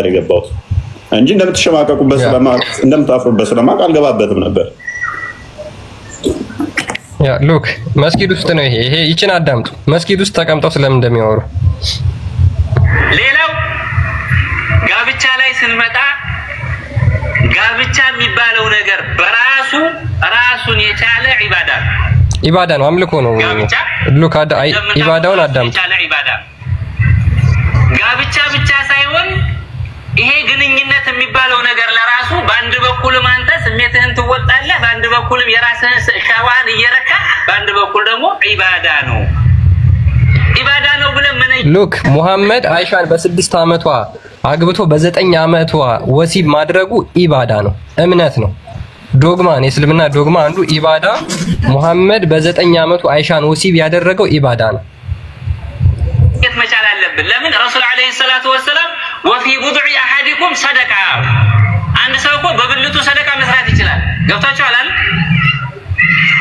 የገባሁት እንጂ እንደምትሸማቀቁበት ስለማቅ እንደምታፍሩበት ስለማቅ አልገባበትም ነበር። ያ ሉክ መስጊድ ውስጥ ነው ይሄ ይችን አዳምጡ። መስጊድ ውስጥ ተቀምጠው ስለምን እንደሚያወሩ ሌላው ጋብቻ ላይ ስንመጣ ጋብቻ የሚባለው ነገር በራሱ ራሱን የቻለ ኢባዳ ነው፣ አምልኮ ነው። ሉክ ኢባዳውን አዳምጡ። ጋብቻ ብቻ ሳይሆን ይሄ ግንኙነት የሚባለው ነገር ለራሱ በአንድ በኩልም አንተ ስሜትህን ትወጣለህ፣ በአንድ በኩልም የራስህን ሻዋን እየረካ፣ በአንድ በኩል ደግሞ ኢባዳ ነው ብለን ምን ሉክ ሙሐመድ አይሻን በ6 ዓመቷ አግብቶ በ9 ዓመቷ ወሲብ ማድረጉ ኢባዳ ነው፣ እምነት ነው፣ ዶግማ ነው። የእስልምና ዶግማ አንዱ ኢባዳ ሙሐመድ በ9 ዓመቱ አይሻን ወሲብ ያደረገው ኢባዳ ነው። መቻል አለብን። ለምን ረሱል አለይሂ ሰላቱ ወሰለም ወፊ ቡድዕ አሐዲኩም ሰደቃ፣ አንድ ሰው እኮ በብልቱ ሰደቃ መስራት ይችላል። ገብታችኋል አይደል?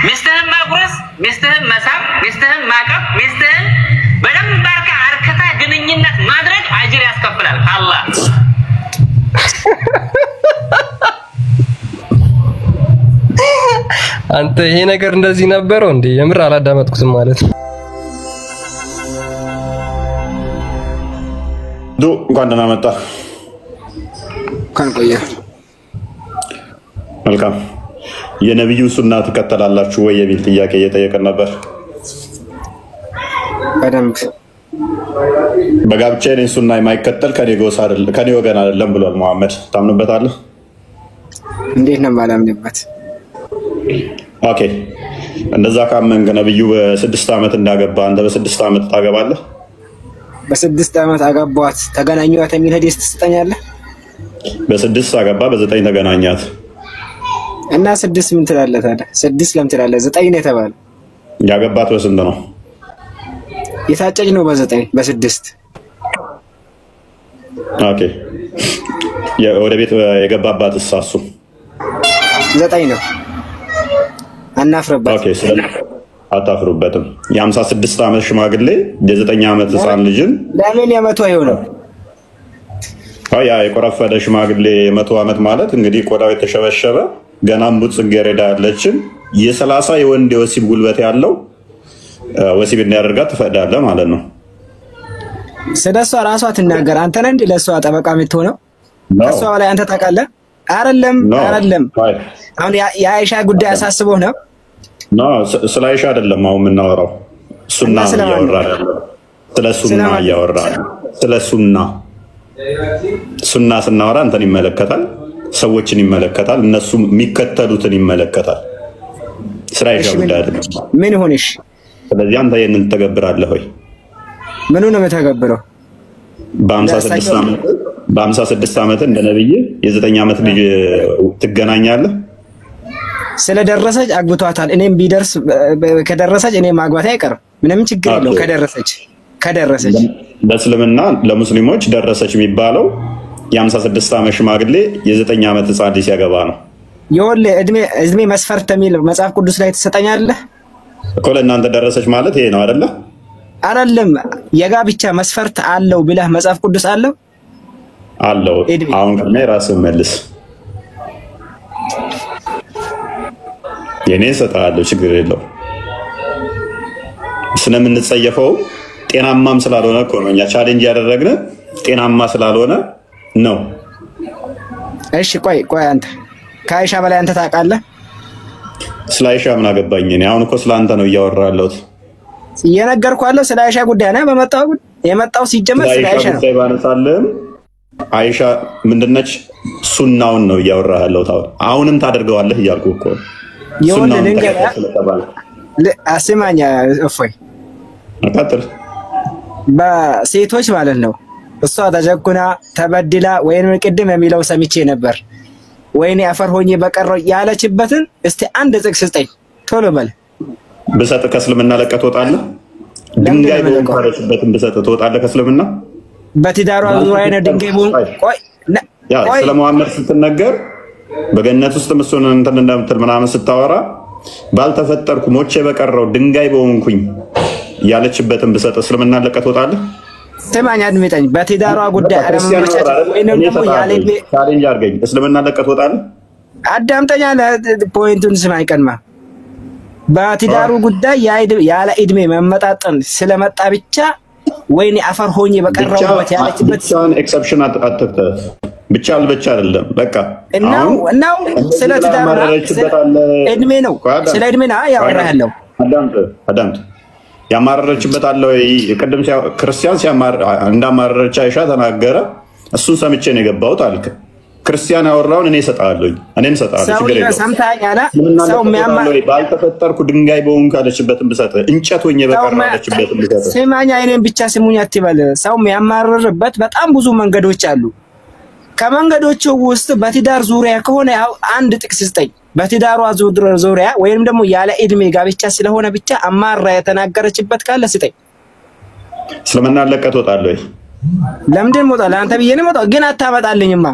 ሚስትህን ማጉረስ፣ ሚስትህን መሳም፣ ሚስትህን ማቀፍ፣ ሚስትህን በደንብ አርክታ ግንኙነት ማድረግ አጅር ያስከፍላል አላህ። አንተ ይሄ ነገር እንደዚህ ነበረው እንዴ? የምር አላዳመጥኩትም ማለት ነው። እንኳን ደህና መጣ። ካንቆያ መልካም። የነብዩ ሱና ትከተላላችሁ ወይ የሚል ጥያቄ እየጠየቀን ነበር። በደንብ በጋብቻ ላይ ሱና የማይከተል ከኔ ጎሳ አይደለም ከኔ ወገን አይደለም ብሏል መሐመድ። ታምኑበታለህ? እንዴት ነው ማላምንበት? ኦኬ እንደዛ ካመንክ ነብዩ በ6 ዓመት እንዳገባ አንተ በ6 ዓመት ታገባለህ? በ6 ዓመት አገባዋት ተገናኙት የሚል ሐዲስ ትስጠኛለህ? በ6 አገባ በ9 ተገናኛት እና 6 ምን ትላለህ ታዲያ? 6 ለምን ትላለህ? 9 ነው የተባለው። ያገባት በስንት ነው? የታጨች ነው በ9 በ6። ኦኬ ወደ ቤት የገባባት እሳሱ 9 ነው። አናፍረባት። ኦኬ አታፍሩበትም? የ56 ዓመት ሽማግሌ የ9 ዓመት ህፃን ልጅን ለምን የመቶ አይሆንም? ያ የቆረፈደ ሽማግሌ የ100 ዓመት ማለት እንግዲህ ቆዳው የተሸበሸበ ገና እምቡጥ ጽጌረዳ ያለችን የ30 የወንድ የወሲብ ጉልበት ያለው ወሲብ እንዲያደርጋት ትፈቅዳለህ ማለት ነው። ስለሷ ራሷ ትናገር። አንተ ነህ እንዴ ለሷ ጠበቃ የምትሆነው? ከሷ ላይ አንተ ታውቃለህ? አይደለም። አሁን የአይሻ ጉዳይ አሳስቦህ ነው? ኖ ስለ አይሻ አይደለም አሁን የምናወራው። ሱና እያወራን ያለው ስለ ሱና እያወራን ስለ ሱና ስናወራ እንትን ይመለከታል፣ ሰዎችን ይመለከታል፣ እነሱ የሚከተሉትን ይመለከታል። ስለ አይሻ ጉዳይ አይደለም። ምን ሆነሽ? ስለዚህ አንተ ይሄንን ተገብራለህ ወይ? ምን ነው የምተገብረው? በ56 ዓመት እንደ ነብይ የ9 ዓመት ልጅ ትገናኛለህ? ስለደረሰች አግብቷታል። እኔም ቢደርስ ከደረሰች እኔ ማግባት አይቀርም። ምንም ችግር የለው። ከደረሰች በእስልምና ለሙስሊሞች ደረሰች የሚባለው የ56 ዓመት ሽማግሌ የ9 ዓመት ህፃን ልጅ ሲያገባ ነው። ይኸውልህ እድሜ መስፈርት የሚል መጽሐፍ ቅዱስ ላይ ትሰጠኛለህ እኮ። ለእናንተ ደረሰች ማለት ይሄ ነው አይደለ? አይደለም። የጋብቻ መስፈርት አለው ብለህ መጽሐፍ ቅዱስ አለው? አሁን ከኔ ራስህ መልስ። የኔ ሰጣለሁ ችግር የለው። ስለምንጸየፈው ጤናማም ስላልሆነ እኮ ነው እኛ ቻሌንጅ ያደረግን። ጤናማ ስላልሆነ ነው። እሺ ቆይ አንተ ከአይሻ በላይ አንተ ታውቃለህ? ስለ አይሻ ምን አገባኝ እኔ? አሁን እኮ ስለ አንተ ነው እያወራሁ ያለሁት። እየነገርኩህ ያለው ስለ አይሻ ጉዳይ ነው። የመጣው ሲጀመር ስለ አይሻ ነው። አይሻ ምንድነች? ሱናውን ነው እያወራሁ ያለሁት። አሁንም ታደርገዋለህ እያልኩህ እኮ የሆነ ነገር አስማኛ እፎይ አቃጥል በሴቶች ማለት ነው። እሷ ተጀኩና ተበድላ ወይንም ቅድም የሚለው ሰምቼ ነበር። ወይኔ አፈር ሆኜ በቀረው ያለችበትን እስቲ አንድ ጥቅስ ስጠኝ ቶሎ በል። ብሰጥ ከእስልምና ለቀህ ትወጣለህ? ድንጋይ በወንካለችበትን ብሰጥ ትወጣለህ ከእስልምና? በትዳሯ ዙሪያ ነው ድንጋይ ቦን ቆይ ስለ መሐመድ ስትነገር በገነት ውስጥ እሱን እንትን እንደምትል ምናምን ስታወራ ባልተፈጠርኩ ሞቼ በቀረው ድንጋይ በሆንኩኝ ያለችበትን ብሰጥ እስልምና ለቀህ ትወጣለህ? ስማኝ አድምጠኝ። በትዳሯ ጉዳይ አለመመቸት ወይ ደግሞ ያለ ቻሌንጅ አድርገኝ እስልምና ለቀህ ትወጣለህ። አዳምጠኛ ፖይንቱን ስማኝ ቀድማ በትዳሩ ጉዳይ ያለ እድሜ መመጣጠን ስለመጣ ብቻ ወይኔ አፈር ሆኜ በቀረውበት ያለችበት ብቻን ኤክሰፕሽን አትተህ ብቻ አልበቻ አይደለም በቃ እናው ስለ ትዳሩ እድሜ ነው ስለ እድሜ ነው ያወራለው። አዳምጥ ያማረረችበት አለ ወይ? ቅድም ክርስቲያን ሲያማር እንዳማረረች አይሻ ተናገረ። እሱን ሰምቼ ነው የገባሁት አልክ። ክርስቲያን ያወራውን እኔ እሰጣለሁ ችግር የለውም። ሰምታኛላ ሰው የሚያማር ባልተፈጠርኩ ድንጋይ በሆንኩ አለችበትን ብሰጥ እንጨት ሆኜ በቀረችበትን ብሰጥ ስማኛ እኔን ብቻ ስሙኝ አትበል። ሰው የሚያማርርበት በጣም ብዙ መንገዶች አሉ። ከመንገዶቹ ውስጥ በትዳር ዙሪያ ከሆነ ያው አንድ ጥቅስ ስጠኝ። በትዳሯ ዙሪያ ወይንም ደግሞ ያለ እድሜ ጋብቻ ስለሆነ ብቻ አማራ የተናገረችበት ካለ ስጠኝ። እስልምና ለቀህ ትወጣለህ ወይ? ለምንድን ሞታ ለአንተ ብዬ ነው ሞታ ግን አታመጣልኝማ።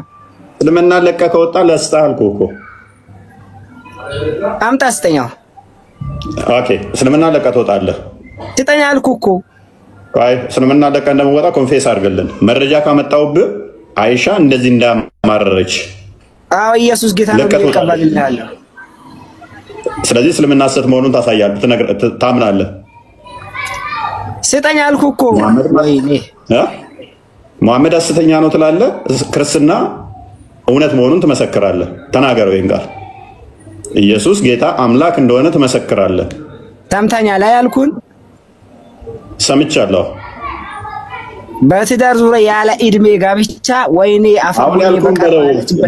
እስልምና ለቀህ ከወጣ ለስታልኩ እኮ አምጣ ስጠኛው። ኦኬ እስልምና ለቀህ ትወጣለህ ስጠኛ አልኩ እኮ። አይ እስልምና ለቀህ እንደምወጣ ኮንፌስ አድርግልን። መረጃ ካመጣውብህ አይሻ እንደዚህ እንዳማረረች አዎ ኢየሱስ ጌታ ነው ይቀበልልሃል። ስለዚህ እስልምና ሐሰት መሆኑን ታሳያለህ፣ ታምናለህ። ስጠኝ አልኩ እኮ። ወይኔ መሐመድ ሐሰተኛ ነው ትላለህ፣ ክርስትና እውነት መሆኑን ትመሰክራለህ። ተናገረው ይሄን ቃል ኢየሱስ ጌታ አምላክ እንደሆነ ትመሰክራለህ። ታምታኛ ላይ ያልኩን ሰምቻለሁ። በትዳር ዙሪያ ያለ እድሜ ጋብቻ ወይኔ አፋውን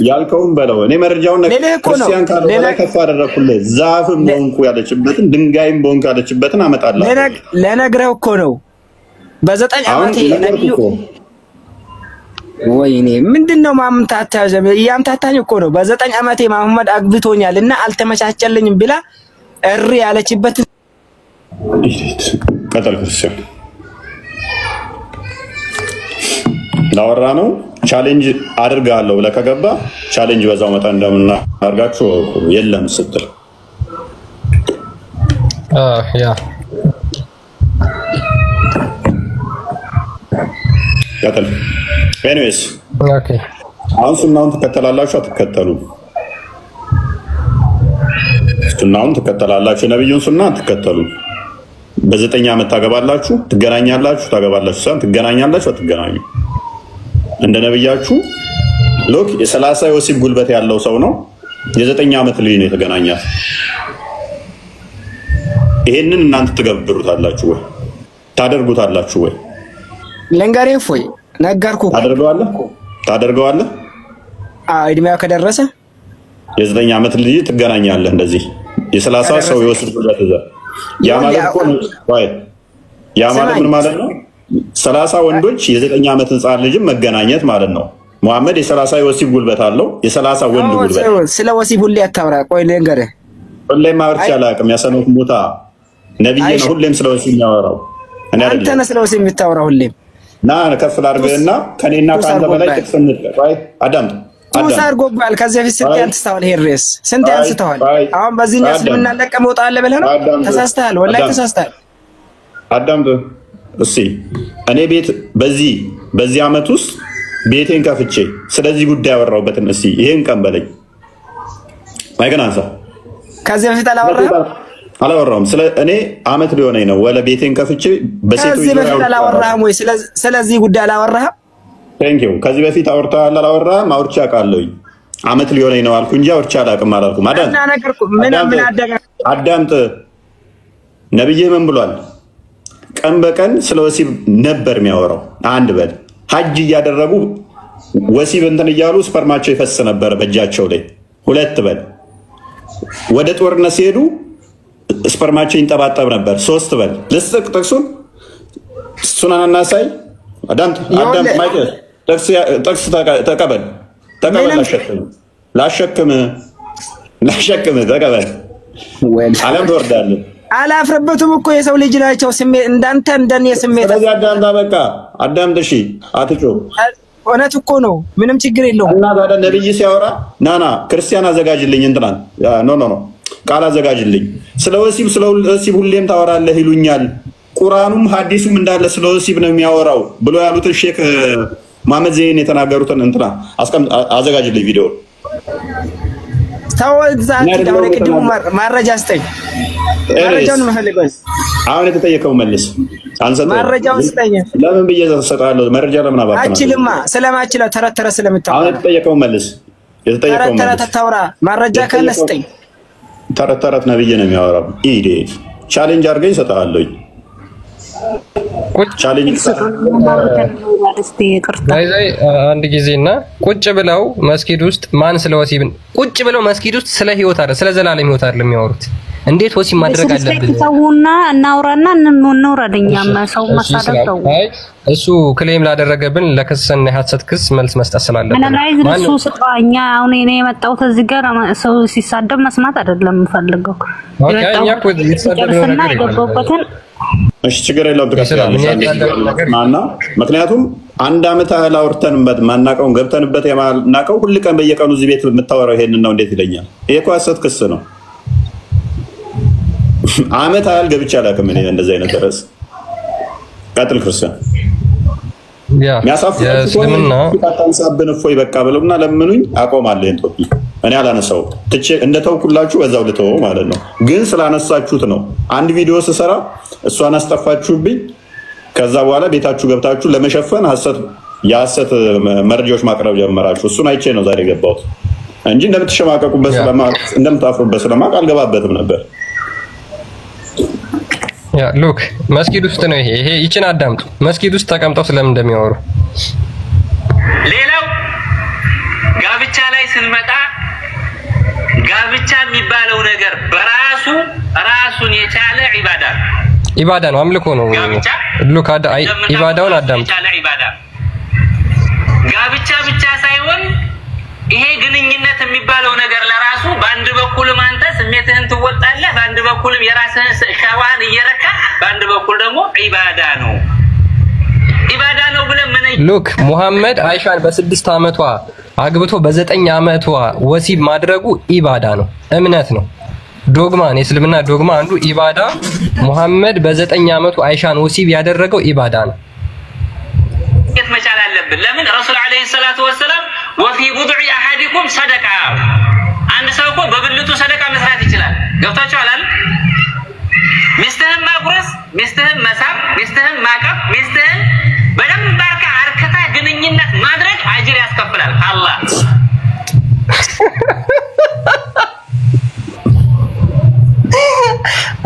ያልከውን በለው። እኔ መረጃውን ክርስቲያን ካለ ከፍ አደረኩልህ። ዛፍም ቦንኩ ያለችበትን ድንጋይም ቦንኩ ያለችበትን አመጣለሁ። ለነግረው እኮ ነው። በ9 ዓመቴ ነብዩ ወይኔ ምንድነው ያምታታኝ እኮ ነው። በ9 ዓመቴ መሐመድ አግብቶኛልና አልተመቻቸልኝም ብላ እሪ ያለችበት ቀጠል ክርስቲያን ላወራ ነው። ቻሌንጅ አድርጋለሁ ብለህ ከገባ ቻሌንጅ በዛው መጣ እንደምናደርጋችሁ የለም ስትል ያ ቀጥል። ኤኒዌይስ ኦኬ አሁን ሱናውን ትከተላላችሁ አትከተሉ? ሱናውን ትከተላላችሁ፣ ነብዩን ሱና አትከተሉ? በ9 ዓመት ታገባላችሁ፣ ትገናኛላችሁ፣ ታገባላችሁ ሳይሆን ትገናኛላችሁ፣ አትገናኙ። እንደ ነብያችሁ ሎክ የ30 የወሲብ ጉልበት ያለው ሰው ነው የ9 ዓመት ልጅ ነው የተገናኛት። ይሄንን እናንተ ትገብሩታላችሁ ወይ ታደርጉታላችሁ ወይ? ለንጋሬ ፎይ ነገርኩ። ታደርገዋለህ? እድሜዋ ከደረሰ የ9 ዓመት ልጅ ትገናኛለህ። እንደዚህ የ30 ሰው የወሲብ ጉልበት ይዘህ ያ ማለት እኮ ነው። ያ ማለት ምን ማለት ነው? 30 ወንዶች የ9 ዓመት ህፃን ልጅም መገናኘት ማለት ነው። መሐመድ የ30 የወሲብ ጉልበት አለው። የ30 ወንድ ጉልበት። ስለ ወሲብ ሁሌ አታውራ። ቆይ ልንገርህ፣ ሁሌም አውርቼ አላውቅም። ያሰነው ሙታ ነብይ ነው። ሁሌም ስለ ወሲብ የሚያወራው እኔ አይደለም። አንተ ነህ ስለ ወሲብ የምታወራው ሁሌም። ና ከፍ ላድርግህና ከኔና ካንተ በላይ ተክፈንት። ቆይ አዳምጥ። ቱሳር ጎባል ከዚህ በፊት ስንት ያንስተዋል? ሄሬስ ስንት ያንስተዋል? አሁን በዚህኛው እስልምና ለቀህ መውጣት አለ ብለህ ነው? ተሳስተሃል፣ ወላሂ ተሳስተሃል። አዳምጥ እሺ። እኔ ቤት በዚህ ዓመት ውስጥ ቤቴን ከፍቼ ስለዚህ ጉዳይ ያወራሁበትን እስቲ ይሄን ቀን በለኝ። ማይገናንሳ ከዚህ በፊት አላወራሁም። ስለ እኔ ዓመት ሊሆነኝ ነው ወለ ቤቴን ከፍቼ በሴቶች ከዚህ በፊት አላወራህም ወይ? ስለዚህ ጉዳይ አላወራህም? ቴንክ ዩ። ከዚህ በፊት አውርተሃል አላወራህም? አውርቼ አውቃለሁ። ዓመት ሊሆነኝ ነው አልኩ እንጂ አውርቼ አላውቅም አላልኩም። አዳምጥ። ነብይህ ምን ብሏል? ቀን በቀን ስለ ወሲብ ነበር የሚያወራው። አንድ በል ሐጅ እያደረጉ ወሲብ እንትን እያሉ ስፐርማቸው ይፈስ ነበር በእጃቸው ላይ። ሁለት በል ወደ ጦርነት ሲሄዱ ስፐርማቸው ይንጠባጠብ ነበር። ሶስት በል ልስጥቅ ጥቅሱን ሱናን እናሳይ። አዳምጥ ማይከል ጥቅስ ተቀበል። ላሸክም ተቀበል። ዓለም ትወርዳለህ። አላፍረበቱም እኮ የሰው ልጅ ናቸው። ስሜት እንዳንተ እንደኔ ስሜት። ስለዚህ አዳምጥ። እሺ አትጮህ። እውነት እኮ ነው፣ ምንም ችግር የለውም። እና ታዲያ ነብይ ሲያወራ ናና ክርስቲያን አዘጋጅልኝ እንትናን ኖ ቃል አዘጋጅልኝ። ስለ ወሲብ ሁሌም ታወራለህ ይሉኛል። ቁርአኑም ሐዲሱም እንዳለ ስለ ወሲብ ነው የሚያወራው ብሎ ያሉትን ሼክ መሐመድ ዘይን የተናገሩትን እንትና አዘጋጅልኝ ቪዲዮ ታወዛ ታውነ ቅድሙ ማረጃ አስጠኝ ማረጃውን መፈልገው አሁን የተጠየቀው መልስ አንሰጠው ማረጃውን አስጠኝ ለምን በየዘሰጣለሁ መረጃ ለምን አባከና አችልማ ስለማችለው ተረተረ ስለምታው አሁን የተጠየቀው መልስ ተረተረ ታውራ ማረጃ ካለ አስጠኝ ተረተረት ነብይ ነው የሚያወራው ኢዲት ቻሌንጅ አድርገኝ ሰጣለሁ ቻሌንጅ አንድ ጊዜና ቁጭ ብለው መስጊድ ውስጥ ማን ስለ ወሲብ ቁጭ ብለው መስጊድ ውስጥ ስለ ህይወት አይደል ስለ ዘላለም ህይወት አይደል የሚያወሩት እንዴት ወሲብ ማድረግ አለብን ሰውና እናውራና እንወራደኛም ሰው ማሳደው እሱ ክሌም ላደረገብን ለከሰና ሐሰት ክስ መልስ መስጠት ስላለብን አናላይዝ እሱ ስጣኛ አሁን እኔ የመጣሁት እዚህ ጋር ሰው ሲሳደብ መስማት አይደለም ፈልገው ኦኬ እኮ ይተሳደበው ነገር የገባበትን እሺ ችግር የለውም ትከፍላለሽ ማና ምክንያቱም አንድ አመት ያህል አውርተን ማናቀውን ገብተንበት የማናቀው ሁሉ ቀን በየቀኑ እዚህ ቤት የምታወራው ይሄንን ነው እንዴት ይለኛል ይሄ እኮ ሐሰት ክስ ነው አመት ያህል ገብቻ አላውቅም እኔ እንደዚህ አይነት ድረስ ቀጥል ክርስቲያን የእስልምና ታንሳብን እፎይ በቃ ብለውና ለምኑኝ አቆማለሁ ይሄን ቶፒክ እኔ አላነሳው ትቼ እንደተውኩላችሁ በዛው ልተው ማለት ነው ግን ስላነሳችሁት ነው አንድ ቪዲዮ ስሰራ እሷን አስጠፋችሁብኝ ከዛ በኋላ ቤታችሁ ገብታችሁ ለመሸፈን የሐሰት መረጃዎች ማቅረብ ጀመራችሁ እሱን አይቼ ነው ዛሬ ገባሁት እንጂ እንደምትሸማቀቁበት ስለማቅ እንደምታፍሩበት ስለማቅ አልገባበትም ነበር ያ ሉክ መስጊድ ውስጥ ነው ይሄ ይችን አዳምጡ መስጊድ ውስጥ ተቀምጠው ስለምን እንደሚያወሩ ሌላው ጋብቻ ላይ ስንመጣ ጋብቻ የሚባለው ነገር በራሱ ራሱን የቻለ ኢባዳ ነው አምልኮ ነው ሉክ ኢባዳውን አዳምጡ ጋብቻ ብቻ ሳይሆን ይሄ ግንኙነት የሚባለው ነገር ለራሱ በአንድ በኩል አንተ ስሜትህን ትወጣለህ በአንድ በኩል የራስህን ሻዋን እየረካ በአንድ በኩል ደግሞ ኢባዳ ነው ብለን ምን ሉክ ሙሐመድ አይሻን በ6 አመቷ አግብቶ በ9 አመቷ ወሲብ ማድረጉ ኢባዳ ነው እምነት ነው ዶግማ ነው እስልምና ዶግማ አንዱ ኢባዳ ሙሐመድ በ9 አመቱ አይሻን ወሲብ ያደረገው ኢባዳ ነው መቻል አለብን ለምን ረሱል አለይሂ ሰላቱ ወሰለም ወፊ ቡድዕ አሐዲኩም ሰደቃ አንድ ሰው እኮ በብልቱ ሰደቃ መስራት ይችላል ገብታችኋል አይደል ሚስትህን ማጉረስ ሚስትህን መሳም ሚስትህን ማቀፍ ሚስትህን በደንብ አርክታ ግንኙነት ማድረግ አጅር ያስከፍላል አላህ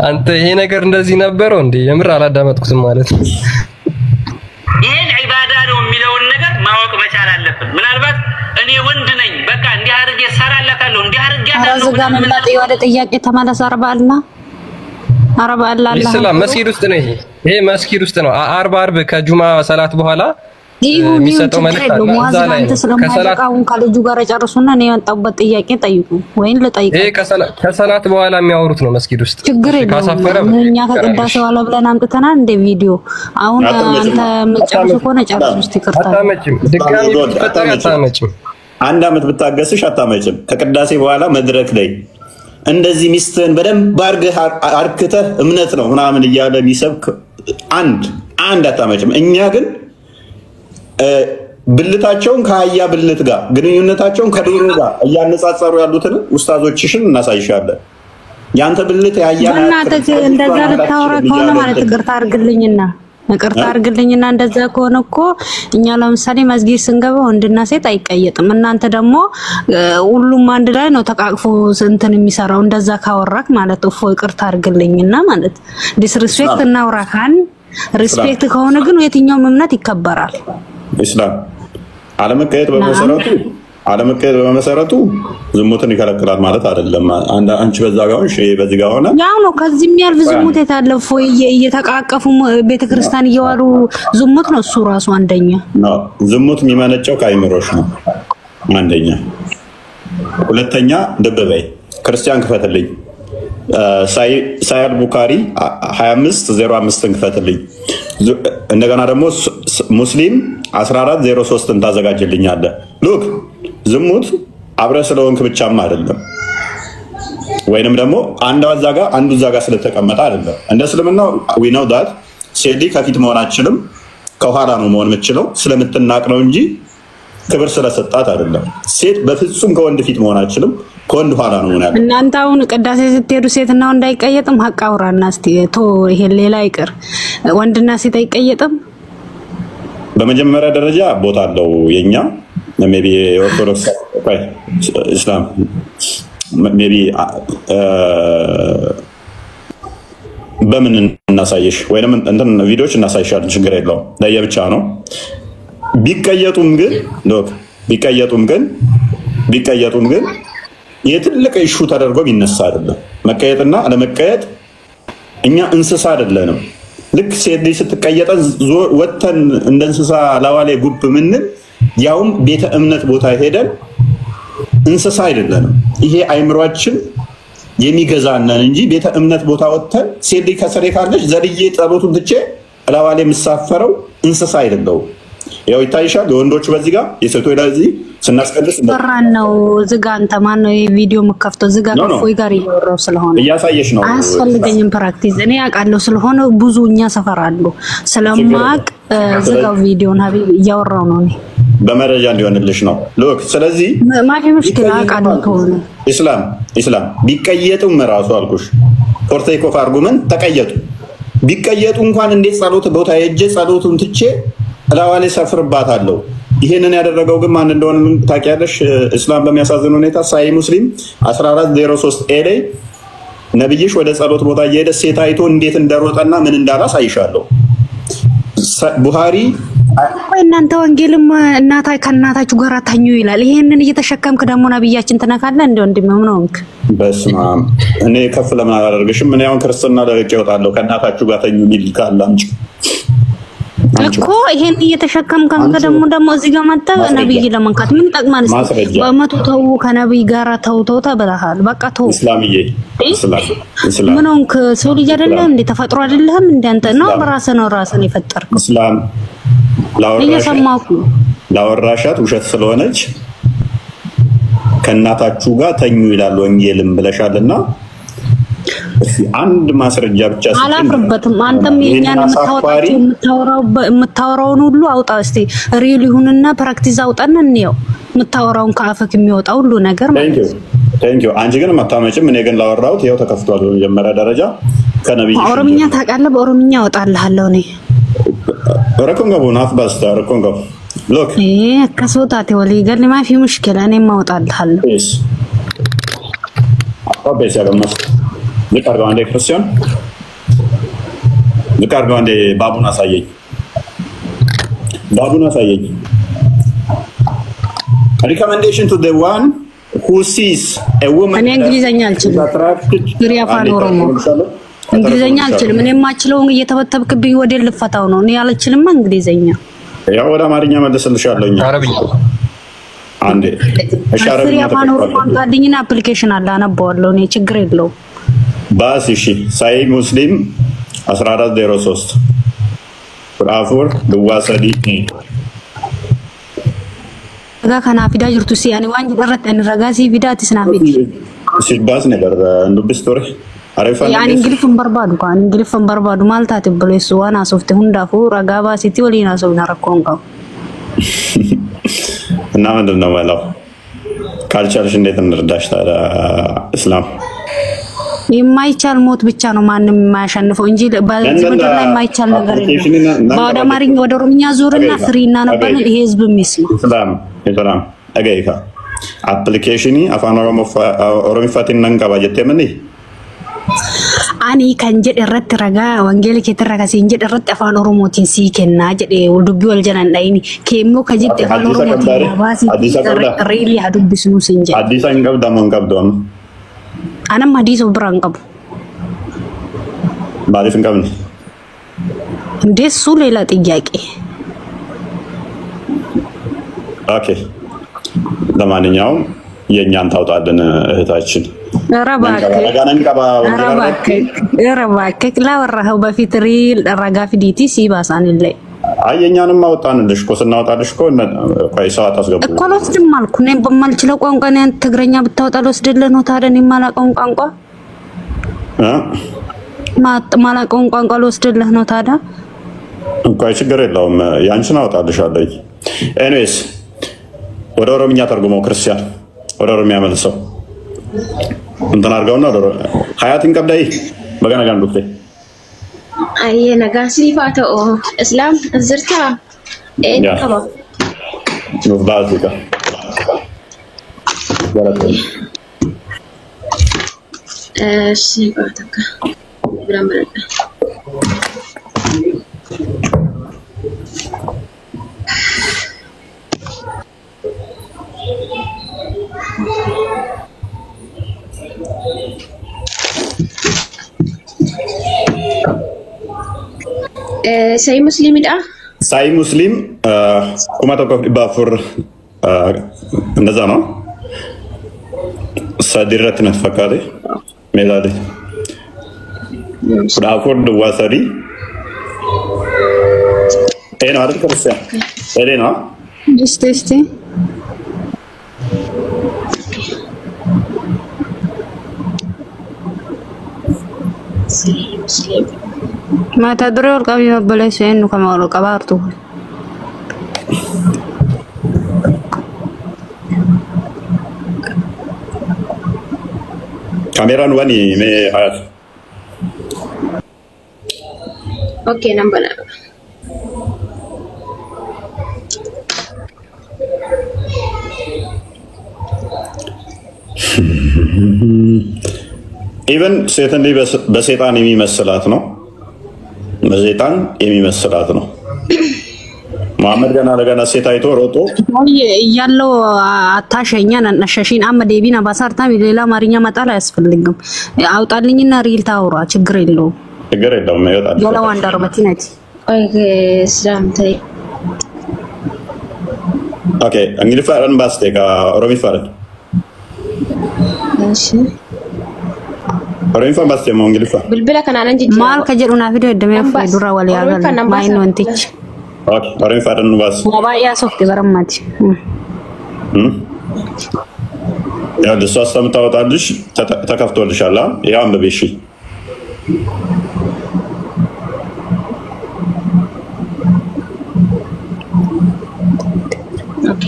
አንተ ይሄ ነገር እንደዚህ ነበረው እንዴ የምር አላዳመጥኩትም ማለት ነው ይሄን ኢባዳ ነው የሚለውን ነገር ማወቅ መቻል አለብን ምናልባት እኔ ወንድ ነኝ በቃ እንዲህ አድርጌ ሰራላታለሁ እንዲህ አድርጌ አታለው አረጋምናጥ ወደ ጥያቄ ተመለስ አርባልና ኢስላም መስጊድ ውስጥ ነው ይሄ መስጊድ ውስጥ ነው አርብ ከጁማ ሰላት በኋላ የሚሰጠው መልእክት ከሰላቱን ከልጁ ጋር ጨርሱና ነው የወጣበት ጥያቄ ጠይቁ ወይን ለጠይቁ ይሄ ከሰላት በኋላ የሚያወሩት ነው መስጊድ ውስጥ ችግር የለውም እኛ ከቅዳሴ በኋላ ብለን አምጥተናል እንደ ቪዲዮ አሁን አንተ መጨረሱ ከሆነ ጨርሱ እስቲ ይቅርታ አታመጭም ድጋሚ ተፈጠረ አታመጭም አንድ አመት ብታገስሽ አታመጭም ከቅዳሴ በኋላ መድረክ ላይ እንደዚህ ሚስትህን በደንብ አርገህ አርክተህ እምነት ነው ምናምን እያለ የሚሰብክ አንድ አታመጭም እኛ ግን ብልታቸውን ከአህያ ብልት ጋር ግንኙነታቸውን ከዶሮ ጋር እያነጻጸሩ ያሉትን ኡስታዞችሽን እናሳይሻለን ያንተ ብልት ያህያ እንደዛ ልታወራ ከሆነ ማለት ይቅርታ አርግልኝና እንደዛ ከሆነ እኮ እኛ ለምሳሌ መስጊድ ስንገባ ወንድና ሴት አይቀየጥም እናንተ ደግሞ ሁሉም አንድ ላይ ነው ተቃቅፎ እንትን የሚሰራው እንደዛ ካወራክ ማለት እፎ ይቅርታ አርግልኝና ማለት ዲስሪስፔክት እናውራካን ሪስፔክት ከሆነ ግን የትኛውም እምነት ይከበራል ኢስላም አለመቀየጥ በመሰረቱ ዝሙትን ይከለክላል ማለት አይደለም አንቺ በዛ ጋር እሺ በዚህ ጋር ሆነ ያው ነው ከዚህም ያልፍ ዝሙት የታለፈ እየተቃቀፉ ቤተክርስቲያን እየዋሉ ዝሙት ነው እሱ ራሱ አንደኛ ነው ዝሙት የሚመነጨው ከአይምሮሽ ነው አንደኛ ሁለተኛ ደበበይ ክርስቲያን ክፈትልኝ ሳይድ ቡካሪ 2505 ክፈትልኝ እንደገና ደግሞ ሙስሊም 1403 ታዘጋጅልኛለህ ሉክ ዝሙት አብረ ስለሆንክ ብቻማ አይደለም ወይንም ደግሞ አንዱ ዛጋ ስለተቀመጠ አይደለም እንደ እስልምና we know that ሴት ልጅ ከፊት መሆን አትችልም፣ ከኋላ ነው መሆን የምትችለው። ስለምትናቅ ነው እንጂ ክብር ስለሰጣት አይደለም። ሴት በፍጹም ከወንድ ፊት መሆን አትችልም፣ ከወንድ ኋላ ነው መሆን ያለው። እናንተ አሁን ቅዳሴ ስትሄዱ ሴትና ወንድ አይቀየጥም? ሀቅ አውራና እስቲ ይሄ ሌላ ይቅር፣ ወንድና ሴት አይቀየጥም? በመጀመሪያ ደረጃ ቦታ አለው የኛ ሜቢ ኦርቶዶክስ እስላም ሜቢ በምን እናሳይሽ ወይንም እንትን ቪዲዮዎች እናሳይሻለን፣ ችግር የለውም። ለየብቻ ነው። ቢቀየጡም ግን የትልቅ ኢሹ ተደርጎ ቢነሳ አይደለም። መቀየጥና አለመቀየጥ እኛ እንስሳ አይደለንም። ልክ ሴት ልጅ ስትቀየጠን ወተን እንደ እንስሳ ላዋሌ ጉብ ምንል ያውም ቤተ እምነት ቦታ ሄደን እንስሳ አይደለንም። ይሄ አይምሯችን የሚገዛነን እንጂ ቤተ እምነት ቦታ ወተን ሴት ልጅ ከሰሬ ካለች ዘልዬ ጸሎቱን ትቼ ላዋሌ የምሳፈረው እንስሳ አይደለሁም። ያው ይታይሻል የወንዶቹ በዚህ ጋር የሴቶች ለዚህ ስናስቀድስ ፈራን ነው። ዝጋ አንተ ማን ነው የቪዲዮ መከፍተው? ዝጋ ከፎይ ጋር እያወራው ስለሆነ እያሳየሽ ነው። አያስፈልገኝም ፕራክቲስ እኔ ያውቃለሁ ስለሆነ ብዙ እኛ ሰፈር አሉ ስለማቅ ዝጋው ቪዲዮን ሀቢብ እያወራው ነው። እኔ በመረጃ እንዲሆንልሽ ነው። ሎክ ስለዚህ ማፊ ሙሽኪላ አውቃለሁ ከሆነ ኢስላም ቢቀየጡም ራሱ አልኩሽ ፎር ቴክ ኦፍ አርጉመንት ተቀየጡ ቢቀየጡ እንኳን እንዴት ጸሎት ቦታ ሄጄ ጸሎቱን ትቼ ላዋሌ ሰፍርባታለሁ። ይሄንን ያደረገው ግን ማን እንደሆነ ታውቂያለሽ? እስላም በሚያሳዝን ሁኔታ ሳይ ሙስሊም 1403 ኤ ላይ ነብይሽ ወደ ጸሎት ቦታ እየሄደ ሴት አይቶ እንዴት እንደሮጠና ምን እንዳላስ አይሻለሁ። ቡሃሪ እናንተ ወንጌልም ከእናታችሁ ጋር ታኙ ይላል። ይሄንን እየተሸከምክ ደግሞ ነብያችን ትነካለህ እንደ ወንድም ምን ሆንክ? በስመ አብ እኔ ከፍ ለምን አላደርግሽም? እኔ አሁን ክርስትና ለቅቄ እወጣለሁ። ከእናታችሁ ጋር ታኙ የሚል ካለ አምጪ እኮ ይሄን እየተሸከምክ አንተ ደግሞ እዚህ ጋር መጣ ነብይ ለመንካት ምን ይጠቅማል? በመቶ ተው ከነብይ ጋር ተው ተብለሃል። በቃ ተው። እስላምዬ እስላም ምን ሆንክ? ሰው ልጅ አይደለም እንዴ? ተፈጥሮ አይደለም እንዴ? አንተ ነው ራስን የፈጠርከው። እስላም ላወራሻት ውሸት ስለሆነች ከእናታችሁ ጋር ተኙ ይላል ወንጌልም ብለሻልና አንድ ማስረጃ ብቻ አላፍርበትም። አንተም የኛን የምታወራውን ሁሉ አውጣ እስቲ ሪል ይሁንና ፕራክቲስ አውጣና እንየው። የምታወራውን ከአፈክ የሚወጣው ሁሉ ነገር ማለት ነው። ቴንክ ዩ አንቺ ግን ማታመጭም። እኔ ግን ላወራሁት ይሄው ተከፍቷል። በመጀመሪያ ደረጃ ከነብይ ኦሮምኛ ታውቃለህ? በኦሮምኛ አወጣልሃለሁ እኔ ረኮንጎ ናፍባስ ረኮንጎ ሎክ ከሶታቴ ወሊ ገል ማፊ ሙሽኪላ እኔ ማውጣልሃለሁ። እሺ አባቤስ ያለማስ ልቀርገው አንዴ ክርስቲያን ልቀርገው አንዴ ባቡን አሳየኝ። recommendation to the one who sees a woman እኔ እንግሊዘኛ አልችልም። ግሪያፋን ኦሮሞ እንግሊዘኛ አልችልም። እኔ የማችለው እየተበተብክብኝ ወደ ልፈታው ነው። እኔ አልችልም እንግሊዘኛ። ያው ወደ አማርኛ መልስልሻለሁ። አረብኛ አንዴ እሺ አረብኛ ግሪያፋን ኦሮሞ አንታድኝና አፕሊኬሽን አለ አነባዋለሁ። እኔ ችግር የለውም። ባስ እሺ ሳይ ሙስሊም 1403 ቁርአን ድዋሰዲ ጋ ከናፊዳ ጅርቱ ሲያኒ ዋንጅ ደረት እንረጋሲ ቪዳት ስናፊድ ሲባስ ነገር እንዱብስቶሪ አሪፋ ያኒ እንግሊፍን በርባዱ ማልታት ብለስ ዋና ሶፍት ሁንዳፉ ረጋባ ሲቲ ወሊና ሶብና ረኮንቃው እና ምንድነው ማለት ካልቻልሽ እንዴት እንርዳሽ ታዲያ? እስላም የማይቻል ሞት ብቻ ነው ማንም የማያሸንፈው እንጂ በዚህ ምድር ላይ የማይቻል ነገር የለም። ወደ አማርኛ ወደ ኦሮምኛ ዙርና ፍሪና ነበር ይሄ ህዝብ የሚስል ኢስላም አገይካ አፕሊኬሽኒ አፋን ኦሮሚፋቲን ነንቀባ ጀተምኒ አኒ ከንጀ ደረት ረጋ ወንጌል ከተረጋ ሲንጀ ደረት አፋን ኦሮሞቲን ሲከና ጀደ ወልዱቢ ወልጀናን ዳይኒ ከሞ ከጅት አፋን ኦሮሞቲን ባሲ ሪሊ አዱብስኑ ሲንጀ አዲስ አንቀብ ደሞን ቀብዶም አናም አዲስ ብራን ቀቡ ባሪፍ እንቀብን እንደሱ ሌላ ጥያቄ። ኦኬ ለማንኛውም የኛን ታውጣልን እህታችን ረባከ ላወራኸው በፊት ሪል ረጋ ፊዲቲ ሲባሳን ላይ አየኛንም አውጣንልሽ እኮ ስናወጣልሽ እኮ ቆይ ሰው አታስገቡ እኮ ልወስድም አልኩ። እኔ በማልችለው ቋንቋ ነው ትግረኛ ብታወጣ ልወስድልህ ነው። ታዲያ እኔ የማላውቀውን ቋንቋ ልወስድልህ ነው ታዲያ እንኳን ችግር የለውም ያንቺን አወጣልሻለሁ። ኤኒዌይስ ወደ ኦሮምኛ ተርጉመው ክርስቲያን ወደ ኦሮምኛ መልሰው እንትን አድርገውና ሀያትን ቀብዳይ በገናጋን ዱክቴ አየ ነጋሲ ፋተኦ እስላም ዝርታ ኤንከባ ኑባዚካ እሺ ባተካ ብራምራ ሳይ ሙስሊም ዳ ሳይ ሙስሊም ቁማቶ ባፉር እንደዛ ነው ሰዲረት ነፈካለ ሜላለ ዳፎር ድዋሰሪ ኤና አይደል ክርስቲያን ኤሌና እስቲ ሙስሊም mata dure ol qabi mabbale seenu kama ol qabaartu kameran wani me hayat okay number ኢቨን ሴትን ላይ በሰይጣን የሚመስላት ነው በሰይጣን የሚመስላት ነው መሐመድ ገና ለገና ሴት አይቶ ሮጦ ያለው አታሸኛ ነነሸሽን አመ ዴቢና ባሳርታ ሌላ ማርኛ መጣላ ያስፈልግም አውጣልኝና ሪል ታውራ ችግር የለውም ይወጣል ያለው አንዳር በቲነት ስላምታይ ኦኬ እንግዲህ ፈረን ባስቴካ ኦሮሚ ፈረን እሺ ኦሮሚ ፈረን ባስቴ ነው እንግዲህ ፈረን ብልብላ ከናን ጂጂ ማል ከጀሩና ቪዲዮ ደም ዱራ ወለ ያጋል ማይን ወንቲች ኦኬ ኦሮሚ ፈረን ባስ ባያ ሶፍት በረማት ያው ደስ አስተምታወጣልሽ ተከፍቶልሻል ያው አንበቤሽ ኦኬ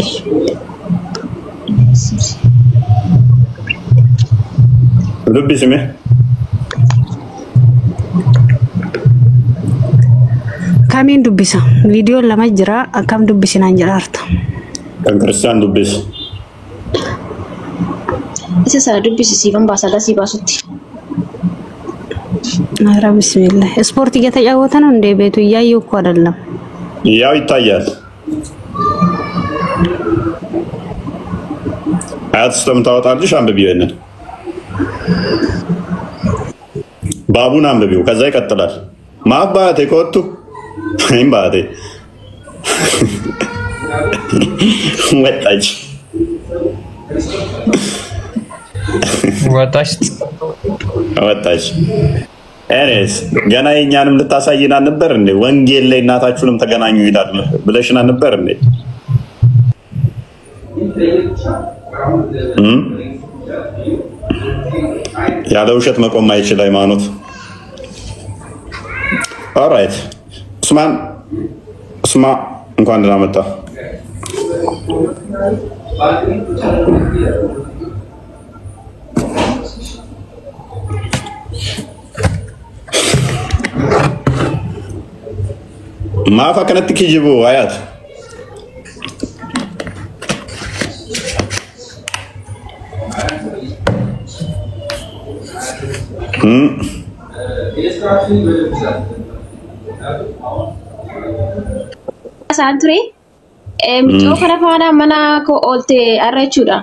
ልብስ ምን ካሜን ዱቢሳ ቪዲዮ ለማጅራ አካም ዱቢስና እንጀራርታ ክርስቲያን ዱቢስ እሰሳ ዱቢስ ሲባን ባሳላ ሲባሱት አራ ቢስሚላህ ስፖርት እየተጫወተ ነው እንደ ቤቱ እያየው እኮ አይደለም ያው ይታያል አያትስተም ታወጣልሽ አንብቢው እነ ባቡን አንብቢው ከዛ ይቀጥላል ማባቴ ኮቱ አይምባቴ ወጣች ኤኔስ ገና የኛንም ልታሳይና ነበር እንዴ ወንጌል ላይ እናታችሁንም ተገናኙ ይላል ብለሽና ነበር እንዴ ያለ ውሸት መቆም አይችል ሃይማኖት ኦልራይት ኡስማን እንኳን ደህና መጣ ማፋ ከነት ኪጂቡ አያት Santre, micho kana fana mana ko olte arrechuda.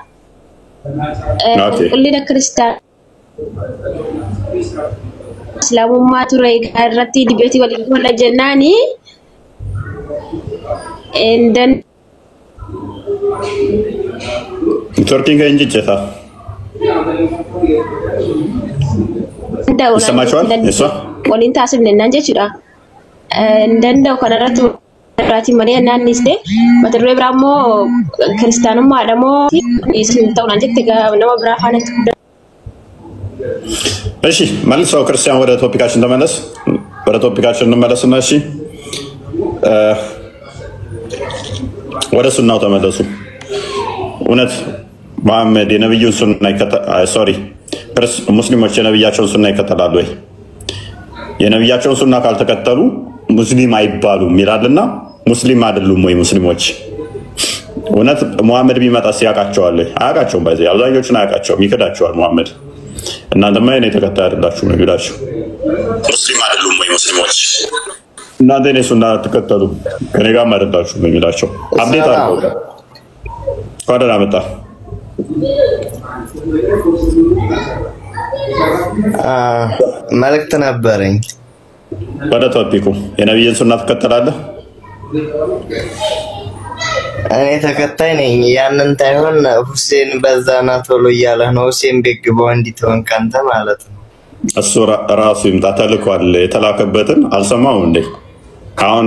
Kulli da Kristaan. Islamumma ture irratti dibeti waliin wala jennani. And then Turking ka injit jeta. Isamachuan, eso. Waliin taasifne nan jechuudha. Danda'u kanarratti irraati malee naannisne mata duree biraa immoo kiristaanummaadha moo isin ta'uudhaan jette nama biraa faanatti. እሺ መልሰው ክርስቲያን ወደ ቶፒካችን ተመለስ። ወደ ቶፒካችን እንመለስና እሺ ወደ ሱናው ተመለሱ። እውነት መሐመድ የነብዩን ሱና ሙስሊሞች የነብያቸውን ሱና ይከተላሉ ወይ? የነብያቸውን ሱና ካልተከተሉ ሙስሊም አይባሉም ይላልና ሙስሊም አይደሉም ወይ ሙስሊሞች? እውነት መሐመድ ቢመጣ ሲያቃቸዋል? አያቃቸውም። ባይዘ አብዛኞቹን አያቃቸውም፣ ይክዳቸዋል መሐመድ። እናንተማ የኔ ተከታይ አይደላችሁ ነው ይላችሁ። ሙስሊም አይደሉም ወይ ሙስሊሞች? እናንተ የኔ ሱና አትከተሉ ከኔ ጋር አይደላችሁ ነው የሚላቸው። አብዴት አድርገው ኳደራ መጣ። መልእክት ነበረኝ። ወደ ቶፒኩ የነብዩን ሱና ትከተላለህ? እኔ ተከታይ ነኝ። ያንን ታይሆን ሁሴን በዛና ቶሎ እያለ ነው። ሁሴን ቤግባው እንዲተውን ካንተ ማለት ነው። እሱ ራሱ ይምጣ ተልኳል። የተላከበትን አልሰማውም እንዴ? አሁን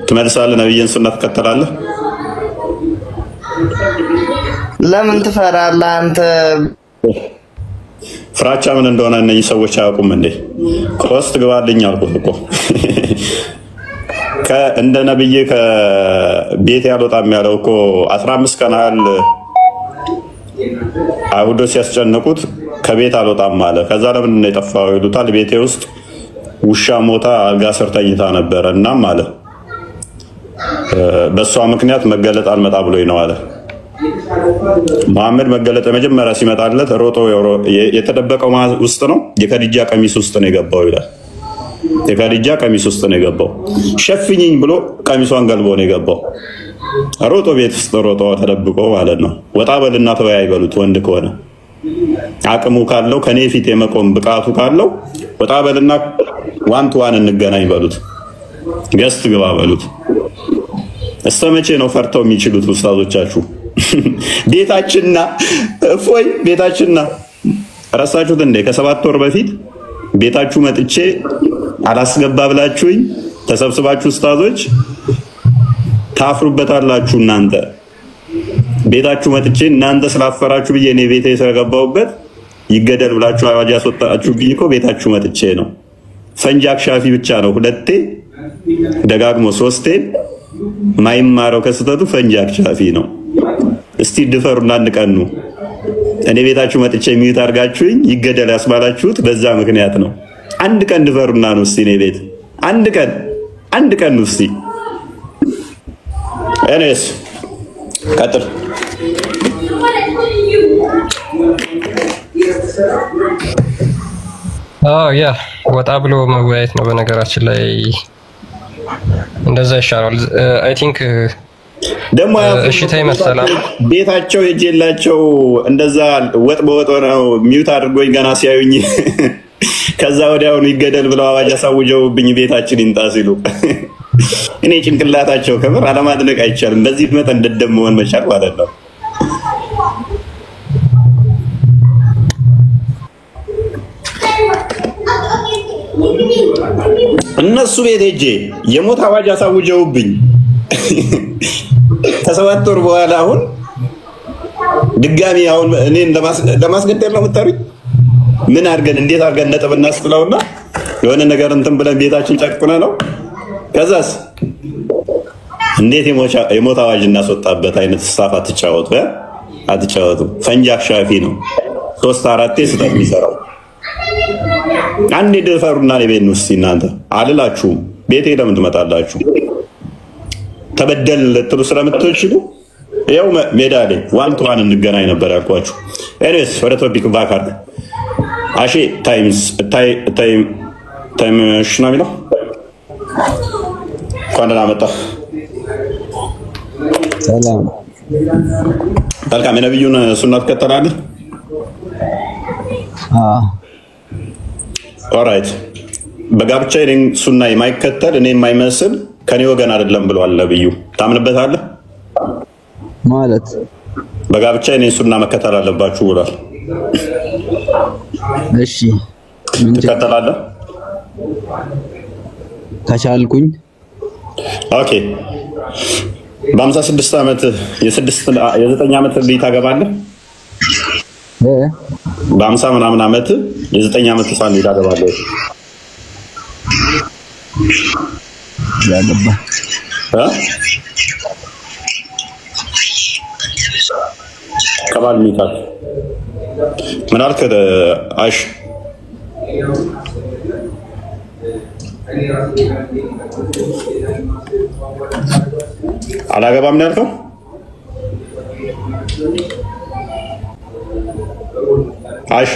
ትመልሳለህ? ነብዩን ሱና ትከተላለህ? ለምን ትፈራለህ አንተ? ፍራቻ ምን እንደሆነ እነዚህ ሰዎች አያውቁም እንዴ? ኮስት ግባልኝ አልኩት እኮ እንደ ነብይ ከቤት ያልወጣም ያለው እኮ 15 ቀን ያህል አይሁዶች ሲያስጨንቁት ከቤት አልወጣም አለ። ከዛ ለምን ነው የጠፋው ይሉታል። ቤቴ ውስጥ ውሻ ሞታ አልጋ ስር ተኝታ ነበረ እናም አለ በሷ ምክንያት መገለጥ አልመጣ ብሎኝ ነው አለ። መሐመድ መገለጥ መጀመሪያ ሲመጣለት ሮጦ የተደበቀው ውስጥ ነው፣ የከዲጃ ቀሚስ ውስጥ ነው የገባው ይላል። የከዲጃ ቀሚስ ውስጥ ነው የገባው። ሸፍኝኝ ብሎ ቀሚሷን ገልቦ ነው የገባው። ሮጦ ቤት ውስጥ ሮጦ ተደብቆ ማለት ነው። ወጣ በልና ተወያይ በሉት። ወንድ ከሆነ አቅሙ ካለው ከኔ ፊት የመቆም ብቃቱ ካለው ወጣ በልና ዋን ቱ ዋን እንገናኝ በሉት። ገስት ግባ በሉት። እስተመቼ ነው ፈርተው የሚችሉት ኡስታዞቻችሁ? ቤታችንና እፎይ ቤታችንና ረሳችሁት እንዴ? ከ7 ወር በፊት ቤታችሁ መጥቼ አላስገባ ብላችሁኝ ተሰብስባችሁ ኡስታዞች ታፍሩበታላችሁ። እናንተ ቤታችሁ መጥቼ እናንተ ስላፈራችሁ ብዬ እኔ ቤቴ ስለገባሁበት ይገደል ብላችሁ አዋጅ ያስወጣችሁ ብዬ እኮ ቤታችሁ መጥቼ ነው። ፈንጂ አክሻፊ ብቻ ነው 2ቴ ደጋግሞ 3ቴ ማይማረው ከስተቱ ፈንጂ አክሻፊ ነው። እስቲ ድፈሩና አንቀኑ። እኔ ቤታችሁ መጥቼ ሚዩት አድርጋችሁኝ ይገደል ያስባላችሁት በዛ ምክንያት ነው። አንድ ቀን ድፈሩና ነው እስቲ እኔ ቤት አንድ ቀን ነው እስቲ። እኔስ ቀጥል። ያ ወጣ ብሎ መወያየት ነው። በነገራችን ላይ እንደዛ ይሻላል። አይ ቲንክ ደግሞ እሺታ ይመሰላል። ቤታቸው ሄጄላቸው እንደዛ ወጥ በወጥ ነው ሚዩት አድርጎኝ ገና ሲያዩኝ ከዛ ወዲያውኑ ይገደል ብለው አዋጅ አሳውጀውብኝ ቤታችን ይንጣ ሲሉ እኔ ጭንቅላታቸው ከምር አለማድነቅ አይቻልም። በዚህ መጠን ደደብ መሆን መቻል ማለት ነው። እነሱ ቤት ሄጄ የሞት አዋጅ አሳውጀውብኝ ከ7 ወር በኋላ አሁን ድጋሚ አሁን እኔን ለማስገደል ነው የምትጠሩኝ? ምን አድርገን እንዴት አድርገን ነጥብ እናስጥለውና የሆነ ነገር እንትን ብለን ቤታችን ጨቁነ ነው። ከዛስ እንዴት የሞት አዋጅ እናስወጣበት አይነት ስታፍ አትጫወቱ። ፈንጂ አክሻፊ ነው 3-4ቴ ስህተት የሚሰራው። አንዴ ድፈሩና ቤት ነው እስቲ እናንተ አልላችሁም። ቤቴ ለምን ትመጣላችሁ? ተበደል ልትሉ ስለምትችሉ ያው ሜዳ ላይ ዋን ቱ ዋን እንገናኝ ነበር ያልኳችሁ። ኤኒዌይስ ወደ ቶፒክ ባክ አድርግ። አሺ ታይም ሽና ሚለው ኳንደና መጣ። ሰላም መልካም። የነብዩን ሱና ትከተላለህ? ኦራይት። በጋብቻ የኔን ሱና የማይከተል እኔ የማይመስል ከኔ ወገን አይደለም ብሏል ነብዩ። ታምንበታለህ? ማለት በጋብቻ የኔን ሱና መከተል አለባችሁ ብሏል። እሺ ትከተላለህ? ከቻልኩኝ። ኦኬ። በ56 ዓመት የ9 ዓመት ልጅ ታገባለህ? በ50 ምናምን ዓመት የ9 ዓመት ህፃን ልጅ ታገባለህ? ያገባ ከማል ሚካል ምን አልክ? አይሽ አላገባም ነው ያልከው? አይሽ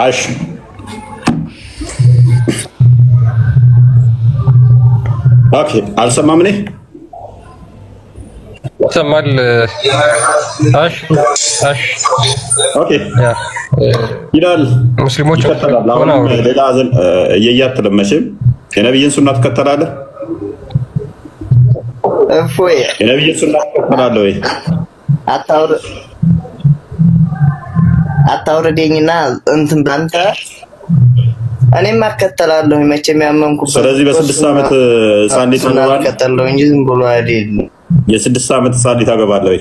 አይሽ ኦኬ አልሰማም ነኝ ሰማል አሽ አሽ ኦኬ ያ ይላል ሙስሊሞች ሆነ ሌላ ዘን የያትለመሽም የነብይን ሱና ተከተላለህ እፎይ የነብይን ሱና ተከተላለህ ወይ አታውርደኝና እንትን ባንተ እኔም አከተላለሁ መቼም ያመንኩበት። ስለዚህ በ6 ዓመት ሳንዲት ነው አከተላለሁ እንጂ ዝም ብሎ አይደል። የ6 ዓመት ሳንዲት አገባለሁ ወይ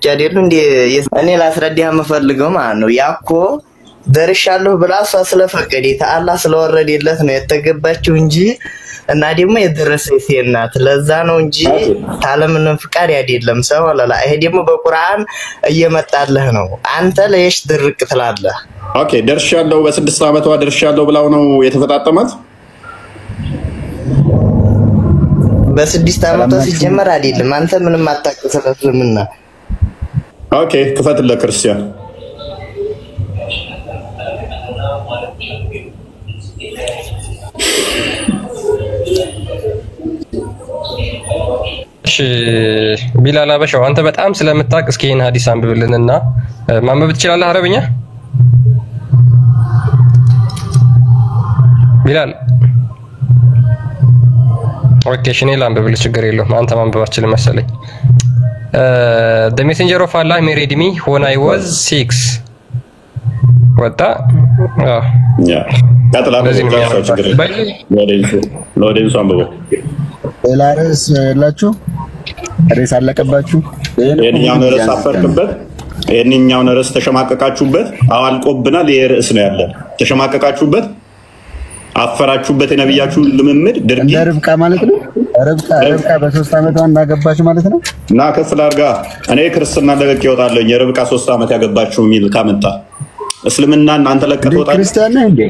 አይደል እንዴ? እኔ ላስረዳህ የምፈልገው ማለት ነው ያኮ ደርሻለሁ ብላ እሷ ስለፈቀደ ተአላህ ስለወረደለት ነው የተገባችው እንጂ እና ደግሞ የደረሰች ሴት ናት። ለዛ ነው እንጂ ታለምንም ፍቃድ አይደለም ሰው ወላላ። ይሄ ደግሞ በቁርአን እየመጣልህ ነው። አንተ ለየሽ ድርቅ ትላለህ። ኦኬ ደርሻለሁ በ6 ዓመቷ ደርሻለሁ ብላው ነው የተፈጣጠማት። በ6 ዓመቷ ሲጀመር አይደለም አንተ ምንም አታውቅም። ኦኬ ክፈትልህ ክርስቲያን እሺ ቢላል አበሻው አንተ በጣም ስለምታውቅ እስኪ ይሄን ሐዲስ አንብብልንና ማንበብ ትችላለህ አረብኛ ቢላል ኦኬ እኔ ላንብብልህ ችግር የለውም አንተ ማንበብ አትችልም መሰለኝ the messenger of Allah married me when I was 6 ወጣ ያ ካጥላ ለወደንሱ አንብበው ላርስ ያላችሁ ሬስ አለቀባችሁ የኛውን ርዕስ አፈርክበት የኛውን ርዕስ ተሸማቀቃችሁበት አልቆብናል ይሄ ርዕስ ነው ያለ ተሸማቀቃችሁበት አፈራችሁበት የነብያችሁ ልምምድ ድርጊት ርብቃ ማለት ነው ርብቃ በ3 ዓመቷ እንዳገባች ማለት ነው እና ከፍል አድርጋ እኔ ክርስትና ለቀቅ ይወጣለሁ የርብቃ 3 ዓመት ያገባችሁ ሚል ካመጣ እስልምና እናንተ ለቀቅ ይወጣል ክርስቲያን ነህ እንዴ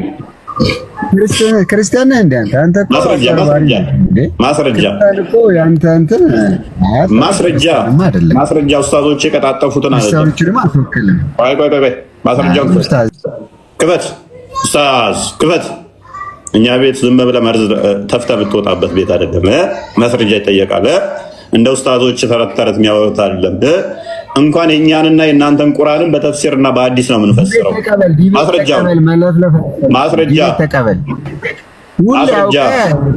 ክርስቲያን ነህ እንዴ አንተ ማስረጃ እኮ ያንተ እንትን ማስረጃ ኡስታዞች የቀጣጠፉትን አለ ኡስታዞችንም አትወክልም ቆይ ማስረጃው ክፈት ኡስታዝ ክፈት እኛ ቤት ዝም ብለህ መርዝ ተፍተህ ብትወጣበት ቤት አይደለም ማስረጃ ይጠየቃል እንደ ኡስታዞች ተረት የሚያወሩት አይደለም እንኳን የኛንና የናንተን ቁርአንን በተፍሲርና በአዲስ ነው የምንፈስረው ማስረጃ ተቀበል ሁሉ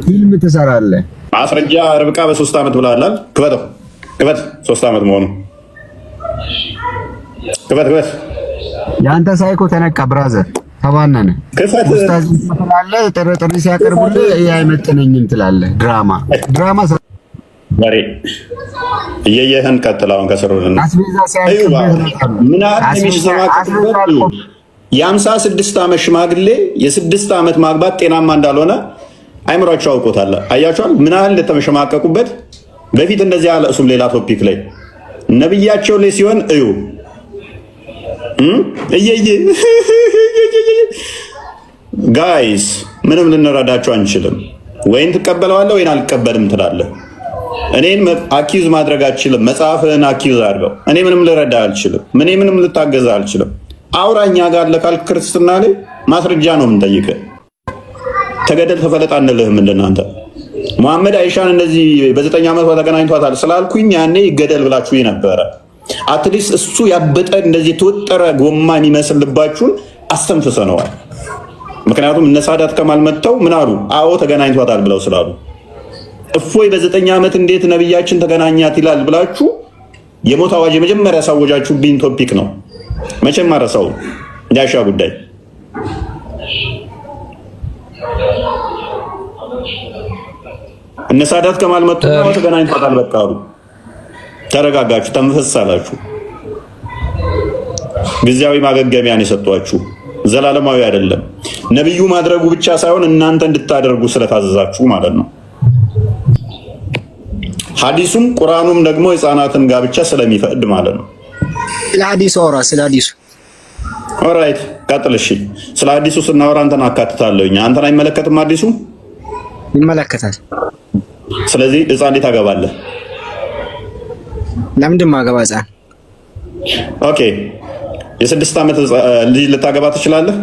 ፊልም ትሰራለህ ማስረጃ ርብቃ በ3 ዓመት ብለሃል ክፈት 3 ዓመት መሆኑ ክፈት ያንተ ሳይኮ ተነቃ ብራዘር ተባነነ ኡስታዝ ትላለህ ጥሪ ሲያቀርቡልህ አይመጥነኝም ትላለህ ድራማ ዛሬ እየየህን ቀጥላውን ከስሩልና ምን የ56 ዓመት ሽማግሌ የ6 ዓመት ማግባት ጤናማ እንዳልሆነ አይምሯቸው አውቆታል አያችኋል ምን ያህል እንደተመሸማቀቁበት በፊት እንደዚህ ያለ እሱም ሌላ ቶፒክ ላይ ነብያቸው ላይ ሲሆን እዩ ጋይስ ምንም ልንረዳቸው አንችልም ወይን ተቀበለዋለህ ወይን አልቀበልም ትላለህ እኔን አኪዝ ማድረግ አልችልም መጽሐፍን አኪዝ አድርገው እኔ ምንም ልረዳ አልችልም ምንም ልታገዛ አልችልም አውራኛ ጋር ለካል ክርስትና ላይ ማስረጃ ነው የምንጠይቀው ተገደል ተፈለጣ አንልህም እንደናንተ መሐመድ አይሻን እንደዚህ በ9 ዓመቷ ተገናኝቷታል ስላልኩኝ ያኔ ይገደል ብላችሁ ነበር አትሊስት እሱ ያበጠ እንደዚህ ተወጠረ ጎማ የሚመስልባችሁን አስተንፍሰነዋል ምክንያቱም እነ ሳዳት ከማል መተው ምን አሉ አዎ ተገናኝቷታል ብለው ስላሉ እፎይ በ9 ዓመት እንዴት ነብያችን ተገናኛት ይላል ብላችሁ የሞት አዋጅ የመጀመሪያ ሳወጃችሁብኝ ቶፒክ ነው መቼም ማረሳው ያሻ ጉዳይ እነ ሳዳት ከማል መጡ ነው ተገናኝተዋል። በቃ ተረጋጋችሁ፣ ተንፈሳላችሁ። ጊዜያዊ ማገገሚያን የሰጧችሁ ዘላለማዊ አይደለም። ነብዩ ማድረጉ ብቻ ሳይሆን እናንተ እንድታደርጉ ስለታዘዛችሁ ማለት ነው። ሐዲሱም ቁርአኑም ደግሞ የሕፃናትን ጋብቻ ስለሚፈቅድ ማለት ነው። ስለ ሐዲሱ ኦራይት ቀጥል። እሺ ስለ ሐዲሱ ስናወራ አንተን አካትታለሁኝ። አንተን አይመለከትም? ሐዲሱ ይመለከታል። ስለዚህ ሕፃን እንዴት ታገባለህ? ለምንድን ማገባ ሕፃን? ኦኬ የ6 ዓመት ልጅ ልታገባ ትችላለህ?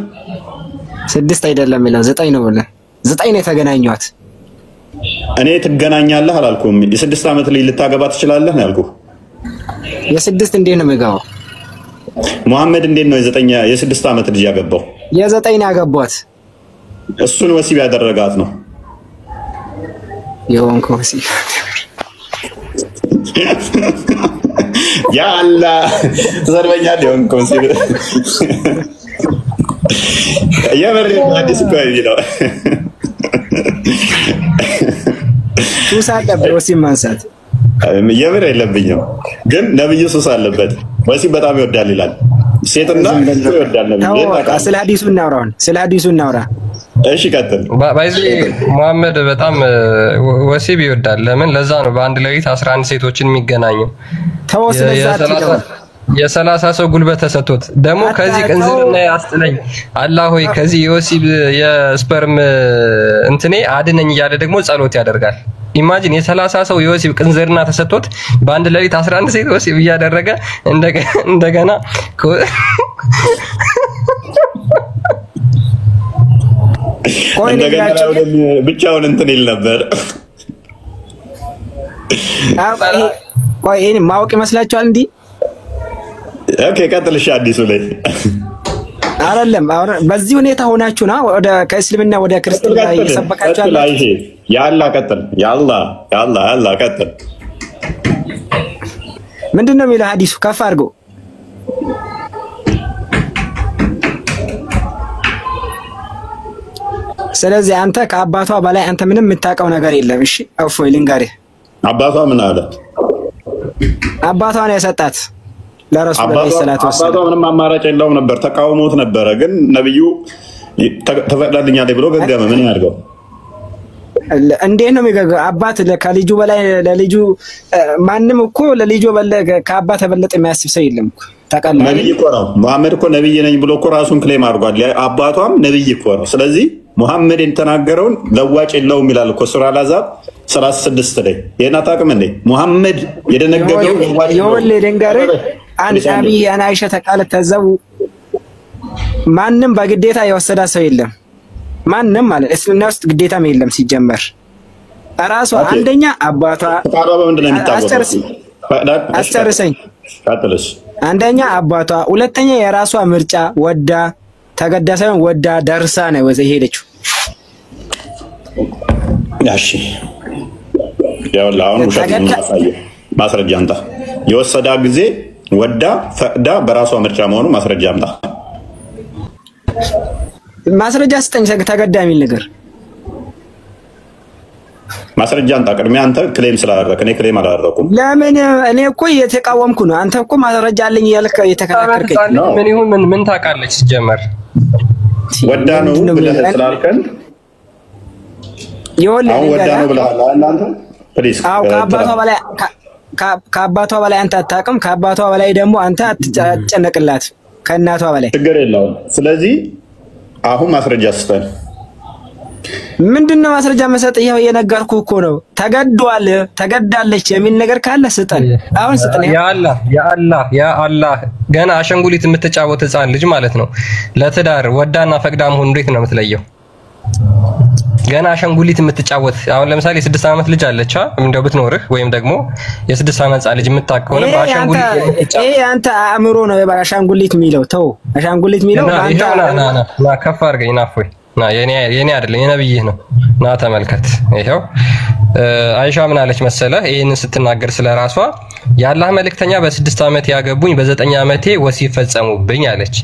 6 አይደለም ይላል 9 ነው ብለህ 9 ነው የተገናኙት። እኔ ትገናኛለህ አላልኩም። የ6 ዓመት ልጅ ልታገባ ትችላለህ ነው ያልኩህ። የ6 እንዴት ነው የሚገባው? መሐመድ እንዴት ነው የ6 ዓመት ልጅ ያገባው? የ9 ያገቧት እሱን ወሲብ ያደረጋት ነው የሆንኩ ወሲብ ያ አላህ ዘርበኛል የሆንኩ ወሲብ የምር አዲስ እኮ ነው። ሱስ አለበት ወሲብ ማንሳት የምር የለብኝም፣ ግን ነብዩ ሱስ አለበት። ወሲብ በጣም ይወዳል ይላል። ሴትና ይወዳል ነብዩ። ስለ ሐዲሱ እናውራ። እሺ ቀጥል። ባይዚ መሐመድ በጣም ወሲብ ይወዳል። ለምን? ለዛ ነው በአንድ ሌሊት 11 ሴቶችን የሚገናኘው። የ30 ሰው ጉልበት ተሰጥቶት ደግሞ ከዚህ ቅንዝርና ያስጥለኝ አላህ ሆይ ከዚህ የወሲብ የስፐርም እንትኔ አድነኝ እያለ ደግሞ ጸሎት ያደርጋል። ኢማጂን የ30 ሰው የወሲብ ቅንዝርና ተሰጥቶት በአንድ ሌሊት 11 ሴት ወሲብ እያደረገ እንደገና ብቻውን እንትን ይል ነበር። ቆይ ይሄን ማወቅ ይመስላችኋል እንዴ? ኦኬ ቀጥልሽ። አዲሱ ላይ አይደለም አሁን በዚህ ሁኔታ ሆናችሁ ነው ወደ ከእስልምና ወደ ክርስትና እየሰበካችሁ ያላችሁ። ያላ ቀጥል። ያላ ቀጥል። ምንድነው የሚለው ሐዲሱ? ከፍ አድርገው። ስለዚህ አንተ ከአባቷ በላይ አንተ ምንም የምታውቀው ነገር የለም። እሺ እፎይ ልንገርህ። አባቷ ምን አለ? አባቷ ነው የሰጣት ለረሱል ሰለላሁ ዐለይሂ ወሰለም። አባቷ ምንም አማራጭ የለውም ነበር፣ ተቃውሞት ነበረ። ግን ነብዩ ተፈቅዳልኛል ብሎ ገገመ። ምን ያድርገው? እንዴት ነው የሚገገው? አባት ከልጁ በላይ ለልጁ ማንም እኮ ለልጁ ከአባት የበለጠ የሚያስብ ሰው የለም እኮ ታውቃለህ። ነብይ እኮ ነው መሐመድ እኮ ነብይ ነኝ ብሎ እኮ ራሱን ክሌም አድርጓል። አባቷም ነብይ እኮ ነው። ስለዚህ ሙሐመድ የተናገረውን ለዋጭ የለውም ይላል እኮ ሱራ አልአሕዛብ 36 ላይ። ይሄን አታውቅም እንዴ? ሙሐመድ የደነገገው የወለ ደንጋሬ አቢ አይሻ ተቃለት ተዘው ማንም በግዴታ የወሰዳ ሰው የለም። ማንም ማለት እስልምና ውስጥ ግዴታም የለም ሲጀመር። ራሷ አንደኛ አባቷ ተቃራባ ምንድነው የሚታወቀው? አስጨርሰኝ። ቀጥልሽ። አንደኛ አባቷ፣ ሁለተኛ የራሷ ምርጫ ወዳ ተገዳ ሳይሆን ወዳ ደርሳ ነው የሄደችው። ያሺ ያው አሁን ውሸት ነው ማስረጃ አምጣ። የወሰዳ ጊዜ ወዳ ፈቅዳ በራሷ ምርጫ መሆኑ ማስረጃ አምጣ። ማስረጃ ስጠኝ። ተገዳ የሚል ነገር ማስረጃ አምጣ። ቅድሚያ አንተ ክሌም ስላደረክ እኔ ክሌም አላደረኩም። ለምን? እኔ እኮ እየተቃወምኩ ነው። አንተ እኮ ማስረጃ አለኝ እያልክ እየተከራከርከኝ ነው። ምን ታውቃለች ጀመር ወዳ ነው ብለህ ስላልከን አሁን ወዳ ነው ብለሃል እናንተ ፕሊዝ። አዎ ከአባቷ በላይ አንተ አታውቅም። ከአባቷ በላይ ደግሞ አንተ አትጨነቅላት ከእናቷ በላይ ችግር የለውም። ስለዚህ አሁን ማስረጃ ስጠን። ምንድነው ማስረጃ መሰጥ? ይሄው የነገርኩህ እኮ ነው። ተገዷል፣ ተገዳለች የሚል ነገር ካለ ስጠን። አሁን ስጠን። ያ አላህ ገና አሸንጉሊት የምትጫወት ህፃን ልጅ ማለት ነው ለትዳር ወዳና ፈቅዳ መሆን እንዴት ነው የምትለየው? ገና አሸንጉሊት የምትጫወት አሁን ለምሳሌ የ6 ዓመት ልጅ አለች እንደው ብትኖርህ ወይም ደግሞ የ6 ዓመት ህፃን ልጅ የምታከውነ በአሸንጉሊት የምትጫወት ይሄ አንተ አእምሮ ነው በአሸንጉሊት የሚለው። ተው አሸንጉሊት የሚለው አንተ ና ከፍ አድርገኝ ናፎይ ና የኔ አይደለም የነብይህ ነው። ና ተመልከት። ይሄው አይሻ ምን አለች መሰለ ይሄንን ስትናገር ስለራሷ የአላህ መልእክተኛ በ6 ዓመት ያገቡኝ በ9 ዓመቴ ወሲብ ፈጸሙብኝ አለች።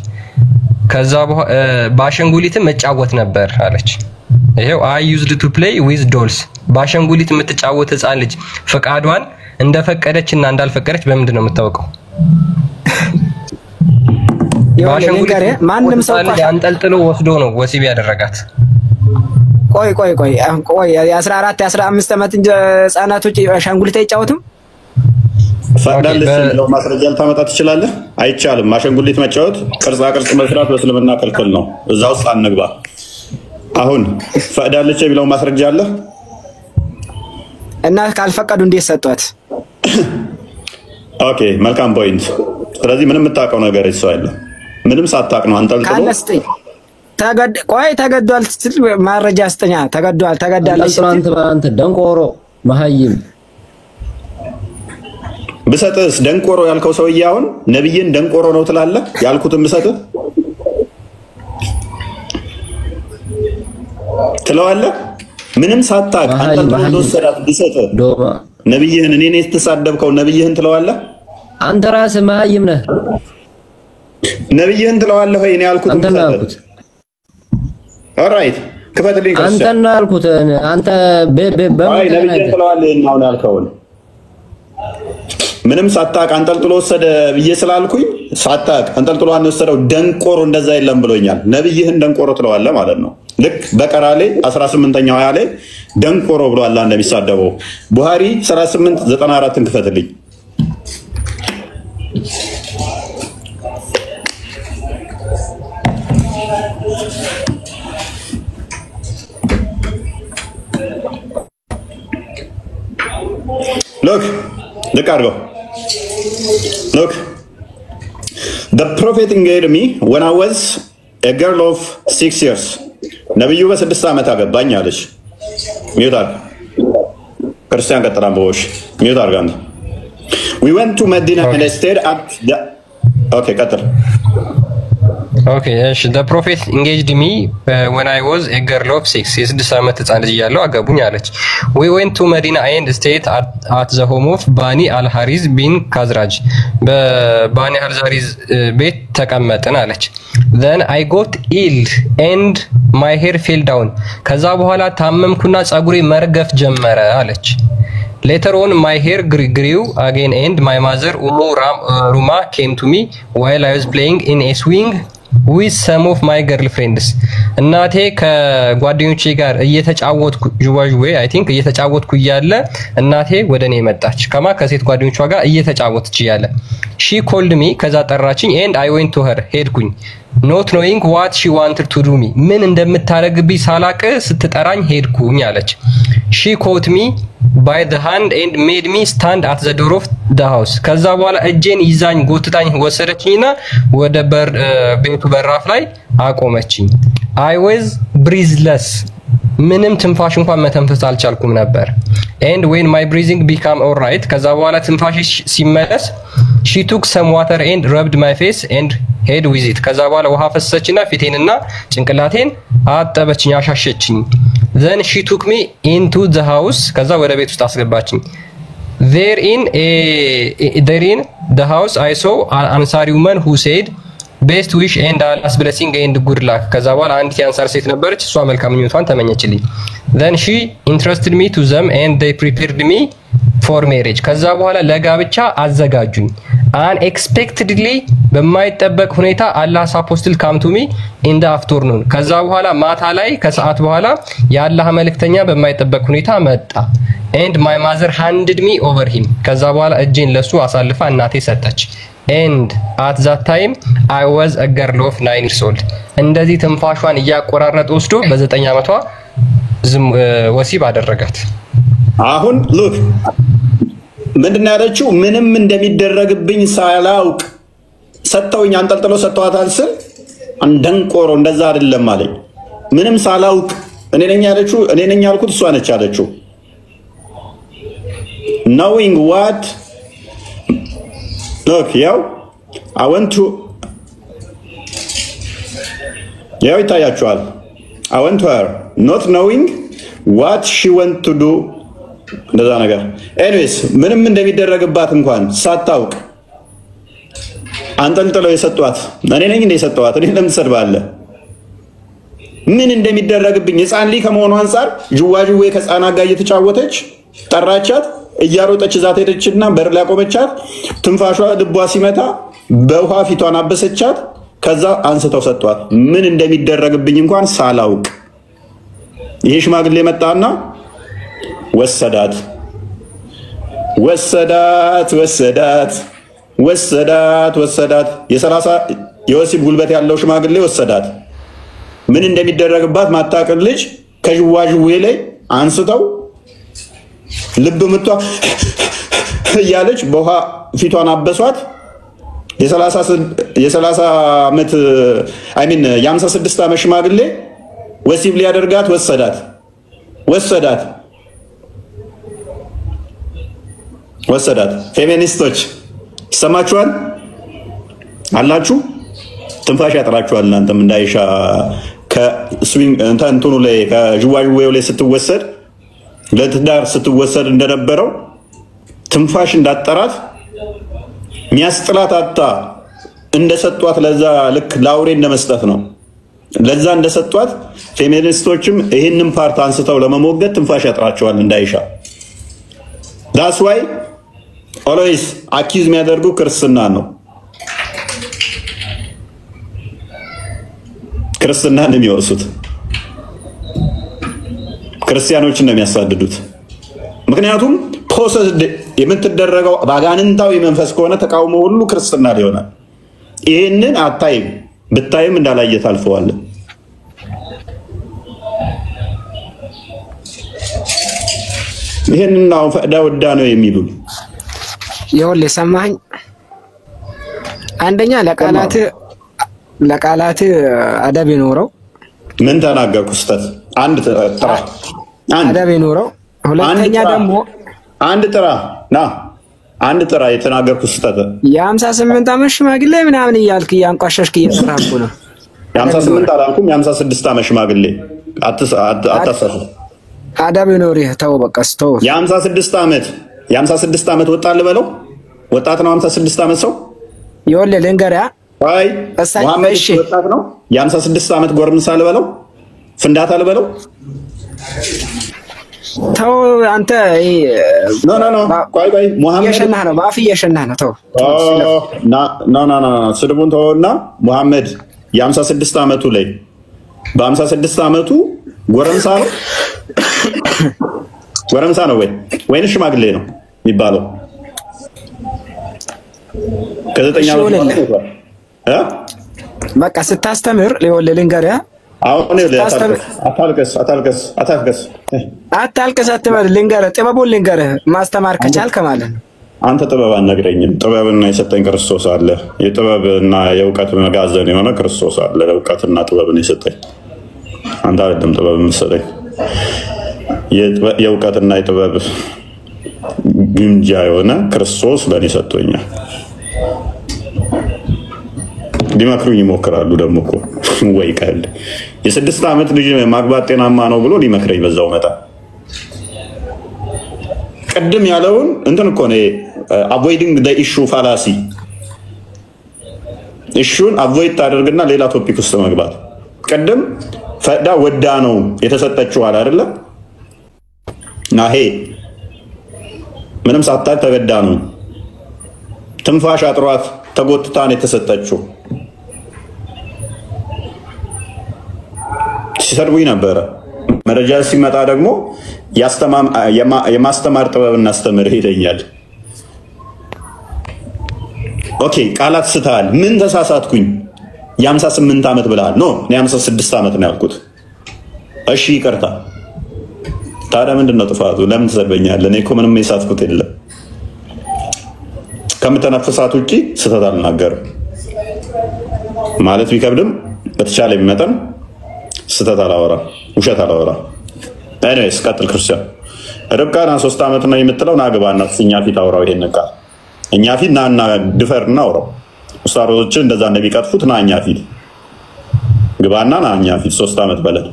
ከዛ በአሸንጉሊትም መጫወት ነበር አለች። ይሄው I used to play with dolls ባሸንጉሊት የምትጫወት ህፃን ልጅ ፈቃዷን እንደፈቀደችና እንዳልፈቀደች በምንድን ነው የምታውቀው? ባሸንጉሊት ማንንም ሰው አንጠልጥሎ ወስዶ ነው ወሲብ ያደረጋት። ቆይ የ14 የ15 ዓመት ህፃናቶች አሻንጉሊት አይጫወቱም? ፈቅዳለች ነው ማስረጃ ልታመጣ ትችላለህ? አይቻልም። አሻንጉሊት መጫወት ቅርጻ ቅርጽ መስራት በእስልምና ክልክል ነው። እዛ ውስጥ አንግባ። አሁን ፈቅዳለች የሚለው ማስረጃ አለ እና ካልፈቀዱ እንዴት ሰጧት? ኦኬ መልካም ፖይንት። ስለዚህ ምንም የምታውቀው ነገር ይሰዋል። ምንም ሳታውቅ ነው አንጠልጥሎ ካለስጥኝ ተገዷል ስትል ማረጃ አስጠኛ። ተገዳለች አንተ ደንቆሮ መሀይም ብሰጥስ ደንቆሮ ያልከው ሰውዬ አሁን ነብይን ደንቆሮ ነው ትላለህ? ያልኩትን ብሰጥህ ትለዋለህ? ምንም ሳታውቅ አንጠልጥሎ ወሰዳት ብሰጥህ ነብይህን እኔ ነኝ ተሳደብከው ነብይህን ትለዋለህ? አንተ ራስህ መሀይም ነህ። ነብይህን ትለዋለህ ወይ? እኔ ያልኩትን ብሰጥህ ኦልራይት ክፈትልኝ። አንተ ነው ያልኩት። አንተ አይ ነብይህን ትለዋለህ አሁን ያልከውን ምንም ሳታውቅ አንጠልጥሎ ወሰደ ብዬ ስላልኩኝ ሳታውቅ አንጠልጥሎ ወሰደው ደንቆሮ እንደዛ የለም ብሎኛል። ነብይህን ደንቆሮ ትለዋለህ ማለት ነው። ልክ በቀራ ላይ 18ኛው አያ ላይ ደንቆሮ ብሎ አላህ እንደሚሳደበው ቡሃሪ 38:94ን ክፈትልኝ። Look Argo. Look, the prophet engaged me when I was a girl of 6 years. ነብዩ በ6 ዓመት አገባኝ አለሽ። ሚውታር ክርስቲያን ከተራምቦሽ ሚውታር ጋር we went to Medina and I stayed at the okay ቀጥል Okay, yes, the prophet engaged me when I was a girl of 6. የስድስት ዓመት ህፃን ልጅ እያለሁ አገቡኝ አለች። We went to Medina and stayed at the home of Bani al-Hariz bin Khazraj. በባኒ አል-ሀሪዝ ቤት ተቀመጥን አለች። Then I got ill and my hair fell down. ከዛ በኋላ ታመምኩና ጸጉሬ መርገፍ ጀመረ አለች። Later on my hair grew again and my mother Ruma came to me while I was playing in a swing with some of my girlfriends. እናቴ ከጓደኞቼ ጋር እየተጫወትኩ ጁዋጁዌ I think እየተጫወትኩ እያለ እናቴ ወደኔ መጣች። ከሴት ጓደኞቿ ጋር እየተጫወተች እያለ she called me ከዛ ጠራችኝ and I went to her ሄድኩኝ not knowing what she wanted to do me ምን እንደምታረግብኝ ሳላቅ ስትጠራኝ ሄድኩኝ አለች። she caught me by the hand and made me stand at the door of the house. ከዛ በኋላ እጄን ይዛኝ ጎትታኝ ወሰደችኝና ወደ ቤቱ በራፍ ላይ አቆመችኝ። I was breathless ምንም ትንፋሽ እንኳን መተንፈስ አልቻልኩም ነበር። and when my breathing became all right ከዛ በኋላ ትንፋሽ ሲመለስ she took some water and rubbed my face and head with it ከዛ በኋላ ውሃ ፈሰሰችና ፊቴንና ጭንቅላቴን አጠበችኝ አሻሸችኝ። then she took me into the house ከዛ ወደ ቤት ውስጥ አስገባችኝ። there in the house I saw an Ansari woman who said best wish and Allah's blessing and good luck ከዛ በኋላ አንዲት የአንሳር ሴት ነበረች እሷ መልካም ምኞቷን ተመኘችልኝ። then she interested me to them and they prepared me for marriage ከዛ በኋላ ለጋብቻ አዘጋጁኝ። unexpectedly በማይጠበቅ ሁኔታ Allah's apostle came to me in the afternoon ከዛ በኋላ ማታ ላይ ከሰዓት በኋላ የአላህ መልእክተኛ በማይጠበቅ ሁኔታ መጣ። and my mother handed me over him ከዛ በኋላ እጄን ለሱ አሳልፋ እናቴ ሰጠች። and at that time I was a girl of 9 years old እንደዚህ ትንፋሿን እያቆራረጠ ወስዶ በ9 ዓመቷ ወሲብ አደረጋት። አሁን look ምንድነው ያለችው? ምንም እንደሚደረግብኝ ሳላውቅ ሰጠውኝ አንጠልጥሎ ሰጥቷታል ስል አንደንቆሮ እንደዛ አይደለም አለኝ። ምንም ሳላውቅ እኔ ነኝ ያለችው እኔ ነኝ ያልኩት እሷ ነች ያለችው። knowing what look ያው I want to ያው ይታያችኋል I went to her not knowing what she went to do እንደዛ ነገር anyways ምንም እንደሚደረግባት እንኳን ሳታውቅ አንጠልጥለው የሰጧት እኔ ነኝ እንደ የሰጧት እኔ ለምን ትሰድባለህ? ምን እንደሚደረግብኝ ህፃን ልጅ ከመሆኑ አንፃር ጅዋጅዌ ከህፃናት ጋር እየተጫወተች ጠራቻት። እያሮጠች ዛት ሄደችና በር ላይ ቆመቻት። ትንፋሿ ልቧ ሲመታ በውሃ ፊቷን አበሰቻት። ከዛ አንስተው ሰጧት። ምን እንደሚደረግብኝ እንኳን ሳላውቅ ይሄ ሽማግሌ መጣና ወሰዳት ወሰዳት ወሰዳት ወሰዳት ወሰዳት። የ30 የወሲብ ጉልበት ያለው ሽማግሌ ወሰዳት። ምን እንደሚደረግባት ማታቀል ልጅ ከጅዋጅዌ ላይ አንስተው ልብ ምቷ እያለች በውሃ ፊቷን አበሷት። የ30 ዓመት አይሚን የ56 ዓመት ሽማግሌ ወሲብ ሊያደርጋት ወሰዳት ወሰዳት ወሰዳት። ፌሚኒስቶች ይሰማችኋል አላችሁ? ትንፋሽ ያጥራችኋል። እናንተም እንዳይሻ ከስዊንግ እንትኑ ላይ ከጅዋጅዌው ላይ ስትወሰድ ለትዳር ስትወሰድ እንደነበረው ትንፋሽ እንዳጠራት ሚያስጥላት አጣ እንደሰጧት ለዛ ልክ ላውሬ እንደመስጠት ነው። ለዛ እንደሰጧት ፌሚኒስቶችም ይሄንን ፓርት አንስተው ለመሞገት ትንፋሽ ያጥራቸዋል እንዳይሻ። ዳስ ዋይ ኦልዌይስ አኪዝ የሚያደርጉ ክርስትና ነው። ክርስትናን የሚወሱት ክርስቲያኖችን ነው የሚያሳድዱት። ምክንያቱም ፕሮሰስ የምትደረገው ባጋንንታዊ መንፈስ ከሆነ ተቃውሞ ሁሉ ክርስትና ሊሆናል። ይሄንን አታይም፣ ብታይም እንዳላየ ታልፈዋለህ። ይሄንን ነው ፈዳ ወዳ ነው የሚሉ ይኸውልህ ሰማኸኝ። አንደኛ ለቃላት አደብ ይኖረው። ምን ተናገርኩ ስተት? አንድ ጥራ አደብ ይኖረው። ሁለተኛ ደግሞ አንድ ጥራ የተናገርኩ ስተት የ58 ዓመት ሽማግሌ ምናምን እያልክ እያንቋሸሽክ እየሰራኩ ነው። የ58 አላልኩም፣ የ56 ዓመት ሽማግሌ አታሰሩ። አደብ ይኖርህ። ተው በቃ ተው። የ56 ዓመት ወጣት ልበለው? ወጣት ነው 56 ዓመት ሰው። ይኸውልህ ልንገርህ አይ መሐመድ ወጣት ነው። የ56 ዓመት ጎረምሳ ልበለው? ፍንዳታ ልበለው? ተው አንተ። ቆይ ሙሐመድ እየሸናህ ነው፣ በአፍ እየሸናህ ነው። ተው ስድቡን ተውና ሙሐመድ የ56 ዓመቱ ላይ በ56 ዓመቱ ጎረምሳ ነው ወይንስ ሽማግሌ ነው የሚባለው? ከዘጠኛ በቃ ስታስተምር ሊወልህ ልንገርህ። አሁን አታልቅስ አትበል። ልንገርህ፣ ጥበቡን ልንገርህ ማስተማር ከቻልክ ማለት ነው። አንተ ጥበብ አልነግረኝም። ጥበብና የሰጠኝ ክርስቶስ አለ። የጥበብና የእውቀት መጋዘን የሆነ ክርስቶስ አለ። እውቀትና ጥበብን የሰጠኝ አንተ አይደለም። ጥበብ የምትሰጠኝ የእውቀትና የጥበብ ግምጃ የሆነ ክርስቶስ ለእኔ ሰጥቶኛል። ሊመክሩኝ ይሞክራሉ። ደግሞ እኮ ወይ ቀል የ6 ዓመት ልጅ ማግባት ጤናማ ነው ብሎ ሊመክረኝ በዛው መጣ። ቅድም ያለውን እንትን እኮ ነው አቮይዲንግ ዘ ኢሹ ፋላሲ። ኢሹን አቮይድ ታደርግና ሌላ ቶፒክ ውስጥ መግባት። ቅድም ፈዳ ወዳ ነው የተሰጠችው አለ አይደለ? ናሄ ምንም ሳታይ ተገዳ ነው። ትንፋሽ አጥሯት ተጎትታ ነው የተሰጠችው። ሲሰርቡኝ ነበረ። መረጃ ሲመጣ ደግሞ የማስተማር ጥበብ እናስተምርህ ይለኛል። ኦኬ ቃላት ስተሃል። ምን ተሳሳትኩኝ? የ58 ዓመት ብለሃል። ኖ የ56 ዓመት ነው ያልኩት። እሺ ይቅርታ። ታዲያ ምንድን ነው ጥፋቱ? ለምን ትሰድበኛለህ? እኔ እኮ ምንም የሳትኩት የለም። ከምተነፍሳት ውጪ ስህተት አልናገርም ማለት ቢከብድም በተቻለ መጠን ስህተት አላወራም፣ ውሸት አላወራም። ኤኒዌይስ ቀጥል። ክርስቲያን ርብቃና 3 ዓመት ነው የምትለው ናግባና እኛ ፊት አውራው። ይሄን ቃል እኛ ፊት ናና ድፈርና አውራው። ኡስታዞችን እንደዛ እንደሚቀጥፉት ና እኛ ፊት ግባና ና እኛ ፊት 3 ዓመት በለን።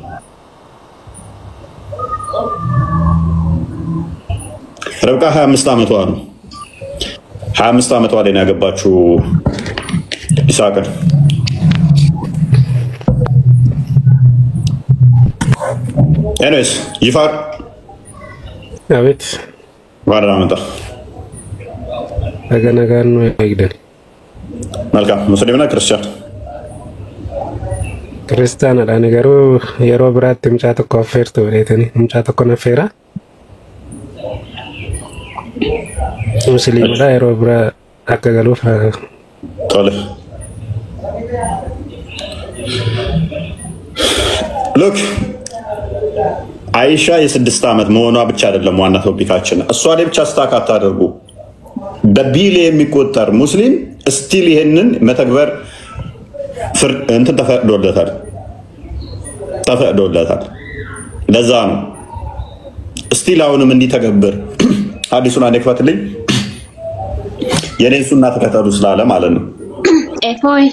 ርብቃ 25 ዓመቷ ነው። 25 ዓመቷ ላይ ነው ያገባችው ይስሐቅን። ኤኒዌይስ ይፋር አቤት ዋራ መጣ ነገር ነው አይደል? መልካም ሙስሊምና ክርስቲያን አላ ነገሩ የሮብራት ምጫት ኮፈርት ወሬተኒ ምጫት ኮነፈራ ሙስሊም ላይ የሮብራ አከገሉ ቶለ ሉክ አይሻ የ6 ዓመት መሆኗ ብቻ አይደለም ዋና ቶፒካችን። እሷ ላይ ብቻ ስታክ አታደርጉ። በቢሊየን የሚቆጠር ሙስሊም ስቲል ይሄንን መተግበር እንትን ተፈቅዶለታል። ለዛ ነው ስቲል አሁንም እንዲተገብር ሐዲሱን አንክፈትልኝ የኔን ሱና ተከተሉ ስላለ ማለት ነው። ኤፎይ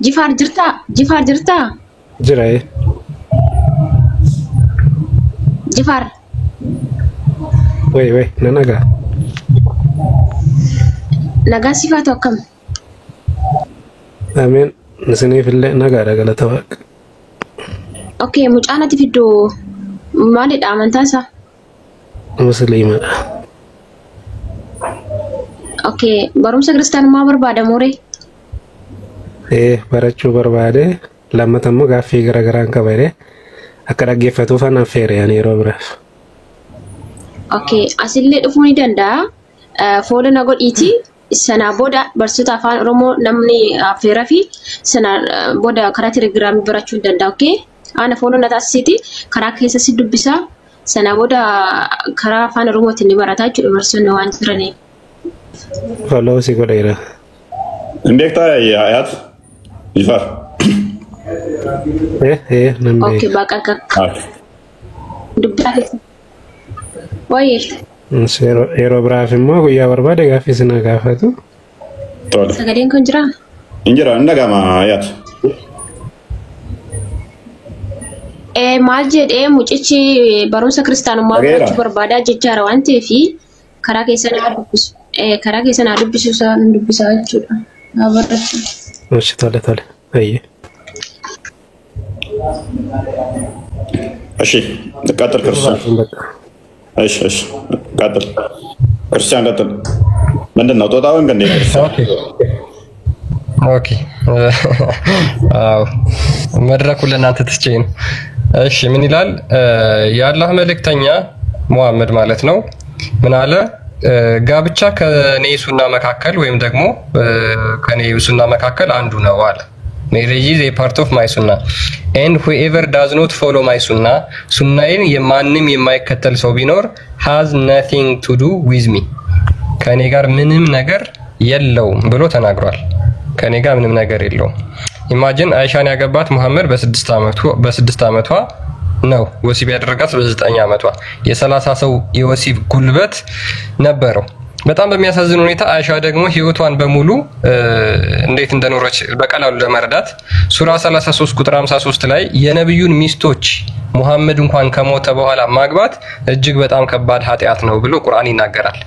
ጂፋር ጅርታ ጅራይ ጂፋር ወይ ነናጋ nagaa sifaatu akkam አሜን ንስኔ ፍለ ነጋዳ ገለተዋቅ ኦኬ ሙጫናቲ ፊዶ ማለዳ አመንታሳ ሙስሊም ኦኬ በሩምሰ ክርስቲያን ማበር ባደሞሬ በረቹ በርባዴ ለመተሙ ጋፊ ገረገራን ከበሬ አከዳገፈቱ ፈና ፌር ያኔ ሮብራፍ ኦኬ አሲሌ ዱፉኒ ደንዳ ፎሎ ነጎዲቲ sana boda barsuta afaan oromoo namni affeera fi sana boda karaa telegiraamii barachuu danda'a. Okay ana fooloo na taasisiti karaa keessa si dubbisa sana boda karaa afaan oromootiin ni barataa jechuudha barsoonni waan jiraniif. fooloo si godheera. እንዴት አያት ይፋር ነምቤ ኦኬ ባቃቃ ዱብታ ወይ የሮብራፍ ሞ ጉያ በርባደ ጋፊ ስና ጋፈቱ ቶሎ ሰገዴን ኮንጅራ እንጀራ እንደጋማ አያት maal jedhee mucichi barumsa kiristaanummaa barachuu barbaadaa jechaara waan ta'eef karaa keessan haa dubbisu isaan dubbisaa jechuudha. Haa barachuu. እሺ ቶሎ አይ እሺ ቀጥል ክርስቲያን እሺ ቀጥል ክርስቲያን ቀጥል ምንድን ነው ጦጣውን ግን ኦኬ አዎ መድረኩ ለእናንተ ትቼ ነው። እሺ ምን ይላል የአላህ መልእክተኛ ሙሐመድ ማለት ነው ምን አለ ጋብቻ ከኔ ሱና መካከል ወይም ደግሞ ከኔ ሱና መካከል አንዱ ነው አለ። Marriage is a part of my sunnah and whoever does not follow my sunnah ሱናዬን የማንም የማይከተል ሰው ቢኖር has nothing to do with me ከኔ ጋር ምንም ነገር የለውም ብሎ ተናግሯል። ከኔ ጋር ምንም ነገር የለውም። ኢማጂን አይሻን ያገባት መሐመድ በ6 ዓመቷ ነው ወሲብ ያደረጋት በ9 ዓመቷ የ30 ሰው የወሲብ ጉልበት ነበረው። በጣም በሚያሳዝን ሁኔታ አይሻ ደግሞ ህይወቷን በሙሉ እንዴት እንደኖረች በቀላሉ ለመረዳት ሱራ 33 ቁጥር 53 ላይ የነብዩን ሚስቶች መሐመድ እንኳን ከሞተ በኋላ ማግባት እጅግ በጣም ከባድ ኃጢያት ነው ብሎ ቁርአን ይናገራል።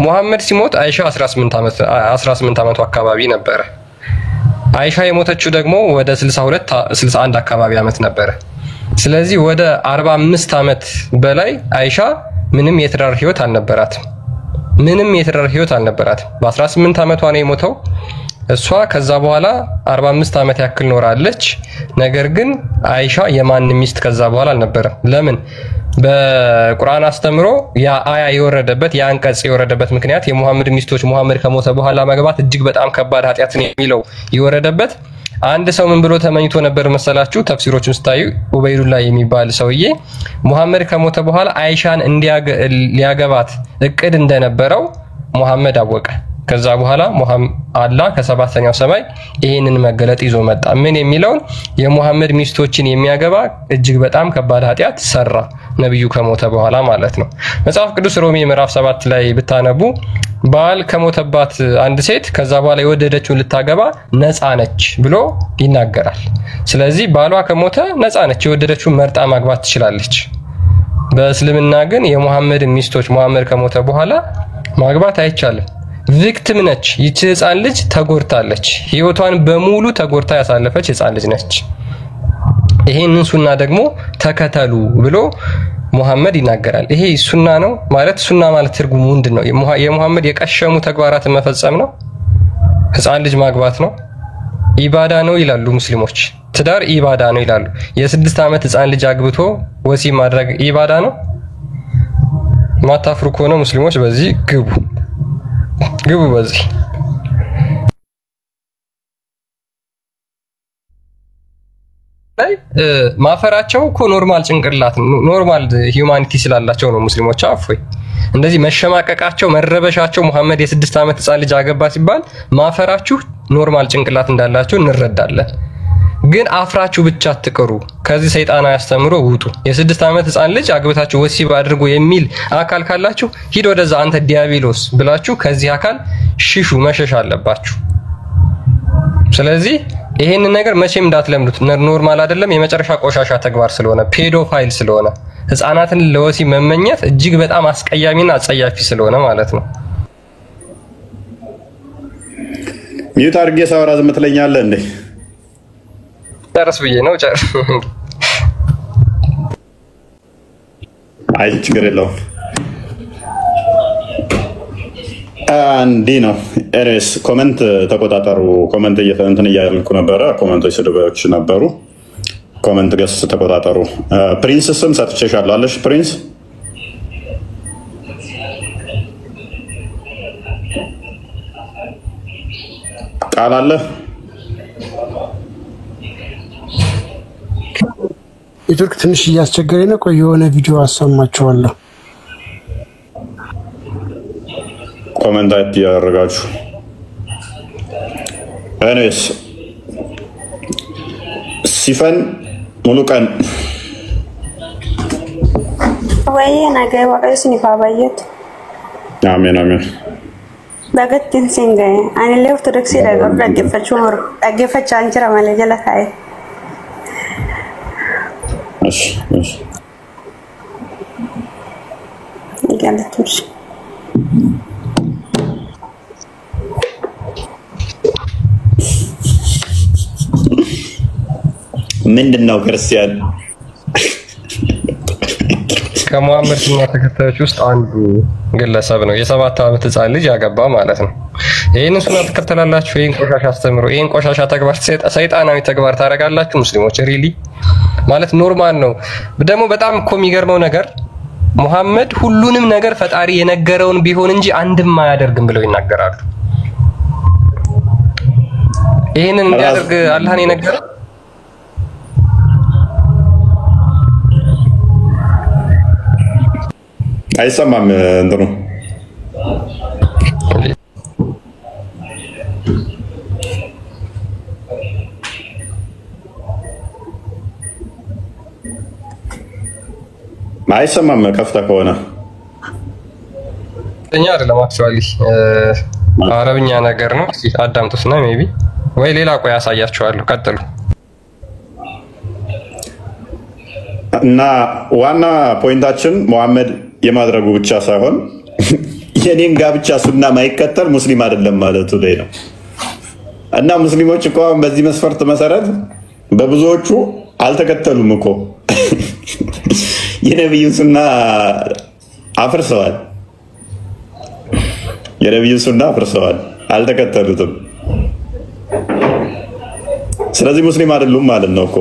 መሐመድ ሲሞት አይሻ 18 ዓመቷ አካባቢ ነበረ። አይሻ የሞተችው ደግሞ ወደ 61 አካባቢ ዓመት ነበረ። ስለዚህ ወደ 45 ዓመት በላይ አይሻ ምንም የትዳር ህይወት አልነበራትም። በ18 ዓመቷ ነው የሞተው። እሷ ከዛ በኋላ 45 ዓመት ያክል ኖራለች። ነገር ግን አይሻ የማንም ሚስት ከዛ በኋላ አልነበረም። ለምን? በቁርአን አስተምሮ ያ አያ የወረደበት ያ አንቀጽ የወረደበት ምክንያት የሙሐመድ ሚስቶች ሙሐመድ ከሞተ በኋላ ማግባት እጅግ በጣም ከባድ ኃጢያት ነው የሚለው የወረደበት አንድ ሰው ምን ብሎ ተመኝቶ ነበር መሰላችሁ? ተፍሲሮቹን ስታዩ ኡበይዱላህ የሚባል ሰውዬ ሙሐመድ ከሞተ በኋላ አይሻን ሊያገባት እቅድ እንደነበረው ሙሐመድ አወቀ። ከዛ በኋላ አላህ ከሰባተኛው ሰማይ ይሄንን መገለጥ ይዞ መጣ። ምን የሚለውን የሙሐመድ ሚስቶችን የሚያገባ እጅግ በጣም ከባድ ኃጢያት ሰራ ነብዩ ከሞተ በኋላ ማለት ነው። መጽሐፍ ቅዱስ ሮሜ ምዕራፍ 7 ላይ ብታነቡ ባል ከሞተባት አንድ ሴት ከዛ በኋላ የወደደችውን ልታገባ ነፃ ነች ብሎ ይናገራል። ስለዚህ ባሏ ከሞተ ነፃ ነች፣ የወደደችውን መርጣ ማግባት ትችላለች። በእስልምና ግን የሙሐመድ ሚስቶች ሙሐመድ ከሞተ በኋላ ማግባት አይቻልም። ቪክቲም ነች። ይቺ ህፃን ልጅ ተጎድታለች። ህይወቷን በሙሉ ተጎድታ ያሳለፈች ህፃን ልጅ ነች። ይሄንን ሱና ደግሞ ተከተሉ ብሎ ሙሐመድ ይናገራል። ይሄ ሱና ነው ማለት ሱና ማለት ትርጉሙ ምንድነው? የሙሐመድ የቀሸሙ ተግባራትን መፈጸም ነው? ህፃን ልጅ ማግባት ነው? ኢባዳ ነው ይላሉ ሙስሊሞች። ትዳር ኢባዳ ነው ይላሉ። የ6 ዓመት ህፃን ልጅ አግብቶ ወሲብ ማድረግ ኢባዳ ነው? ማታፍሩ ከሆነ ሙስሊሞች በዚህ ግቡ በዚህ ማፈራቸው እኮ ኖርማል ጭንቅላት ኖርማል ሂዩማኒቲ ስላላቸው ነው ሙስሊሞች አፍይ እንደዚህ መሸማቀቃቸው መረበሻቸው ሙሐመድ የ6 ዓመት ህፃን ልጅ አገባ ሲባል ማፈራችሁ ኖርማል ጭንቅላት እንዳላችሁ እንረዳለን። ግን አፍራችሁ ብቻ አትቀሩ። ከዚህ ሰይጣናዊ አስተምሮ ውጡ። የ6 ዓመት ህፃን ልጅ አግብታችሁ ወሲብ አድርጎ የሚል አካል ካላችሁ ሂድ ወደዛ አንተ ዲያብሎስ ብላችሁ ከዚህ አካል ሽሹ፣ መሸሽ አለባችሁ። ስለዚህ ይሄንን ነገር መቼም እንዳትለምዱት። ኖርማል አይደለም፣ የመጨረሻ ቆሻሻ ተግባር ስለሆነ ፔዶፋይል ስለሆነ ህፃናትን ለወሲብ መመኘት እጅግ በጣም አስቀያሚና አጸያፊ ስለሆነ ማለት ነው። ሚዩት አድርጌ ሳወራ ዝም ትለኛለህ እንዴ? ጨርስ ብዬ ነው ጨርስ። አይ ችግር የለውም። እንዲህ ነው። ኤሬስ ኮመንት ተቆጣጠሩ። ኮመንት እንትን እያልኩ ነበረ። ኮመንቶች ስድቦች ነበሩ። ኮመንት ገስ ተቆጣጠሩ። ፕሪንስ ስም ሰጥቼሻለሁ አለሽ? ፕሪንስ ቃል አለ? የቱርክ ትንሽ እያስቸገረኝ ነው። ቆይ የሆነ ቪዲዮ አሰማችኋለሁ። ኮመንት ያደርጋችሁ። እኔስ ሲፈን ሙሉ ቀን ወይ ነገ ወቀስ ንፋባየት አሜን አሜን በገትን ሲንገ አኔ ለኦርቶዶክስ ደገፈች አንጀራ ማለጀላ ካይ እሺ እሺ ይጋለቱሽ ምንድነው ክርስቲያን ከሙሐመድ ሱና ተከታዮች ውስጥ አንዱ ግለሰብ ነው። የ7 ዓመት ህፃን ልጅ ያገባ ማለት ነው። ይሄንን ሱና ተከተላላችሁ? ይሄን ቆሻሻ አስተምሮ ይሄን ቆሻሻ ተግባር ሰይጣናዊ ተግባር ታረጋላችሁ ሙስሊሞች? ሪሊ ማለት ኖርማል ነው? ደግሞ በጣም እኮ የሚገርመው ነገር ሙሐመድ ሁሉንም ነገር ፈጣሪ የነገረውን ቢሆን እንጂ አንድም አያደርግም ብለው ይናገራሉ። ይሄንን እንዲያደርግ አላህን የነገረው አይሰማም እንትኑ አይሰማም ከፍታ ከሆነ እኛ አይደለም አክቹአሊ አረብኛ ነገር ነው። እስኪ አዳምጡትና ሜቢ ወይ ሌላ ቆይ ያሳያችኋለሁ። ቀጥሉ። እና ዋና ፖይንታችን ሙሐመድ የማድረጉ ብቻ ሳይሆን የኔን ጋብቻ ሱና ማይከተል ሙስሊም አይደለም ማለቱ ላይ ነው። እና ሙስሊሞች እኮ በዚህ መስፈርት መሰረት በብዙዎቹ አልተከተሉም እኮ የነብዩን ሱና አፍርሰዋል። የነብዩን ሱና አፍርሰዋል፣ አልተከተሉትም። ስለዚህ ሙስሊም አይደሉም ማለት ነው እኮ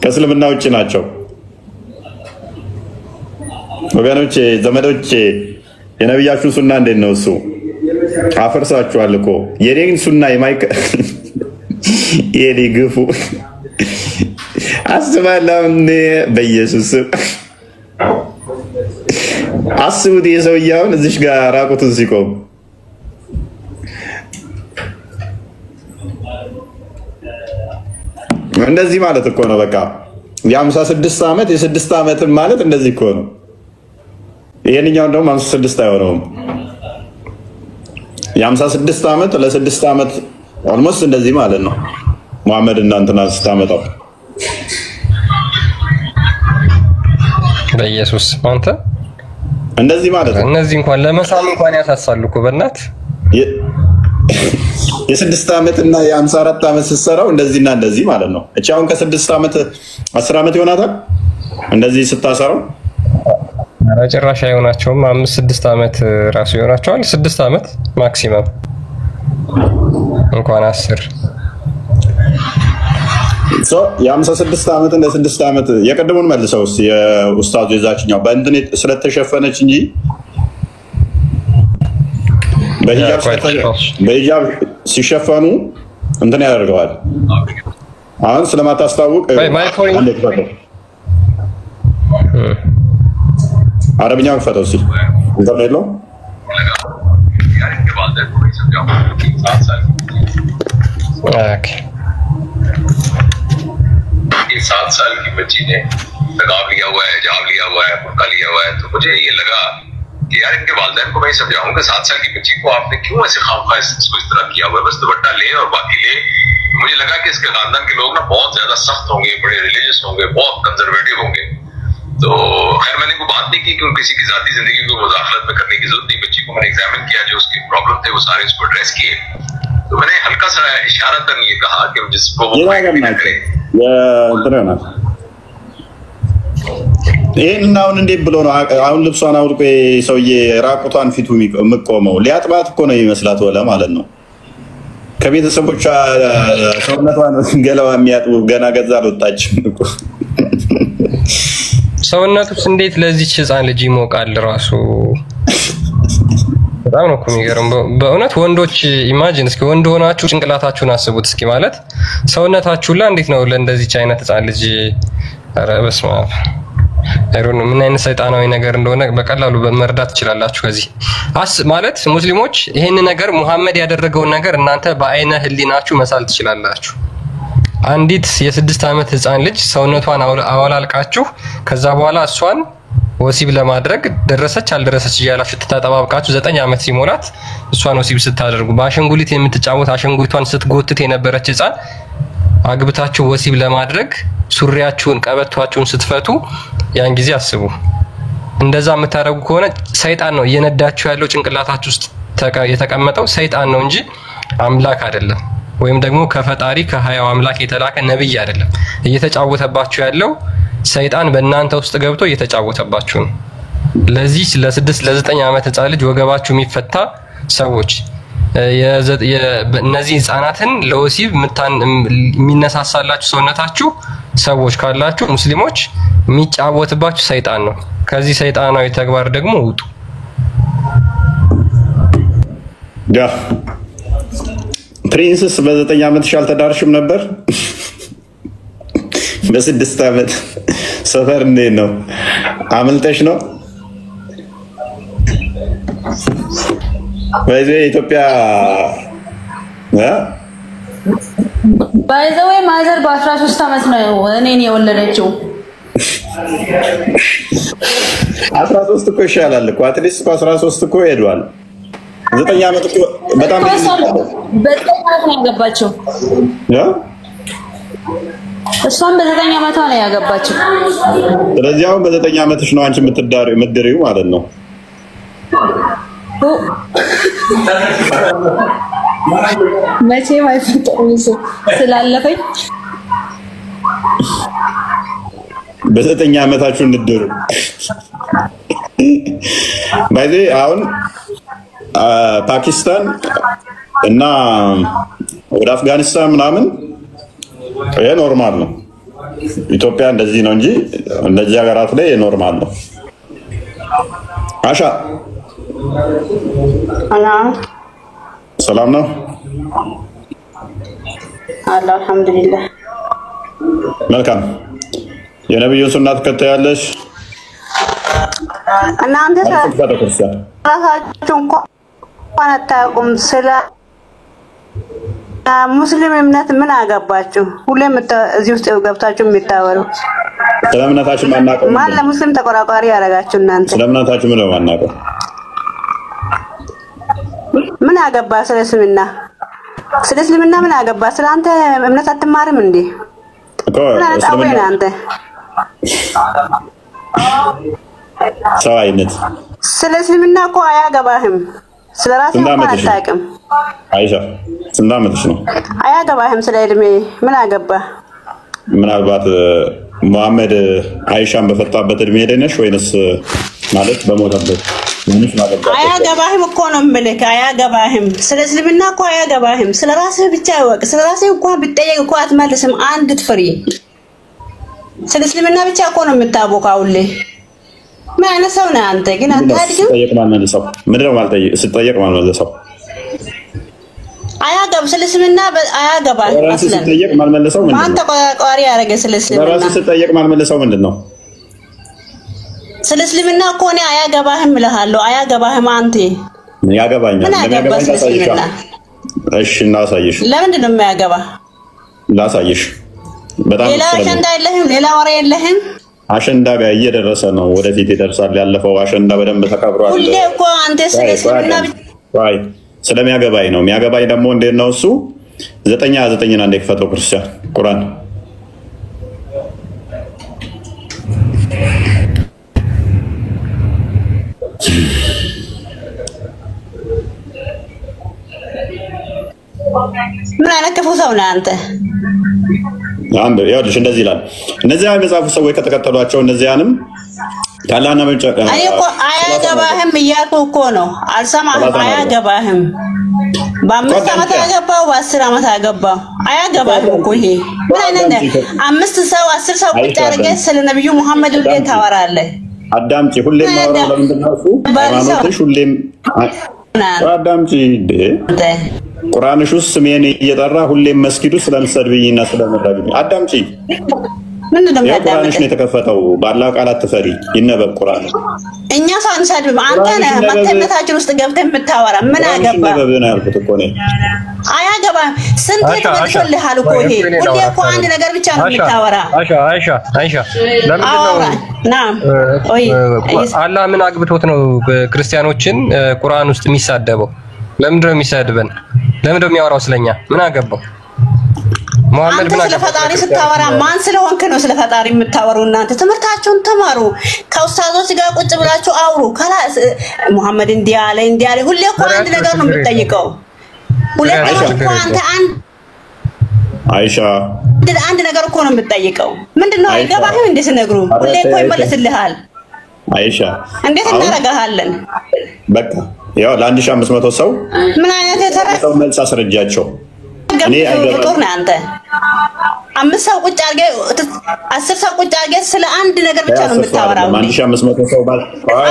ከእስልምና ውጭ ናቸው። ወገኖቼ ዘመዶቼ የነብያችሁን ሱና እንዴት ነው እሱ አፈርሳችኋል እኮ የኔን ሱና የማይከ የኔ ግፉ አስባለሁ በኢየሱስ አስቡት። የሰውየውን እዚሽ ጋር ራቁቱን ሲቆም እንደዚህ ማለት እኮ ነው። በቃ የ56 ዓመት የ6 ዓመትን ማለት እንደዚህ እኮ ነው። ይሄንኛው ደግሞ 56 አይሆነውም። የ56 ዓመት ለ6 ዓመት ኦልሞስት እንደዚህ ማለት ነው። ሙሐመድ እናንተና ስታመጣው በኢየሱስ አንተ እንደዚህ ማለት ነው። እነዚህ እንኳን ለመሳም እንኳን ያሳሳሉ እኮ በእናት የ6 ዓመት እና የ54 ዓመት ስትሰራው እንደዚህና እንደዚህ ማለት ነው። እቺ አሁን ከ6 ዓመት 10 ዓመት ይሆናታል እንደዚህ ስታሰራው። ጭራሽ አይሆናቸውም። 5-6 ዓመት ራሱ ይሆናቸዋል። 6 ዓመት ማክሲመም እንኳን 10 የ56 ዓመት እንደ 6 ዓመት የቀደሙን መልሰው እስቲ የኡስታዙ የዛችኛው በእንትን ስለተሸፈነች እንጂ በሂጃብ ሲሸፈኑ እንትን ያደርገዋል። አሁን ስለማታስታውቅ አረብኛው ክፈተው እስቲ ኢንተርኔት ነው። ኦኬ 7 साल की बच्ची ने नकाब लिया हुआ है, हिजाब लिया हुआ है, बुर्का लिया हुआ है, तो मुझे ये लगा कि यार इनके वालिदैन को मैं समझाऊं कि 7 साल की बच्ची को आपने क्यों ऐसे खामखा इसको इस तरह किया हुआ है, बस दुपट्टा ले और बाकी ले। मुझे लगा कि इसके खानदान के लोग ना बहुत ज्यादा सख्त होंगे, बड़े रिलीजियस होंगे, बहुत कंजर्वेटिव होंगे। तो खैर मैंने कोई बात नहीं की क्योंकि किसी की जाती जिंदगी को मुदाखलत में करने की जरूरत नहीं। बच्ची को मैंने एग्जामिन किया, जो उसके प्रॉब्लम थे वो सारे उसको एड्रेस किए। तो मैंने हल्का सा इशारतन ये कहा कि जिसको वो ይሄን አሁን እንዴት ብሎ ነው አሁን ልብሷን አውልቆ ሰውዬ ራቁቷን ፊቱ የሚቆመው? ሊያጥባት እኮ ነው የሚመስላት ወለ ማለት ነው። ከቤተሰቦቿ ሰውነቷን ገላዋ የሚያጥቡ ገና ገዛ አልወጣችም እኮ። ሰውነቱስ እንዴት ለዚች ህፃን ልጅ ይሞቃል ራሱ? በጣም ነው እኮ የሚገርም በእውነት። ወንዶች ኢማጂን እስኪ ወንድ ሆናችሁ ጭንቅላታችሁን አስቡት እስኪ። ማለት ሰውነታችሁላ እንዴት ነው ለእንደዚች አይነት ህፃን ልጅ? ኧረ በስመ አብ አይሮን ምን አይነት ሰይጣናዊ ነገር እንደሆነ በቀላሉ መረዳት ትችላላችሁ። ከዚህ ማለት ሙስሊሞች ይሄን ነገር ሙሐመድ ያደረገውን ነገር እናንተ በአይነ ህሊናችሁ መሳል ትችላላችሁ። አንዲት የ6 ዓመት ህፃን ልጅ ሰውነቷን አወላልቃችሁ ከዛ በኋላ እሷን ወሲብ ለማድረግ ደረሰች አልደረሰች እያላችሁ ተጣጣባብቃችሁ 9 ዓመት ሲሞላት እሷን ወሲብ ስታደርጉ በአሸንጉሊት የምትጫወት አሸንጉሊቷን ስትጎትት የነበረች ህፃን አግብታችሁ ወሲብ ለማድረግ ሱሪያችሁን ቀበቷችሁን ስትፈቱ ያን ጊዜ አስቡ። እንደዛ የምታደርጉ ከሆነ ሰይጣን ነው እየነዳችሁ ያለው ጭንቅላታችሁ ውስጥ የተቀመጠው ሰይጣን ነው እንጂ አምላክ አይደለም። ወይም ደግሞ ከፈጣሪ ከሀያው አምላክ የተላከ ነብይ አይደለም። እየተጫወተባችሁ ያለው ሰይጣን በእናንተ ውስጥ ገብቶ እየተጫወተባችሁ ነው። ለዚህ ለ9 ዓመት ህፃን ልጅ ወገባችሁ የሚፈታ ሰዎች እነዚህ ህፃናትን ለወሲብ የሚነሳሳላችሁ ሰውነታችሁ ሰዎች ካላችሁ ሙስሊሞች የሚጫወትባችሁ ሰይጣን ነው። ከዚህ ሰይጣናዊ ተግባር ደግሞ ውጡ። ያ ፕሪንሰስ በ9 ዓመትሽ አልተዳርሽም ነበር? በ6 ዓመት ሰፈር እንዴት ነው አመልጠሽ ነው? በኢትዮጵያ ባይዘው ማዘር በ13 ዓመት ነው እኔን የወለደችው። 13 እኮ ይሻላል እኮ አትሊስት እኮ 13 እኮ ሄዷል። 9 ዓመት እኮ በጣም በጣም ነው ያገባችው። እሷም በ9 ዓመቷ ነው ያገባችው። ስለዚህ አሁን በ9 ዓመትሽ ነው አንቺ የምትድሪው ማለት ነው። መቼ ማይፈጠሩ ስላለፈኝ በ9 ዓመታችሁ እንድድሩ ባይዜ አሁን ፓኪስታን እና ወደ አፍጋኒስታን ምናምን ይሄ ኖርማል ነው። ኢትዮጵያ እንደዚህ ነው እንጂ እንደዚህ ሀገራት ላይ ኖርማል ነው። አሻ ሰላም ነው አላህ አልሐምዱሊላህ። መልካም የነብዩን ሱና ተከታያለሽ? እናንተ ራሳችሁ እንኳን አታውቁም። ስለ ሙስሊም እምነት ምን አገባችሁ? ሁሌም እዚህ ውስጥ ገብታችሁ የምታወሩ ስለ እምነታችሁ ማናቀው ማን ለሙስሊም ተቆራቋሪ ያደረጋችሁ እናንተ? ስለ እምነታችሁ ምን ማናቀው? ምን አገባ? ስለ እስልምና ምን አገባ? ስለ አንተ እምነት አትማርም እንዴ? ሰው አይነት ስለ እስልምና እኮ አያገባህም። ስለ ራስህ እንኳን አታውቅም። አይሻ ስንት ዓመትሽ ነው? አያገባህም። ስለ እድሜ ምን አገባህ? ምናልባት መሐመድ አይሻን በፈታበት እድሜ ሄደነሽ ወይንስ ማለት በሞተበት? አያገባህም እኮ ነው የምልህ። አያገባህም። ስለ እስልምና እኮ አያገባህም። ስለ ራስህ ብቻ ወቅ። ስለ ራስህ እንኳን ብትጠየቅ እኮ አትመልስም። አንድ ትፍሪ። ስለ እስልምና ብቻ እኮ ነው የምታቦካውልህ። ምን አይነት ሰው ነህ አንተ? ግን አታድግም። ስጠየቅ ማልመልሰው ምንድነው? ስጠየቅ ማልመልሰው አያገባም። ስለ እስልምና አያገባህም። አስለን ስጠየቅ ማልመልሰው ምንድነው? ማን ተቋቋሪ ያደረገ? ስለ እስልምና ራስህ ስጠየቅ ማልመልሰው ምንድነው? ስለ እስልምና እኮ እኔ አያገባህም እልሃለሁ። አያገባህም አንተ። ያገባኛል። ለሚያገባኝ ታሳይሽ። እሺ እናሳይሽ። ለምንድን ነው የሚያገባ? ላሳይሽ። በጣም ሌላ አሸንዳ የለህም? ሌላ ወሬ የለህም? አሸንዳ ጋር እየደረሰ ነው። ወደፊት ይደርሳል። ያለፈው አሸንዳ በደንብ ተከብሯል። ሁሌ እኮ አንተ ስለ እስልምና አይ ስለሚያገባኝ ነው። የሚያገባኝ ደግሞ እንዴት ነው እሱ? 9:9 አንዴ ክፈተው ክርስቲያን ቁርአን ምን አይነት ክፉ ሰው ነህ አንተ? አንድ ያውልሽ እንደዚህ ይላል። እነዚያ የመጽሐፉ ሰዎች ከተከተሏቸው እነዚያንም ታላና መንጨ እኔ እኮ አያገባህም እያልኩ እኮ ነው። አልሰማህም? አያገባህም። በ5 ዓመት አገባው፣ በ10 ዓመት አገባው። አያገባህም እኮ ይሄ ምን አይነት ነው? 5 ሰው 10 ሰው ቁጭ አድርገህ ስለ ነብዩ መሐመድ ሁሌ ታወራለህ። አዳምጪ። ሁሌም ማወራው ለምንድን ነው እሱ? ሃይማኖትሽ ሁሌም አዳምጪ። ቁርአንሽ ውስጥ ስሜን እየጠራ ሁሌም መስጊዱ ስለምሰድብኝና ስለመዳብኝ አዳምጪ። ምንድነው የሚያዳምጥ? ቁርአንሽ ነው የተከፈተው። ባላህ ቃላት ትፈሪ ይነበብ ቁርአን። እኛ ሳንሰድብ አንተ ነህ መተነታችን ውስጥ ገብተህ የምታወራ። ምን አገባ? ይነበብ ነው ያልኩት እኮ ነው። አያገባም። ስንት ተመልሶልሃል እኮ ይሄ። ሁሌ እኮ አንድ ነገር ብቻ ነው የምታወራ። አይሻ አላህ ምን አግብቶት ነው ክርስቲያኖችን ቁርአን ውስጥ የሚሳደበው? ለምንድን ነው የሚሳደበን? ለምንድን ነው የሚያወራው ስለኛ? ምን አገባው? መሐመድ ምን ስለ ፈጣሪ ስታወራ ማን ስለሆንክ ነው ስለ ፈጣሪ የምታወሩ? እናንተ ትምህርታችሁን ተማሩ። ከኡስታዞች ጋር ቁጭ ብላችሁ አውሩ። ከላስ መሐመድ እንዲህ አለ ሁሌ እኮ አንድ ነገር ነው የምትጠይቀው። ሁለት እኮ አንተ አይሻ አንድ ነገር እኮ ነው የምትጠይቀው። ምንድነው? አይገባህም እንዴ ሲነግሩ? ሁሌ እኮ ይመለስልሃል። አይሻ እንዴት እናደርጋለን? በቃ ያው ለ1500 ሰው ምን አይነት ሰው መልስ አስረጃቸው። እኔ አይገባም ነው አንተ 5 ሰው ቁጭ አድርገህ 10 ሰው ቁጭ አድርገህ ስለ አንድ ነገር ብቻ ነው የምታወራው። 1500 ሰው ባል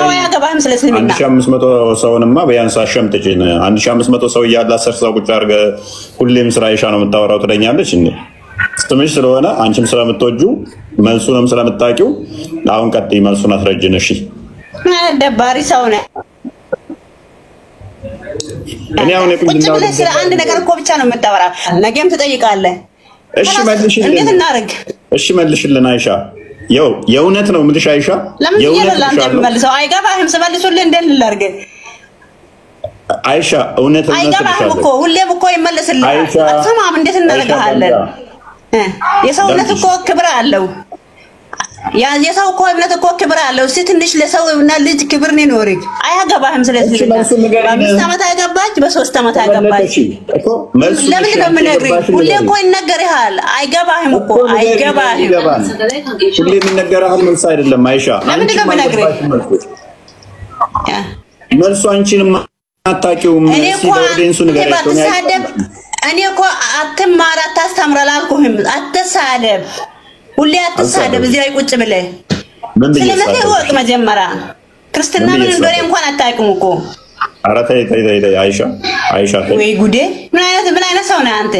አያገባህም ስለ እስልምና። 1500 ሰውንማ ቢያንስ አሸምጥጭን 1500 ሰው እያለ 10 ሰው ቁጭ አድርገህ ሁሌም ስለ አይሻ ነው የምታወራው ትለኛለች እንዴ? ስምሽ ስለሆነ አንቺም ስለምትወጁ መልሱንም ስለምታውቂው አሁን ቀጥይ መልሱን አስረጅን። እሺ ምን አይነት ደባሪ ሰው ነህ? እኔ አሁን ቁጭ ብለህ ስለ አንድ ነገር እኮ ብቻ ነው የምታወራው። ነገም ትጠይቃለህ። እሺ መልሽልን። እንዴት እናድርግ? እሺ መልሽልን አይሻ። የእውነት ነው የምልሽ አይሻ። የእውነት ነው መልሰው። አይገባህም ስመልሱልህ እንዴት ልላርግ? አይሻ እውነት ነው። አይገባህም እኮ ሁሌም እኮ ይመለስልሃል። አትሰማም? እንዴት እናደርጋለን? የሰውነት እኮ ክብር አለው። የሰው እኮ እምነት እኮ ክብር አለው። እስቲ ትንሽ ለሰውና ልጅ ክብር ይኖርክ። አያገባህም ስለዚህ በ5 ዓመት አገባች፣ በ3 ዓመት አገባች። ለምን ነው የምነግርህ? ሁሌ እኮ ይነገርሃል። አይገባህም እኮ አይገባህም። ሁሌ የሚነገርሃል መልስ አይደለም አይሻ። ለምንድን ነው የምነግርህ? መልሱ አንቺንም አታውቂውም። ሲወርዴንሱ ንገሪያቸው። እኔ እኮ አትማር አታስተምር አላልኩህም። አትሳደብ ሁሌ አትሳደብ። እዚህ ላይ ቁጭ ብለህ ስለዚህ ወቅ መጀመሪያ ክርስትና ምን እንደሆነ እንኳን አታውቅም እኮ። ኧረ ተይ አይሻ ወይ ጉዴ! ምን አይነት ሰው ነህ አንተ?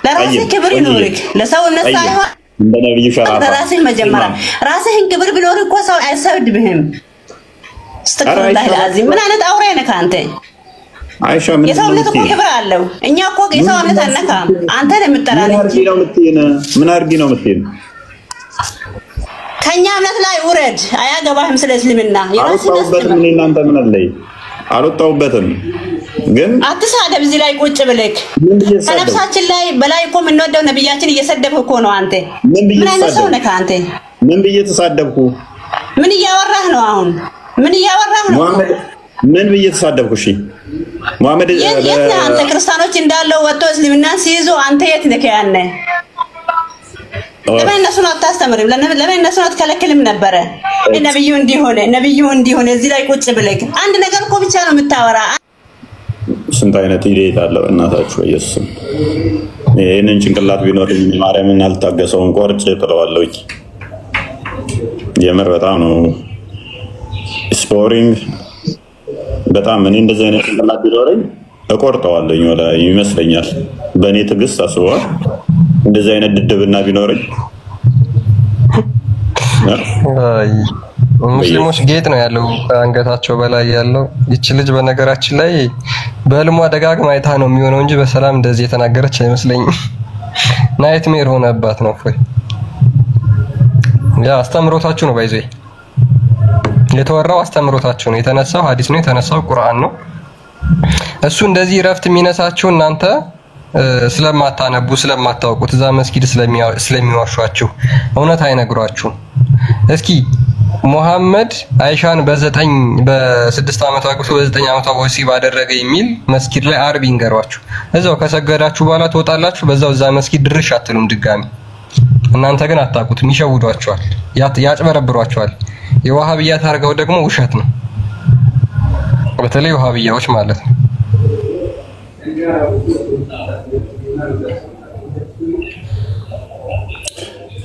ለራስህ ክብር ይኖርክ፣ ለሰውነት ሳይሆን እንደ ነብዩ ሸራፋ ለራስህ መጀመሪያ ራስህን ክብር ቢኖር እኮ ሰው አይሰድብህም። አስተካክላለህ ለአዚም ምን አይነት አውሬ ነህ አንተ? አይሻ የሰውነት እኮ ክብር አለው። እኛ እኮ የሰውነት አነካም። አንተ ነው የምትጠራን እንጂ ምን አድርጊ ነው የምትይን? ከኛ እምነት ላይ ውረድ። አያገባህም ስለ እስልምና። አልወጣሁበትም። እኔ እናንተ ምን አለኝ? አልወጣሁበትም። ግን አትሳደብ። እዚህ ላይ ቁጭ ብለህ ከነፍሳችን ላይ በላይ እኮ የምንወደው ነብያችን እየሰደብህ እኮ ነው አንተ። ምን አይነት ሰው ነህ አንተ? ምን ብዬ ተሳደብኩ? ምን እያወራህ ነው አሁን? ምን እያወራህ ነው? ምን ብዬ ተሳደብኩ? እሺ መሐመድ የት አንተ ክርስቲያኖች እንዳለው ወጥቶ እስልምና ሲይዙ አንተ የት ነህ? ያነ ለምን እነሱን አታስተምርም? ለምን እነሱን አትከለክልም ነበረ? ነብዩ እንዲሆነ እዚህ ላይ ቁጭ ብለህ አንድ ነገር እኮ ብቻ ነው የምታወራ። ስንት አይነት ኢዴት አለው እናታችሁ ኢየሱስ። ይሄንን ጭንቅላት ቢኖርኝ ማርያምን አልታገሰውን ቆርጬ ጥለዋለሁ። የምር በጣም ነው ስፖሪንግ። በጣም እኔ እንደዚህ አይነት ጭንቅላት ቢኖርኝ እቆርጠዋለሁ ወላ ይመስለኛል። በእኔ ትዕግስት አስበዋል። እንደዚህ አይነት ድድብና ቢኖርኝ ሙስሊሞች ጌጥ ነው ያለው አንገታቸው በላይ ያለው። ይቺ ልጅ በነገራችን ላይ በህልሟ ደጋግማ አይታ ነው የሚሆነው እንጂ በሰላም እንደዚህ የተናገረች አይመስለኝም። ናይትሜር ሆነባት ነው ወይ ያ አስተምሮታችሁ ነው ባይዘይ የተወራው አስተምሮታችሁ ነው። የተነሳው ሐዲስ ነው፣ የተነሳው ቁርአን ነው። እሱ እንደዚህ ረፍት የሚነሳችሁ እናንተ ስለማታነቡ ስለማታውቁት እዛ መስጊድ ስለሚዋሿችሁ እውነት አይነግሯችሁም። እስኪ ሙሐመድ አይሻን በ6 ዓመቷ አግብቶ በ9 ዓመቷ ወሲብ አደረገ የሚል መስጊድ ላይ አርብ ይንገሯችሁ። እዛው ከሰገዳችሁ በኋላ ትወጣላችሁ፣ በዛው እዛ መስጊድ ድርሽ አትሉም ድጋሚ። እናንተ ግን አታውቁትም፣ ይሸውዷችኋል፣ ያጭበረብሯችኋል። የዋሃብያ ታርገው ደግሞ ውሸት ነው። በተለይ ዋሃብያዎች ማለት ነው።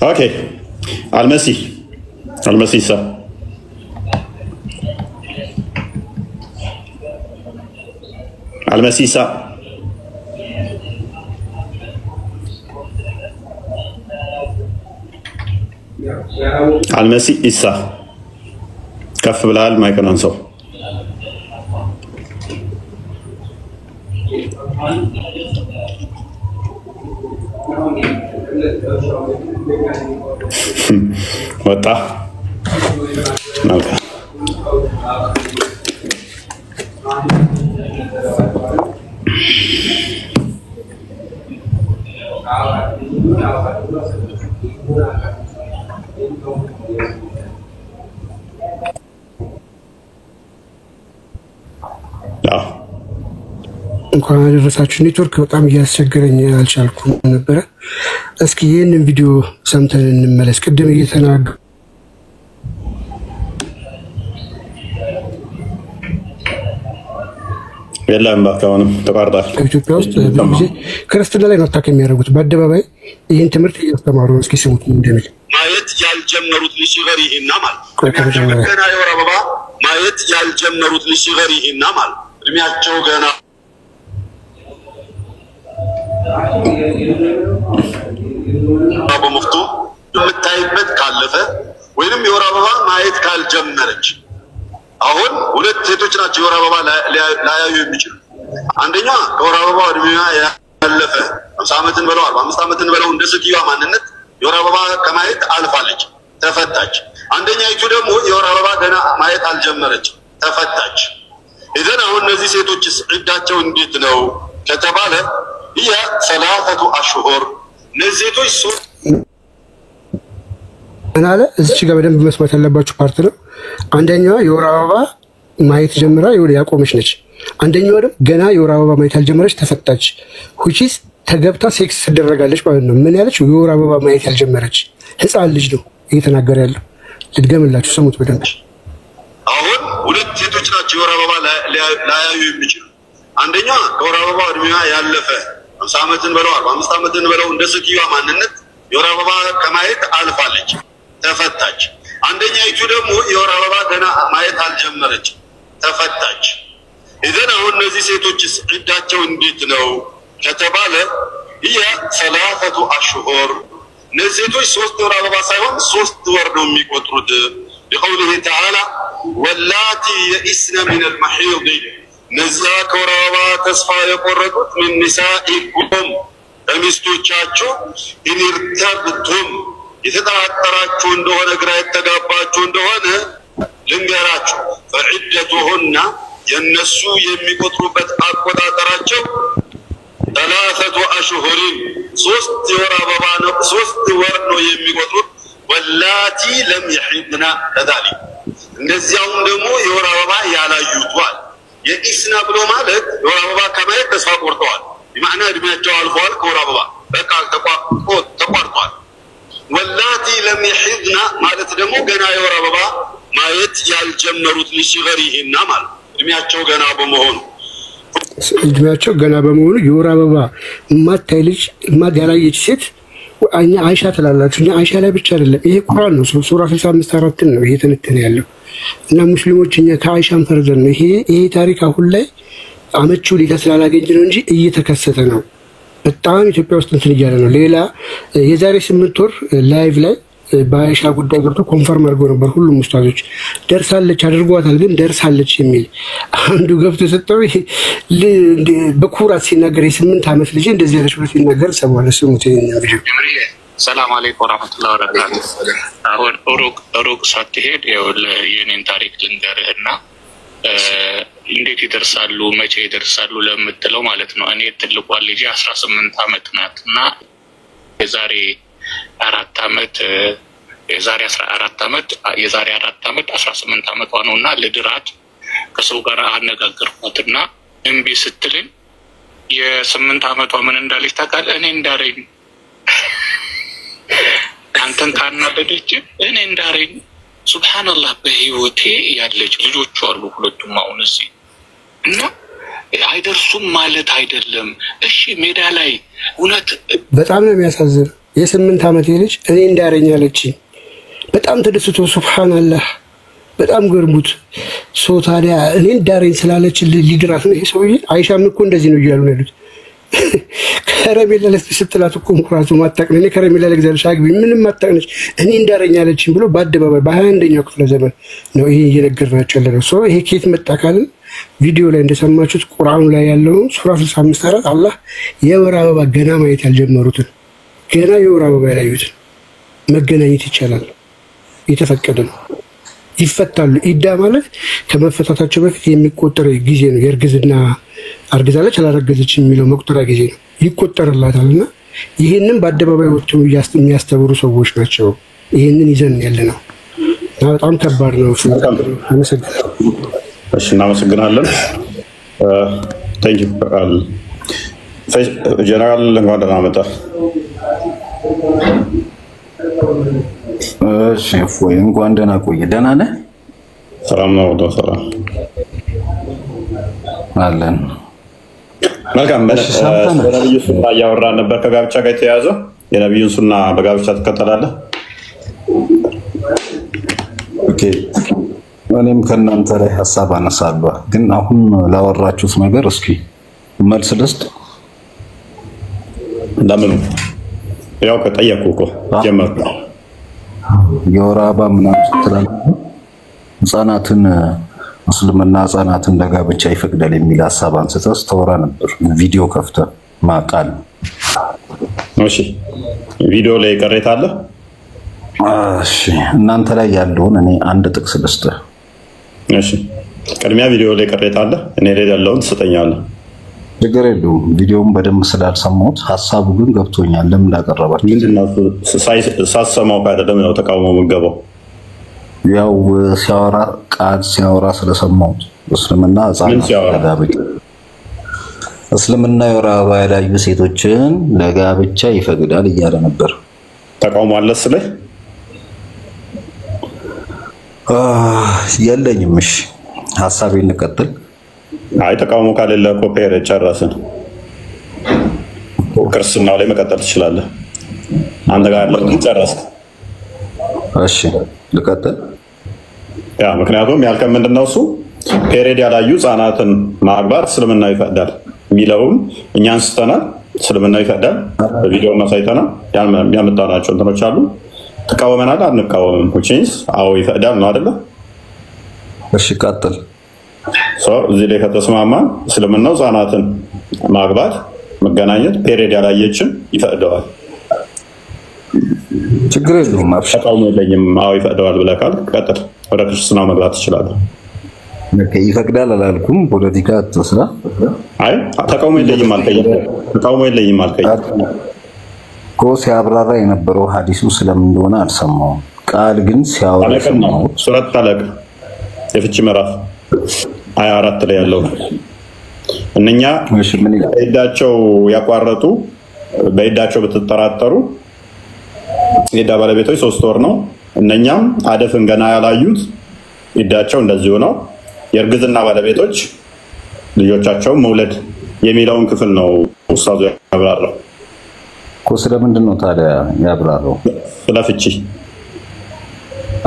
ኦኬ አልመሲህ ኢሳ አልመሲህ ኢሳ አልመሲህ ኢሳ ከፍ ብለሃል። ማይክን አንሳው። ወጣ መልካም። እንኳን አደረሳችሁ። ኔትወርክ በጣም እያስቸገረኝ አልቻልኩም ነበረ። እስኪ ይህንን ቪዲዮ ሰምተን እንመለስ። ቅድም እየተናገሩ የለም ባካውንም ተቋርጧል። ኢትዮጵያ ውስጥ ብዙ ጊዜ ክርስትና ላይ ነው አታክ የሚያደርጉት። በአደባባይ ይህን ትምህርት እያስተማሩ እስኪ ስሙት እንደሚል ማየት ያልጀመሩት ሊሲገሪሂና ማለት ገና የወር አበባ ማየት ያልጀመሩት ሊሲገሪሂና ማለት እድሜያቸው ገና በመፍቱ የምታይበት ካለፈ ወይንም የወር አበባ ማየት ካልጀመረች አሁን ሁለት ሴቶች ናቸው የወር አበባ ላያዩ የሚችሉ። አንደኛ ከወር አበባ እድሜዋ ያለፈ 50 ዓመትን በለው 45 ዓመትን በለው እንደ ሴትዮዋ ማንነት የወር አበባ ከማየት አልፋለች፣ ተፈታች። አንደኛይቱ ደግሞ የወር አበባ ገና ማየት አልጀመረች፣ ተፈታች። ኢዘን አሁን እነዚህ ሴቶችስ ዒዳቸው እንዴት ነው ከተባለ ይያ 3 አሽሁር እነዚህ ሴቶች እናለ እዚህ ጋር በደንብ መስማት ያለባችሁ ፓርት ነው። አንደኛዋ የወር አበባ ማየት ጀምራ ያቆመች ነች። አንደኛዋ ደግሞ ገና የወር አበባ ማየት ያልጀመረች ተፈታች። ሁቺስ ተገብታ ሴክስ ትደረጋለች ማለት ነው። ምን ያለች የወር አበባ ማየት ያልጀመረች ህፃን ልጅ ነው እየተናገረ ያለው። ልድገምላችሁ፣ ስሙት በደንብ። አሁን ሁለት ሴቶች ናቸው የወር አበባ ላያዩ የሚችሉ። አንደኛዋ ከወር አበባ እድሜዋ ያለፈ 50 ዓመትን በለው 45 ዓመትን በለው እንደ ሴትዮዋ ማንነት የወር አበባ ከማየት አልፋለች፣ ተፈታች። አንደኛይቱ ደግሞ የወር አበባ ገና ማየት አልጀመረች፣ ተፈታች። ኢዘን አሁን እነዚህ ሴቶችስ ዒዳቸው እንዴት ነው ከተባለ ይያ 3 አሽሁር እነዚህ ሴቶች 3 ወር አበባ ሳይሆን 3 ወር ነው የሚቆጥሩት። لقوله تعالى واللاتي يئسن من المحيض እነዚያ ከወር አበባ ተስፋ የቆረጡት من نسائكم ከሚስቶቻችሁ ኢን ኢርተብቱም የተጠራጠራችሁ እንደሆነ ግራ የተጋባችሁ እንደሆነ ልንገራችሁ ፈዒደቱሁና የነሱ የሚቆጥሩበት አቆጣጠራቸው 3 አሽሁሪን 3 የወር አበባ ነው፣ 3 ወር ነው የሚቆጥሩት። ወላቲ ለም ይሒድና ከዛሊክ እንደዚያውም ደግሞ የወር አበባ ያላዩቷል። የኢስና ብሎ ማለት የወር አበባ ከማየት ተስፋ ቆርጠዋል። በማዕና እድሜያቸው አልፈዋል። ከወር አበባ በቃ ተቋርጧል። ወላቲ ለም ይሒድና ማለት ደግሞ ገና የወር አበባ ማየት ያልጀመሩት ሊሲገሪሂና ማለት እድሜያቸው ገና በመሆኑ የወር አበባ ማታይ ልጅ ያላየች ሴት እኛ አይሻ ትላላችሁ። እኛ አይሻ ላይ ብቻ አይደለም፣ ይሄ ቁርአን ነው። ሱራ 65 ነው ይሄ ተነተነ ያለው እና ሙስሊሞች እኛ ከአይሻም ፈርዘን ነው። ይሄ ታሪክ አሁን ላይ አመቹ ሊታ ስላላገኘ ነው እንጂ እየተከሰተ ነው። በጣም ኢትዮጵያ ውስጥ እንትን እያለ ነው። ሌላ የዛሬ 8 ወር ላይቭ ላይ በአይሻ ጉዳይ ገብቶ ኮንፈርም አድርጎ ነበር። ሁሉም ኡስታዞች ደርሳለች አድርጓታል፣ ግን ደርሳለች የሚል አንዱ ገብቶ የሰጠው በኩራት ሲናገር የ8 ዓመት ልጅ እንደዚህ ያለች ብሎ ሲናገር ሰማለ። ስሙት ይሄን ሰላም አለይኩም ወራህመቱላሂ ወበረካቱ። አሁን ሩቅ ሳትሄድ የኔን ታሪክ ልንገርህና እንዴት ይደርሳሉ መቼ ይደርሳሉ ለምትለው ማለት ነው። እኔ ትልቋ ልጅ 18 ዓመት ናትና የዛሬ 4 ዓመት የዛሬ 4 ዓመት 18 ዓመቷ ነውና ልድራት ከሰው ጋር አነጋገርኳትና እምቢ ስትልኝ የ8 ዓመቷ ምን እንዳለች ታውቃለህ? እኔ እንዳረኝ አንተን ካናደደች እኔ እንዳረኝ ሱብሃንአላህ በህይወቴ ያለች ልጆቹ አሉ ሁለቱም አሁን እዚህ እና አይደርሱም ማለት አይደለም። እሺ ሜዳ ላይ እውነት በጣም ነው የሚያሳዝነው። የ8 ዓመት ልጅ እኔ እንዳረኛለች በጣም ተደስቶ ሱብሃንአላህ በጣም ገርሙት። ታዲያ እኔ እንዳረኝ ስላለች ሊድራት ነው ይሄ ሰውዬ። አይሻም እኮ እንደዚህ ነው እያሉ ነው ያሉት። ከረሜላ ለስትላት እኮ እንኩራቱ ማጣቅነ እኔ ከረሜላ ለግዛልሽ አግቢ ምንም ማጣቅነች እኔ እንዳረኛለች ብሎ በአደባባይ በ21ኛው ክፍለ ዘመን ነው ይሄ እየነገርናቸው ያለው። ይሄ ከየት መጣ ካልን ቪዲዮ ላይ እንደሰማችሁት ቁርአኑ ላይ ያለው ሱራ 65 አላህ የወር አበባ ገና ማየት ያልጀመሩትን ገና የወር አበባ ያላዩትን መገናኘት ይቻላል፣ የተፈቀደ ነው። ይፈታሉ። ኢዳ ማለት ከመፈታታቸው በፊት የሚቆጠር ጊዜ ነው። የእርግዝና አርግዛለች አላረገዘች የሚለው መቁጠሪያ ጊዜ ነው፣ ይቆጠርላታልና ይሄንን በአደባባይ ወጥተው የሚያስተምሩ ሰዎች ናቸው። ይሄንን ይዘን ያለ ነው እና በጣም ከባድ ነው። እናመሰግናለን። ታንኪዩ ጀነራል እንኳን ደህና መጣ። እሺ እፎይ እንኳን ደህና ቆየ። ደህና ነህ? ሰላም ነው። ሰላም አለን። መልካም። ነብዩ ሱና እያወራን ነበር ከጋብቻ ጋር የተያያዘ። የነብዩን ሱና በጋብቻ ትከተላለህ? ኦኬ እኔም ከእናንተ ላይ ሀሳብ አነሳለሁ፣ ግን አሁን ላወራችሁት ነገር እስኪ መልስ ልስጥ። ለምን ያው ከጠየቁ እኮ ጀመርኩ። የወር አበባ ምናምን ስትላለህ ህጻናትን ሙስልምና ህጻናትን ለጋብቻ ይፈቅዳል የሚል ሀሳብ አንስተህ ስተወራ ነበር። ቪዲዮ ከፍተህ ማቃል። እሺ ቪዲዮ ላይ ቅሬታ አለ? እሺ እናንተ ላይ ያለውን እኔ አንድ ጥቅስ ልስጥህ። እሺ ቅድሚያ ቪዲዮ ላይ ቅሬታ አለ፣ እኔ ላይ ያለውን ትሰጠኛለህ። ችግር የለውም። ቪዲዮውን በደንብ ስላልሰማሁት ሀሳቡ ግን ገብቶኛል። ለምን እንዳቀረባችሁ ምንድነው ሳሰማው ካደለም ነው ተቃውሞ የምገባው። ያው ሲያወራ ቃል ሲያወራ ስለሰማሁት እስልምና እስልምና የወር አበባ ያላዩ ሴቶችን ለጋብቻ ይፈቅዳል እያለ ነበር። ተቃውሞ አለ ስለህ የለኝም። እሺ ሐሳቤን እንቀጥል። አይ ተቃውሞ ካለለ ኮፔር ጨረስን። ክርስትናው ላይ መቀጠል ትችላለህ። አንተ ጋር ያለው ጨረስክ። እሺ ልቀጥል። ያ ምክንያቱም ያልከው ምንድነው እሱ ፔሬድ ያላዩ ህጻናትን ማግባት እስልምና ይፈቅዳል የሚለውን እኛ አንስተናል። እስልምና ይፈቅዳል በቪዲዮ ማሳይተናል። ያመጣናቸው እንትኖች አሉ። ተቃውመናል አንቃወምም። ሁቺንስ አዎ ይፈቅዳል ነው አይደለ? እሺ ቀጥል። እዚህ ላይ ከተስማማን እስልምናው ህጻናትን ማግባት መገናኘት ፔሬድ ያላየችን ይፈቅደዋል። ችግር የለውም። ተቃውሞ የለኝም። አዎ ይፈቅደዋል ብለህ ካልክ ቀጥል። ወደ ክርስትናው መግባት ትችላለህ። ይፈቅዳል አላልኩም። ፖለቲካ አትስራ። አይ ተቃውሞ የለኝም አልከኝ። ተቃውሞ የለኝም አልከኝ። ሲያብራራ የነበረው ሐዲሱ ስለምን እንደሆነ አልሰማውም። ቃል ግን ሲያወራ ነው። ሱረት ጠለቅ የፍቺ ምዕራፍ 24 ላይ ያለው እነኛ በኢዳቸው ያቋረጡ በኢዳቸው ብትጠራጠሩ የኢዳ ባለቤቶች 3 ወር ነው። እነኛም አደፍን ገና ያላዩት ኢዳቸው እንደዚሁ ነው። የእርግዝና ባለቤቶች ልጆቻቸው መውለድ የሚለውን ክፍል ነው ኡስታዙ ያብራራው። ስለምንድን ነው ታዲያ ያብራራው? ስለ ፍቺ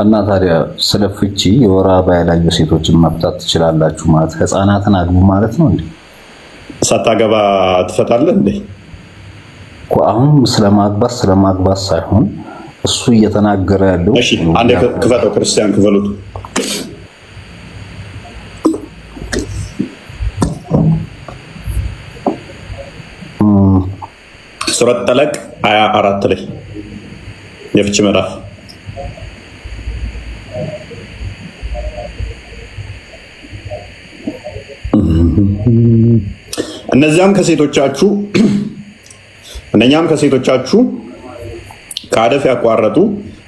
እና ታዲያ ስለ ፍቺ የወር አበባ ያላዩ ሴቶችን መፍታት ትችላላችሁ ማለት ህፃናትን አግቡ ማለት ነው እንዴ? ሳታገባ ትፈታለህ እንዴ? አሁን ስለማግባት ሳይሆን እሱ እየተናገረ ያለው እሺ አንዴ ክፈተው ክርስቲያን ክፈሉት። ሱረት ጠለቅ 24 ላይ የፍቺ ምዕራፍ እነኛም ከሴቶቻችሁ ከአደፍ ያቋረጡ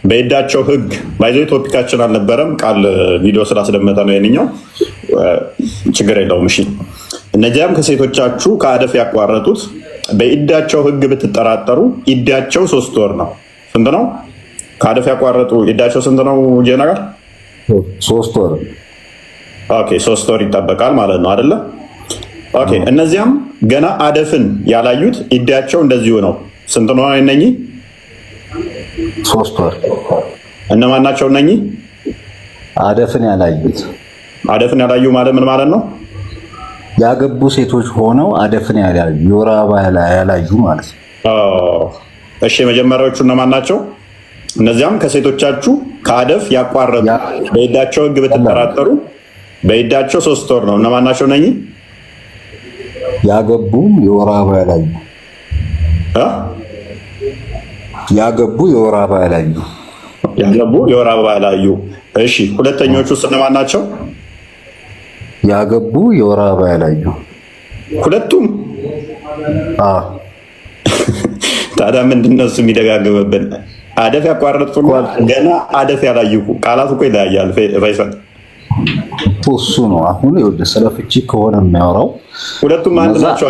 በኢዳቸው ህግ ባይዘ ቶፒካችን አልነበረም። ቃል ቪዲዮ ስላስደመጠ ነው የኛው ችግር የለውም። እሺ እነዚያም ከሴቶቻችሁ ከአደፍ ያቋረጡት በኢዳቸው ህግ ብትጠራጠሩ ኢዳቸው 3 ወር ነው። ስንት ነው? ከአደፍ ያቋረጡ ኢዳቸው ስንት ነው? ጀነራል 3 ወር። ኦኬ 3 ወር ይጠበቃል ማለት ነው አይደለ? ኦኬ እነዚያም ገና አደፍን ያላዩት ኢዳቸው እንደዚሁ ነው። ስንት ነው እነኚህ? 3 ወር። እነማን ናቸው እነኚህ? አደፍን ያላዩ ማለት ምን ማለት ነው? ያገቡ ሴቶች ሆነው አደፍን ያላዩ የወር አበባ ያላዩ ማለት ነው። እሺ መጀመሪያዎቹ እነማን ናቸው? እነዚያም ከሴቶቻችሁ ከአደፍ ያቋረጡ በኢዳቸው ህግ ብትጠራጠሩ በኢዳቸው 3 ወር ነው። እነማን ናቸው እነኚህ? ያገቡ የወር አበባ ያላዩ እሺ ሁለተኞቹ እነማን ናቸው? ያገቡ የወር አበባ ያላዩ ሁለቱም። ታዲያ ምንድነው እሱ የሚደጋግምብን? አደፍ ያቋረጡ ገና አደፍ ያላዩ ቃላት እኮ ይለያያል። ፈይሰል እሱ ነው አሁን ይኸውልህ ስለ ፍቺ ከሆነ የሚያወራው ሁለቱም አንድ ናቸው።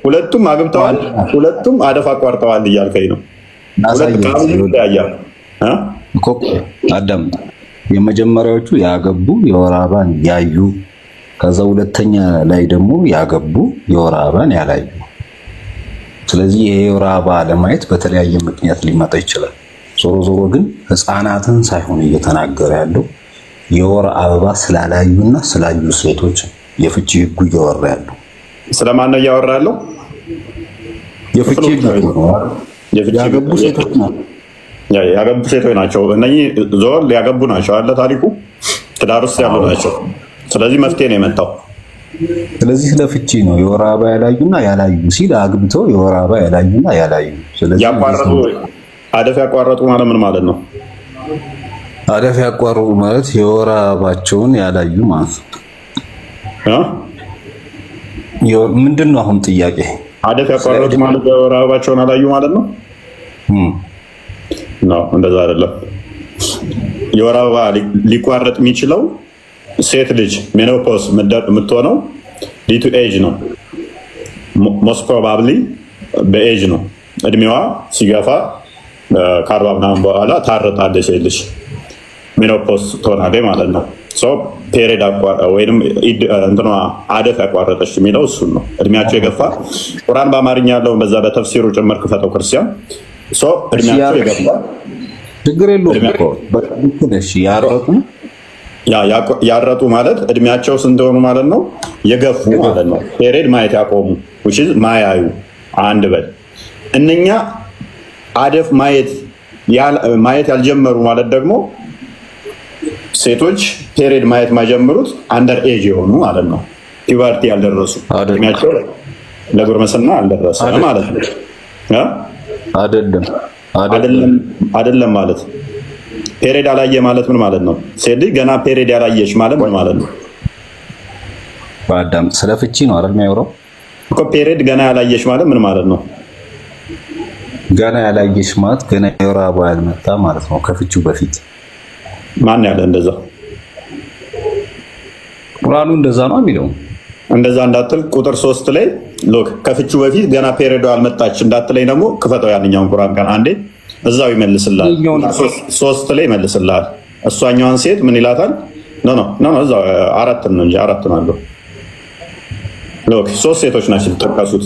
ሁለቱም አግብተዋል፣ ሁለቱም አደፍ አቋርጠዋል እያልከኝ ነው? አዳም የመጀመሪያዎቹ ያገቡ የወር አበባን ያዩ፣ ከዛ ሁለተኛ ላይ ደግሞ ያገቡ የወር አበባን ያላዩ። ስለዚህ ይሄ የወር አበባ ለማየት በተለያየ ምክንያት ሊመጣ ይችላል። ዞሮ ዞሮ ግን ህፃናትን ሳይሆን እየተናገረ ያለው የወር አበባ ስላላዩና ስላዩ ሴቶች የፍቺ ህጉ እያወራ ያለው። ስለማን ነው እያወራ ያለው? የፍቺ ህጉ ያገቡ ሴቶች ናቸው። ያገቡ ሴቶች ናቸው። እነኚህ ዞር ያገቡ ናቸው አለ ታሪኩ ትዳር ውስጥ ያሉ ናቸው። ስለዚህ መፍትሄ ነው የመጣው። ስለዚህ ስለ ፍቺ ነው የወር አበባ ያላዩና ያላዩ ሲል አግብተው የወር አበባ ያላዩና ያላዩ። ስለዚህ ያቋረጡ አደፍ ያቋረጡ ማለት ምን ማለት ነው? አደፍ ያቋረጡ ማለት የወር አበባቸውን ያላዩ ማለት ነው። ምንድነው አሁን ጥያቄ? አደፍ ያቋረጡ ማለት የወር አበባቸውን ያላዩ ማለት ነው? ነው እንደዛ አይደለም። የወር አበባ ሊቋረጥ የሚችለው ሴት ልጅ ሜኖፖዝ የምትሆነው ዲቱ ኤጅ ነው። ሞስት ፕሮባብሊ በኤጅ ነው። እድሜዋ ሲገፋ ከ40 ምናምን በኋላ ታረጣለች ሴት ልጅ ሜኖፖዝ ትሆናለች ማለት ነው። ፔሪድ ወይም እንትኗ አደፍ ያቋረጠች የሚለው እሱን ነው። እድሜያቸው የገፋ ቁርአን በአማርኛ ያለውን በዛ በተፍሲሩ ጭምር ክፈተው ክርስቲያን። እድሜያቸው የገፋ ችግር የለውም እኮ ያረጡ ማለት እድሜያቸው ስንት ሆኑ ማለት ነው? የገፉ ማለት ነው። ፔሪድ ማየት ያቆሙ ማያዩ አንድ በል እነኛ አደፍ ማየት ያልጀመሩ ማለት ደግሞ ሴቶች ፔሪድ ማየት ማይጀምሩት አንደር ኤጅ የሆኑ ማለት ነው። ፒበርቲ ያልደረሱ እድሜያቸው ለጉርምስና አልደረሰ ማለት ነው። አይደለም ማለት ፔሪድ አላየ ማለት ምን ማለት ነው? ሴት ልጅ ገና ፔሪድ ያላየች ማለት ምን ማለት ነው? በአዳም ስለ ፍቺ ነው አይደል የሚያወራው እኮ። ፔሪድ ገና ያላየች ማለት ምን ማለት ነው? ገና ያላየሽ ማለት ገና የወር አበባ ያልመጣ ማለት ነው ከፍቺው በፊት። ማን ያለ እንደዛ? ቁርአኑ እንደዛ ነው የሚለው። እንደዛ እንዳትል ቁጥር 3 ላይ ሎክ ከፍቺው በፊት ገና ፔሪዮዱ አልመጣች እንዳትለኝ ደግሞ ክፈተው ያንኛውን ቁርአን ቀን አንዴ እዛው ይመልስልሃል። 3 ላይ ይመልስልሃል። እሷኛዋን ሴት ምን ይላታል? ኖ እዛው አራት ነው እንጂ አራት ነው አለው። ሎክ 3 ሴቶች ናቸው የተጠቀሱት።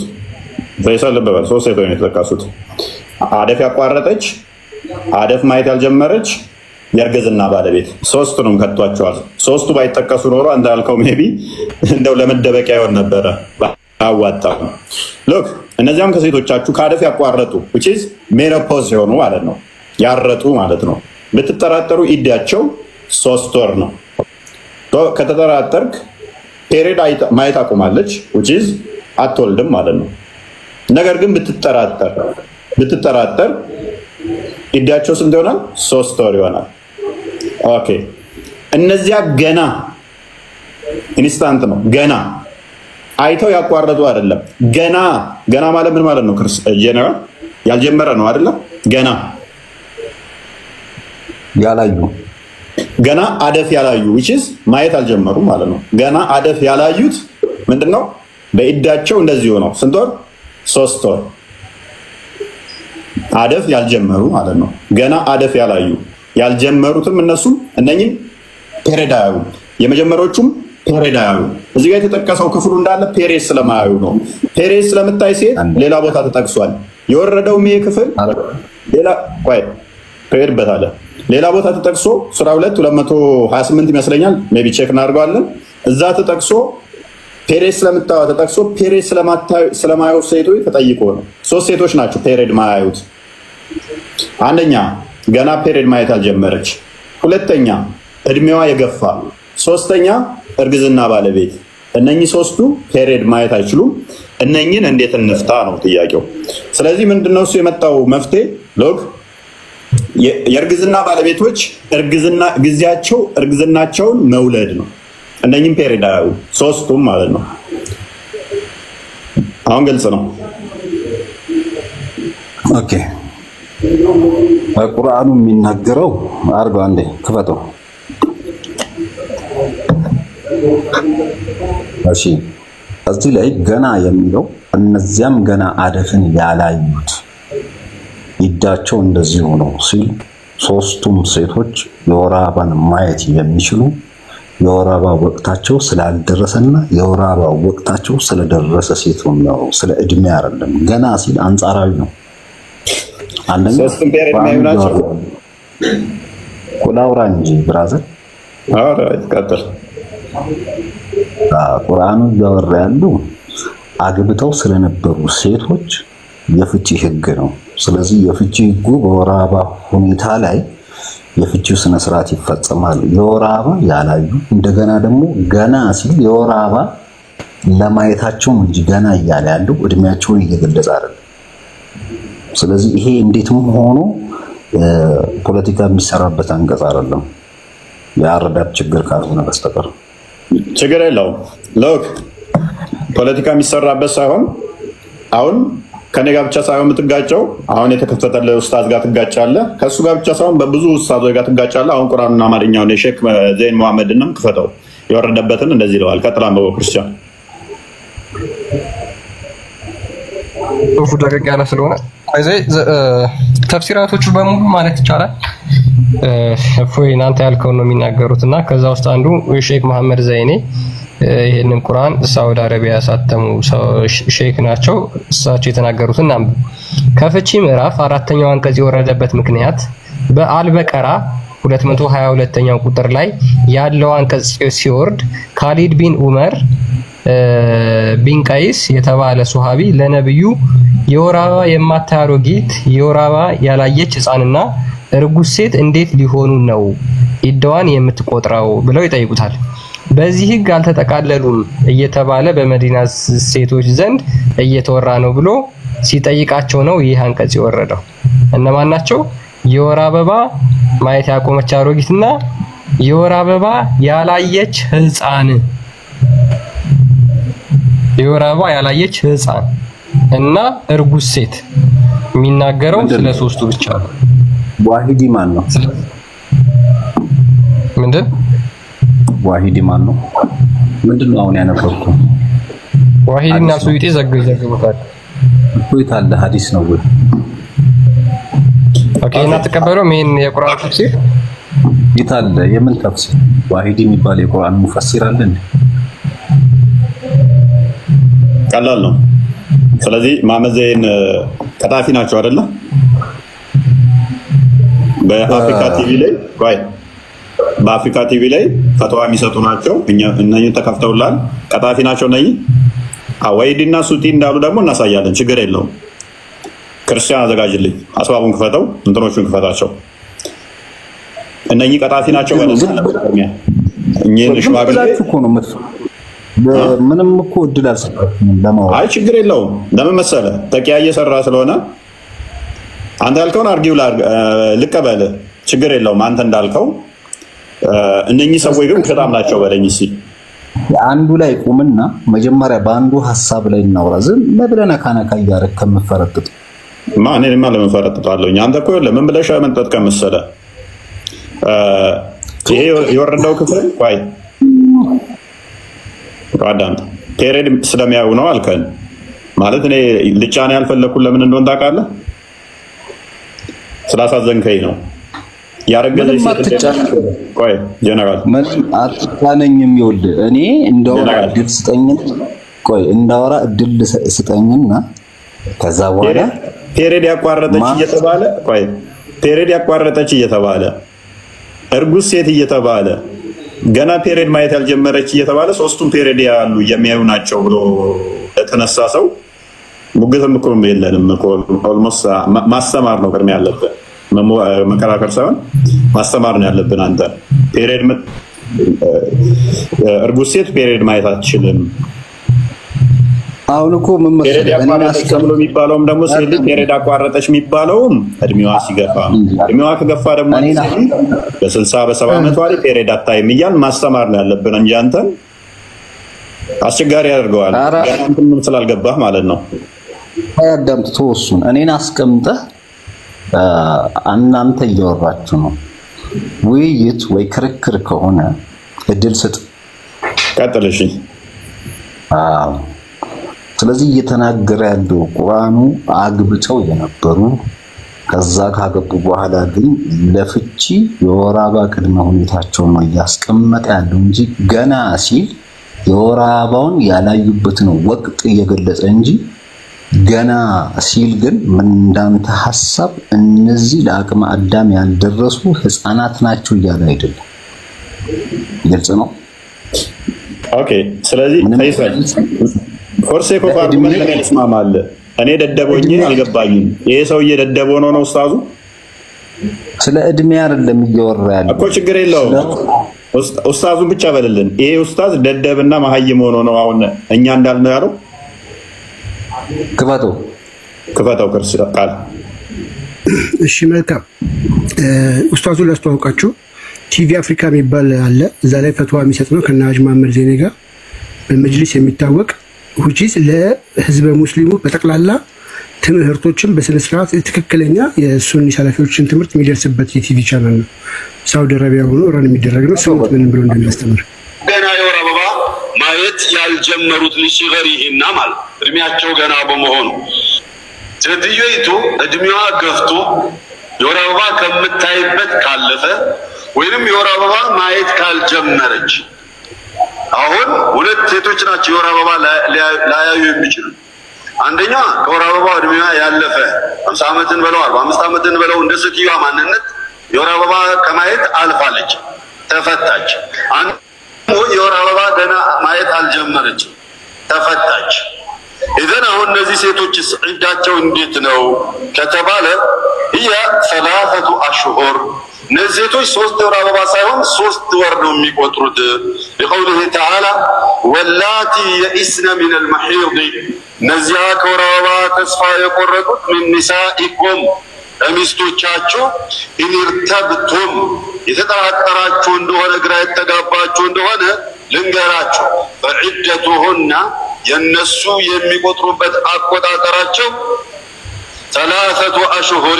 ፈይሰል ልበል 3 ሴቶች ናቸው የተጠቀሱት። አደፍ ያቋረጠች፣ አደፍ ማየት ያልጀመረች፣ የእርግዝና ባለቤት ሶስቱንም ከቷቸዋል። ሶስቱ ባይጠቀሱ ኖሮ አንተ ያልከው ሜቢ እንደው ለመደበቂያ ይሆን ነበረ። አዋጣው ሎክ እነዚያም ከሴቶቻችሁ ከአደፍ ያቋረጡ which is menopause የሆኑ ማለት ነው ያረጡ ማለት ነው ብትጠራጠሩ ኢዳቸው 3 ወር ነው። ከተጠራጠርክ ፔሪድ ማየት አቁማለች which is አትወልድም ማለት ነው። ነገር ግን ብትጠራጠር ኢዳቸው ስንት ይሆናል? 3 ወር ይሆናል። ኦኬ እነዚያ ገና ኢንስታንት ነው። ገና አይተው ያቋረጡ አይደለም። ገና ማለት ምን ማለት ነው? ጀነራል ያልጀመረ ነው አይደለም? ገና አደፍ ያላዩ which is ማየት አልጀመሩም ማለት ነው። ገና አደፍ ያላዩት ምንድነው? በኢዳቸው እንደዚህ ሆነው ስንት ወር? 3 ወር። አደፍ ያልጀመሩ ማለት ነው። ገና አደፍ ያላዩ ያልጀመሩትም እነሱ እነኚህ ፔሬድ አያዩ፣ የመጀመሪያዎቹም ፔሬድ አያዩ። እዚህ ጋር የተጠቀሰው ክፍሉ እንዳለ ፔሬድ ስለማያዩ ነው። ፔሬድ ስለምታይ ሴት ሌላ ቦታ ተጠቅሷል። የወረደው ይሄ ክፍል ሌላ ፔሬድ በታለ ሌላ ቦታ ተጠቅሶ ሱራ 228 ይመስለኛል ሜቢ ቼክ እናደርገዋለን። እዛ ተጠቅሶ ፔሬድ ስለምታዩ ተጠቅሶ ፔሬድ ስለማያዩ ሴቶች ተጠይቆ ነው። 3 ሴቶች ናቸው ፔሬድ ማያዩት። አንደኛ ገና ፔሬድ ማየት አልጀመረች፣ ሁለተኛ እድሜዋ የገፋ፣ ሶስተኛ እርግዝና ባለቤት። እነኚህ 3ቱ ፔሬድ ማየት አይችሉም። እነኚህን እንዴት እንፍታ ነው ጥያቄው። ስለዚህ ምንድነው እሱ የመጣው መፍትሄ? ሎክ የእርግዝና ባለቤቶች እርግዝና ጊዜያቸው እርግዝናቸውን መውለድ ነው። እነኚህም ፔሬድ አያዩ 3ቱም ማለት ነው። አሁን ግልጽ ነው። ኦኬ በቁርአኑ የሚናገረው አርባ አንዴ ክፈተው። እሺ እዚህ ላይ ገና የሚለው እነዚያም ገና አደፍን ያላዩት ይዳቸው እንደዚህ ሆኖ ሲል 3ቱም ሴቶች የወር አበባን ማየት የሚችሉ የወር አበባ ወቅታቸው ስላልደረሰና የወር አበባ ወቅታቸው ስለደረሰ ሴት ነው። ስለ እድሜ አይደለም። ገና ሲል አንጻራዊ ነው። አንደኛ ሶስቱም ፔሬድ ማየት ናቸው። ቁላውራ እንጂ ብራዘር ቀጥል። ቁርአኑ እያወራ ያለው አግብተው ስለነበሩ ሴቶች የፍቺ ህግ ነው። ስለዚህ የፍቺ ህጉ በወር አበባ ሁኔታ ላይ የፍቺው ስነ ስርዓት ይፈጸማል። የወር አበባ ያላዩ እንደገና ደግሞ ገና ሲል የወር አበባ ለማየታቸው እንጂ ገና እያለ ያለው እድሜያቸውን እየገለጸ አይደለም። ስለዚህ ይሄ እንዴትም ሆኖ ፖለቲካ የሚሰራበት አንቀጽ አይደለም። የአረዳድ ችግር ካልሆነ በስተቀር ችግር የለውም። ሎክ ፖለቲካ የሚሰራበት ሳይሆን አሁን ከኔ ጋር ብቻ ሳይሆን የምትጋጨው አሁን የተከፈተለ ኡስታዝ ጋር ትጋጫለህ። ከሱ ጋር ብቻ ሳይሆን በብዙ ኡስታዞች ጋር ትጋጫለህ። አሁን ቁርአንና አማርኛውን የሼክ ዘይን መሐመድንም ክፈተው የወረደበትን እንደዚህ ይለዋል። ቀጥላም በክርስቲያን ጽሁፉ ደረቅ ያለ ስለሆነ ተፍሲራቶቹ በሙሉ ማለት ይቻላል እፎይ እናንተ ያልከውን ነው የሚናገሩትና ከዛ ውስጥ አንዱ ሼክ መሐመድ ዘይኔ ይሄንን ቁርአን ሳውዲ አረቢያ ያሳተሙ ሼክ ናቸው። እሳቸው የተናገሩትን አንብብ። ከፍቺ ምዕራፍ 4ኛው አንቀጽ የወረደበት ምክንያት በአልበቀራ 222ኛው ቁጥር ላይ ያለው አንቀጽ ሲወርድ ካሊድ ቢን ዑመር ቢን ቀይስ የተባለ ሱሐቢ ለነብዩ የወር አበባ የማታይ አሮጊት የወር አበባ ያላየች ሕፃንና እርጉዝ ሴት እንዴት ሊሆኑ ነው ኢዳዋን የምትቆጥረው ብለው ይጠይቁታል። በዚህ ህግ አልተጠቃለሉም እየተባለ በመዲና ሴቶች ዘንድ እየተወራ ነው ብሎ ሲጠይቃቸው ነው ይህ አንቀጽ የወረደው። እነማን ናቸው? የወር አበባ ማየት ያቆመች አሮጊትና የወር አበባ ያላየች ሕፃን የወር አበባ ያላየች ሕፃን እና እርጉዝ ሴት የሚናገረው ስለ ሶስቱ ብቻ ነው። ዋሂዲ ማን ነው? ምንድን ዋሂዲ ማን ነው? ምንድነው አሁን ያነበብኩ? ዋሂድና ሱዩጢ ዘግበውታል እኮ የታለ ሐዲስ ነው ወይ? ኦኬ እና ተቀበለው ምን የቁርአን ተፍሲር የታለ? የምን ተፍሲር? ዋሂዲ የሚባል የቁርአን ሙፈሲር አለ እንዴ? ቀላል ነው። ስለዚህ ማመዘን ቀጣፊ ናቸው አይደለ? በአፍሪካ ቲቪ ላይ በአፍሪካ ቲቪ ላይ ፈትዋ የሚሰጡ ናቸው። እነኚህ ተከፍተውላል። ቀጣፊ ናቸው እነኚህ። ዋሂድና ሱዩጢ እንዳሉ ደግሞ እናሳያለን። ችግር የለውም። ክርስቲያን አዘጋጅልኝ፣ አስባቡን ክፈተው፣ እንትኖቹን ክፈታቸው። እነኚህ ቀጣፊ ናቸው ማለት ነው። እኚህን ሽማግሌ እኮ ነው ምንም እኮ እድል አልሰጣችሁም ለማወቅ። አይ ችግር የለውም። ለምን መሰለህ? ተቂያ እየሰራ ስለሆነ አንተ ያልከውን አርጊው ልቀበል፣ ችግር የለውም። አንተ እንዳልከው እነኚህ ሰዎች ግን በጣም ናቸው በለኝ። እስኪ አንዱ ላይ ቁምና መጀመሪያ በአንዱ ሀሳብ ላይ እናውራ። ዝም ብለህ ነካነካ እያደረግህ ከምትፈረጥጥ እኔማ ለምን ፈረጥጣለሁ? አንተ እኮ ለምን ብለሽ መንጠጥቀ መሰለህ? ይሄ የወረደው ክፍል አዳምጥ። ፔሬድ ስለሚያዩ ነው አልከን ማለት እኔ ልጫኔ ያልፈለኩት ለምን እንደሆነ ታውቃለህ? ስላሳዘንከኝ ነው። ያረገዘች ሴት ጀነራል ምን አትጣነኝም? ይኸውልህ እኔ እንዳወራ እድል ስጠኝና ከዛ በኋላ ፔሬድ ያቋረጠች እየተባለ እርጉዝ ሴት እየተባለ ገና ፔሬድ ማየት ያልጀመረች እየተባለ ሶስቱም ፔሬድ ያሉ የሚያዩ ናቸው ብሎ ተነሳ ሰው ሙግትም እኮ የለንም እኮ ኦልሞስት ማስተማር ነው ቅድሚያ ያለብን፣ መከራከር ሳይሆን ማስተማር ነው ያለብን። አንተ ፔሬድ እርጉዝ ሴት ፔሬድ ማየት አትችልም። አሁን እኮ ምን መሰለህ ተብሎ የሚባለውም ደግሞ ሴት ፔሬድ አቋረጠች የሚባለውም እድሜዋ ሲገፋ፣ እድሜዋ ከገፋ ደግሞ በ60 በ70 ዓመቷ ላይ ፔሬድ አታይም እያልን ማስተማር ነው ያለብን እንጂ አንተን አስቸጋሪ ያደርገዋል። አንተም ስላልገባህ ማለት ነው። አዳምጥ፣ ተወሱን እኔን አስቀምጠህ እናንተ እያወራችሁ ነው። ውይይት ወይ ክርክር ከሆነ እድል ስጥ። ቀጥልሽ። ስለዚህ እየተናገረ ያለው ቁርአኑ አግብተው የነበሩ ከዛ ካገቡ በኋላ ግን ለፍቺ የወር አበባ ቅድመ ሁኔታቸውን ነው እያስቀመጠ ያለው እንጂ ገና ሲል የወር አበባውን ያላዩበትን ወቅት እየገለጸ እንጂ ገና ሲል ግን ምን እንዳንተ ሐሳብ እነዚህ ለአቅመ አዳም ያልደረሱ ህፃናት ናቸው እያለ አይደለም። ግልጽ ነው። ኦኬ። ስለዚህ ፎርሴ ኮፋር ምን ይስማማል? እኔ ደደቦኝ አልገባኝም። ይሄ ሰውዬ ደደቦ ነው ኡስታዙ? ስለ እድሜ አይደለም እያወራ ያለው እኮ። ችግር የለውም። ኡስታዙን ብቻ በልልን። ይሄ ኡስታዝ ደደብና መሀይም ሆኖ ነው አሁን እኛ እንዳልነው ያለው። ክፈተው ክርስቲያን ቃል። እሺ መልካም። ኡስታዙን ላስተዋውቃችሁ። ቲቪ አፍሪካ የሚባል አለ። እዛ ላይ ፈትዋ የሚሰጥ ነው ከነ ሀጅ መሐመድ ዜኔ ጋር በመጅሊስ የሚታወቅ ሁቺስ ለህዝበ ሙስሊሙ በጠቅላላ ትምህርቶችን በስነ ስርዓት ትክክለኛ የሱኒ ሰላፊዎችን ትምህርት የሚደርስበት የቲቪ ቻናል ነው። ሳውዲ አረቢያ ሆኖ ረን የሚደረግ ነው። ሰው ምን ብሎ እንደሚያስተምር ገና የወር አበባ ማየት ያልጀመሩት ሊሲገሪሂና ማለት እድሜያቸው ገና በመሆኑ ሴትዮይቱ እድሜዋ ገፍቶ የወር አበባ ከምታይበት ካለፈ ወይንም የወር አበባ ማየት ካልጀመረች አሁን ሁለት ሴቶች ናቸው የወር አበባ ላያዩ የሚችሉ። አንደኛ ከወር አበባ እድሜዋ ያለፈ 50 ዓመትን በለው 45 ዓመትን በለው እንደ ሴትዮዋ ማንነት የወር አበባ ከማየት አልፋለች፣ ተፈታች። አንዱ የወር አበባ ገና ማየት አልጀመረች፣ ተፈታች። ኢዘን አሁን እነዚህ ሴቶች ዒዳቸው እንዴት ነው ከተባለ هي 3 أشهر እነዚህ ሴቶች 3 ወር አበባ ሳይሆን 3 ወር ነው የሚቆጥሩት። لقوله تعالى واللاتي يئسن من المحيض እነዚያ ከወር አበባ ተስፋ የቆረጡት من نسائكم ሚስቶቻችሁ إن ارتبتم የተጠራጠራችሁ እንደሆነ ግራ የተጋባችሁ እንደሆነ ልንገራችሁ فعدتهن የነሱ የሚቆጥሩበት አቆጣጠራቸው 3 أشهر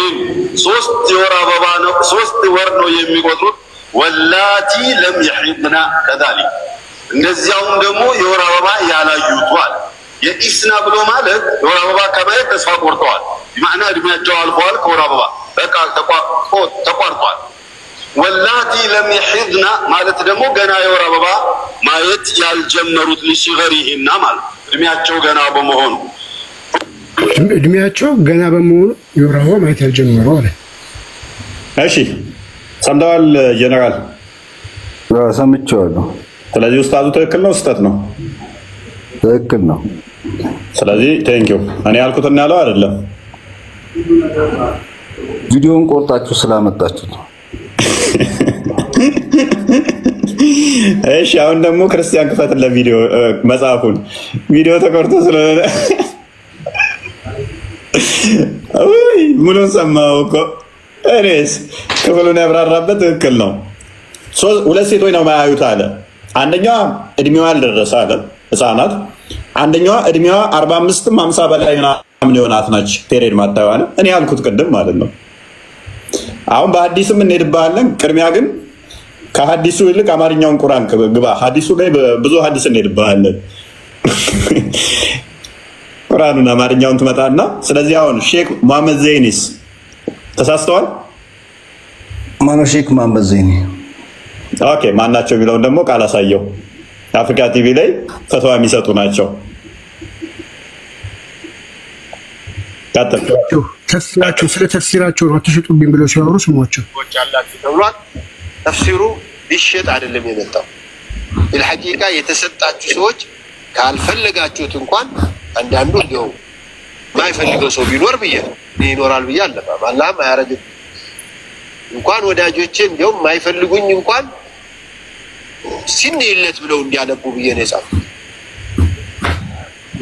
ሶስት የወር አበባ ነው 3 ወር ነው የሚቆጥሩት ወላቲ ለም ይሂድና كذلك እንደዚያውም ደግሞ የወር አበባ ያላዩቷል የኢስና ብሎ ማለት የወር አበባ ከማየት ተስፋ ቆርጠዋል በማዕና እድሜያቸው አልፏል ከወር አበባ በቃ ተቋርጧል ወላቲ ለም ይሂድና ማለት ደግሞ ገና የወር አበባ ማየት ያልጀመሩት ለሲገሪሂና ማለት እድሜያቸው ገና በመሆኑ የወር አበባ ማየት ያልጀመሩ አለ እሺ ሰምተዋል ጀነራል ሰምቼዋለሁ ስለዚህ ኡስታዙ ትክክል ነው ስህተት ነው ትክክል ነው ስለዚህ ቴንኪው እኔ ያልኩትና ያለው አይደለም ቪዲዮን ቆርጣችሁ ስላመጣችሁት እሺ አሁን ደግሞ ክርስቲያን ክፈትለ ቪዲዮ መጽሐፉን ቪዲዮ ተቆርጦ ስለሆነ አይ ሙሉን ሰማው እኮ እኔስ ክፍሉን ያብራራበት ትክክል ነው ሁለት ሴቶች ነው ማያዩት አለ አንደኛዋ እድሜዋ ያልደረሰ አለ ህፃናት አንደኛዋ እድሜዋ 45 50 በላይ ምናምን የሆናት ናች ፔሪድ ማታየው አለ እኔ ያልኩት ቅድም ማለት ነው አሁን በሐዲስም እንሄድባለን ቅድሚያ ግን ከሐዲሱ ይልቅ አማርኛውን ቁርአን ግባ ሐዲሱ ላይ ብዙ ሐዲስ እንሄድባለን ቁርአኑን አማርኛውን ትመጣና ስለዚህ አሁን ሼክ መሐመድ ዘይኒስ ተሳስተዋል ማነው ሼክ መሐመድ ዘይኒ ኦኬ ማናቸው ቢለው ደግሞ ቃል አሳየው አፍሪካ ቲቪ ላይ ፈተዋ የሚሰጡ ናቸው ተፍሲራቸው ስለ ተፍሲራቸው ነው አትሽጡብኝ ብለው ሲያወሩ ስሟቸው ወጫላችሁ ተብሏል ተፍሲሩ ሊሸጥ አይደለም የመጣው ለሐቂቃ የተሰጣችሁ ሰዎች ካልፈለጋችሁት እንኳን አንዳንዱ እንደው ማይፈልገው ሰው ቢኖር ይኖራል ብዬ አለባ አላህም አያረግም እንኳን ወዳጆቼ እንደው ማይፈልጉኝ እንኳን ሲነይለት ብለው እንዲያነቡ ብዬ ነው የጻፍኩት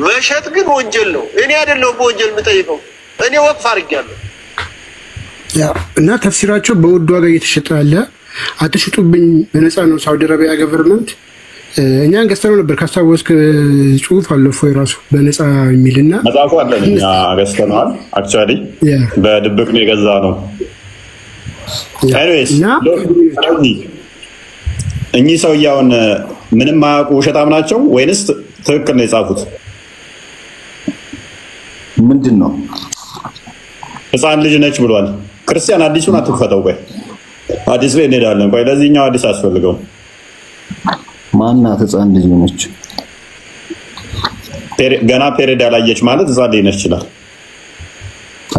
መሸጥ ግን ወንጀል ነው እኔ አይደለም በወንጀል የምጠይቀው እኔ ወቅፍ አድርጌያለሁ ያ እና ተፍሲራቸው በውድ ዋጋ እየተሸጠ ያለ አትሽጡብኝ በነፃ ነው ሳውዲ አረቢያ ገቨርንመንት እኛን ገዝተነው ነበር ካስታወስክ ጽሁፍ አለፈ የራሱ በነፃ የሚልና መጽሐፉ አለን እኛ ገዝተነዋል አክቹአሊ በድብቅ ነው የገዛ ነው anyways እኚህ ሰውየውን ምንም ማያውቁ ውሸታም ናቸው ወይንስ ትክክል ነው የጻፉት ምንድነው ህፃን ልጅ ነች ብሏል ክርስቲያን አዲሱን አትፈተው ቆይ አዲስ ላይ እንሄዳለን ቆይ ለዚህኛው አዲስ አስፈልገው ማናት ህፃን ልጅ ነች ገና ፔሬድ ያላየች ማለት ህፃን ልጅ ነች ይችላል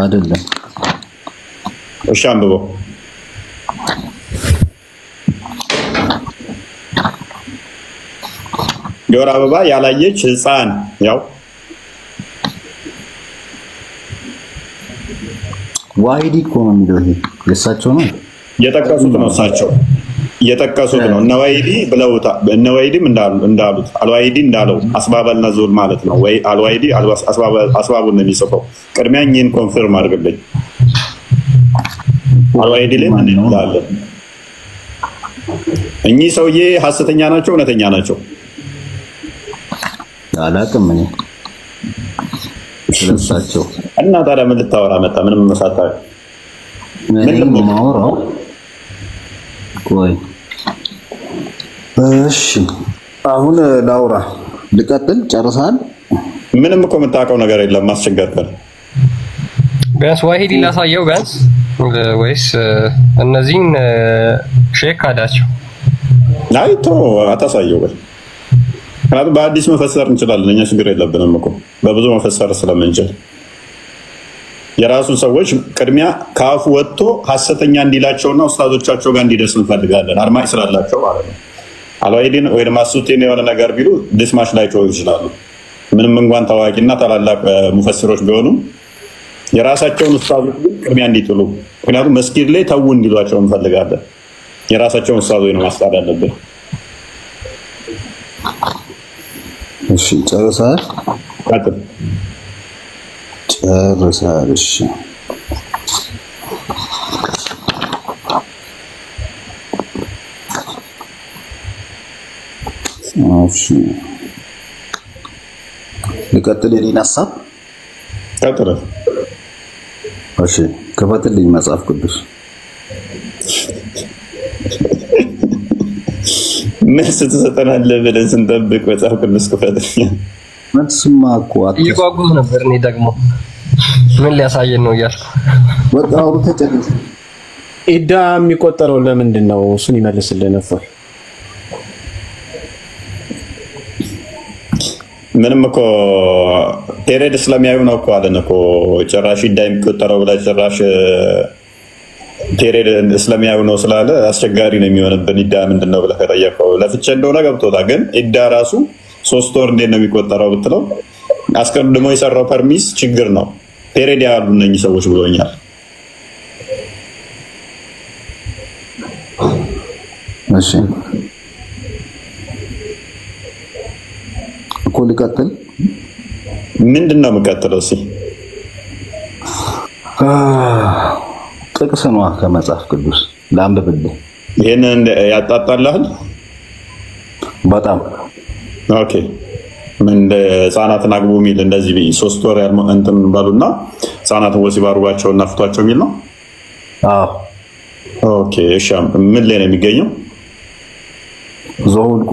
አይደለም እሺ አንብበው የወር አበባ ያላየች ህፃን ያው ዋሂዲ እኮ ነው የሚለው ይሄ የሳቸው ነው የጠቀሱት ነው እሳቸው የጠቀሱት ነው እነ ዋሂዲ ብለውታ እነ ዋሂዲም እንዳሉት አልዋሂዲ እንዳለው አስባበል ነዙል ማለት ነው ወይ አልዋሂዲ አስባቡን ነው የሚጽፈው ቅድሚያ እኚህን ኮንፈርም አድርግልኝ አልዋሂዲ ላይ ምን ይላል እኚህ ሰውዬ ሐሰተኛ ናቸው እውነተኛ ናቸው አላውቅም እኔ ስለሳቸው እና ታዲያ ምን ልታወራ መጣ ምንም መሳታ ምንም ማወራው ቆይ እሺ አሁን ላውራ ልቀጥል ጨርሳል ምንም እኮ የምታውቀው ነገር የለም ማስቸገርከን ቢያንስ ዋሂድ ላሳየው ቢያንስ ወይስ እነዚህን ሼክ አዳቸው አይቶ አታሳየው ወይ ምክንያቱም በአዲስ መፈሰር እንችላለን እኛ ችግር የለብንም እኮ በብዙ መፈሰር ስለምንችል የራሱ ሰዎች ቅድሚያ ካፉ ወጥቶ ሐሰተኛ እንዲላቸውና ኡስታዞቻቸው ጋር እንዲደርስ እንፈልጋለን አድማጭ ስላላቸው ማለት ነው አልዋሂዲን ወይ ማሱቴን የሆነ ነገር ቢሉ ዲስማሽ ላይቸው ይችላሉ ምንም እንኳን ታዋቂና ታላላቅ ሙፈሲሮች ቢሆኑ የራሳቸውን ኡስታዞች ግን ቅድሚያ እንዲጥሉ ምክንያቱም መስጊድ ላይ ተው እንዲሏቸው እንፈልጋለን የራሳቸውን ኡስታዞች ነው ማስታወቅ ያለብን እሺ ጨርሳል ቀጥል ጨርሳል እሺ ልቀጥል የኔን ሀሳብ ቀጥል እሺ ክፈትልኝ መጽሐፍ ቅዱስ መልስ ትሰጠናለህ ብለን ስንጠብቅ መጽሐፍ ቅዱስ ክፈትልኝ። መልስማ እኮ እየጓጉት ነበር። እኔ ደግሞ ምን ሊያሳየን ነው እያልኩ ወጣው ተጨረሰ። ኢዳ የሚቆጠረው ለምንድን ነው? እሱን ይመልስልን ነበር። ምንም እኮ ፔሬድ ስለሚያዩ ነው እኮ አለን እኮ ጭራሽ ኢዳ የሚቆጠረው ብላ ጭራሽ ፔሬድ ስለሚያዩ ነው ስላለ አስቸጋሪ ነው የሚሆንብን። ኢዳ ምንድን ነው ብለህ ከጠየቀው ለፍቼ እንደሆነ ገብቶታል። ግን ኢዳ ራሱ 3 ወር እንዴት ነው የሚቆጠረው ብትለው አስቀድሞ የሰራው ፐርሚስ ችግር ነው። ፔሬድ ያሉ እነኚህ ሰዎች ብሎኛል። እሺ እኮ ልቀጥል። ምንድነው የምቀጥለው? እሺ ጥቅስ ነው ከመጽሐፍ ቅዱስ ላንብብልህ። ይሄንን ያጣጣላል በጣም ኦኬ። ምን ህፃናትን አግቡ የሚል እንደዚህ 3 ወር እንትን ባሉና ህፃናትን ወሲብ አድርጓቸው እና ፍቷቸው የሚል ነው። አዎ ኦኬ። እሺ ምን ላይ ነው የሚገኘው? ዘኍልቍ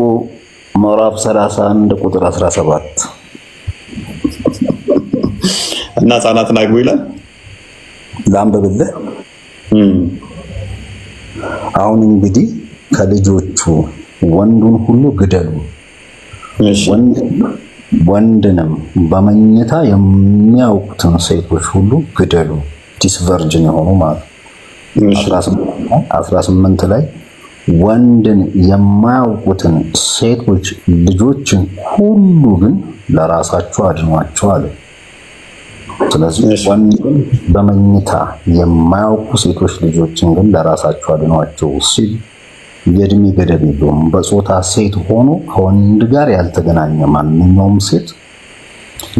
ምዕራፍ 31 ቁጥር 17 እና ህፃናትን አግቡ ይላል። ላንብብልህ። አሁን እንግዲህ ከልጆቹ ወንዱን ሁሉ ግደሉ፣ ወንድንም በመኝታ የሚያውቁትን ሴቶች ሁሉ ግደሉ። ዲስ ቨርጅን የሆኑ ማለት 18 ላይ ወንድን የማያውቁትን ሴቶች ልጆችን ሁሉ ግን ለራሳቸው አድኗቸው አለ። ስለዚህ ወንድን በመኝታ የማያውቁ ሴቶች ልጆችን ግን ለራሳቸው አድኗቸው ሲል የእድሜ ገደብ የለውም። በጾታ ሴት ሆኖ ከወንድ ጋር ያልተገናኘ ማንኛውም ሴት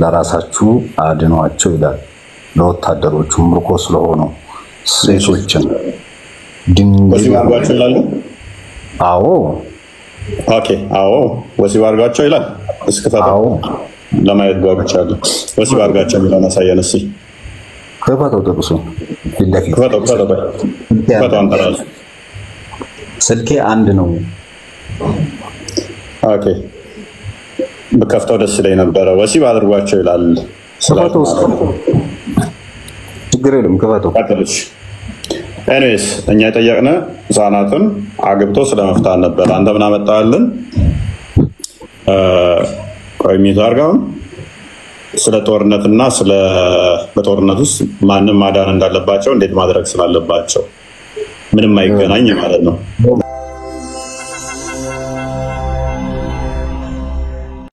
ለራሳችሁ አድኗቸው ይላል። ለወታደሮቹ ምርኮ ስለሆኑ ሴቶችን ወሲብ አድርጓቸው ይላል። አዎ ኦኬ። አዎ ወሲብ አድርጓቸው ይላል። እስከታው ለማየት ጓጉቻለሁ። ወሲብ አድርጓቸው የሚለውን አሳየን እስኪ። ክፈተው ጥቅሱን ክፈተው አንተ ራስህ። ስልኬ 1 ነው። ኦኬ በከፍተው ደስ ይለኝ ነበረ። ወሲብ አድርጓቸው ይላል። ችግር የለም ክፈተው። ኤኒዌይስ እኛ የጠየቅነ ህፃናትን አግብቶ ስለመፍታት ነበር። አንተ ምን አመጣልን? ቆይ ሚዛርጋው ስለ ጦርነትና ስለ በጦርነት ውስጥ ማንም ማዳን እንዳለባቸው እንዴት ማድረግ ስላለባቸው ምንም አይገናኝ ማለት ነው።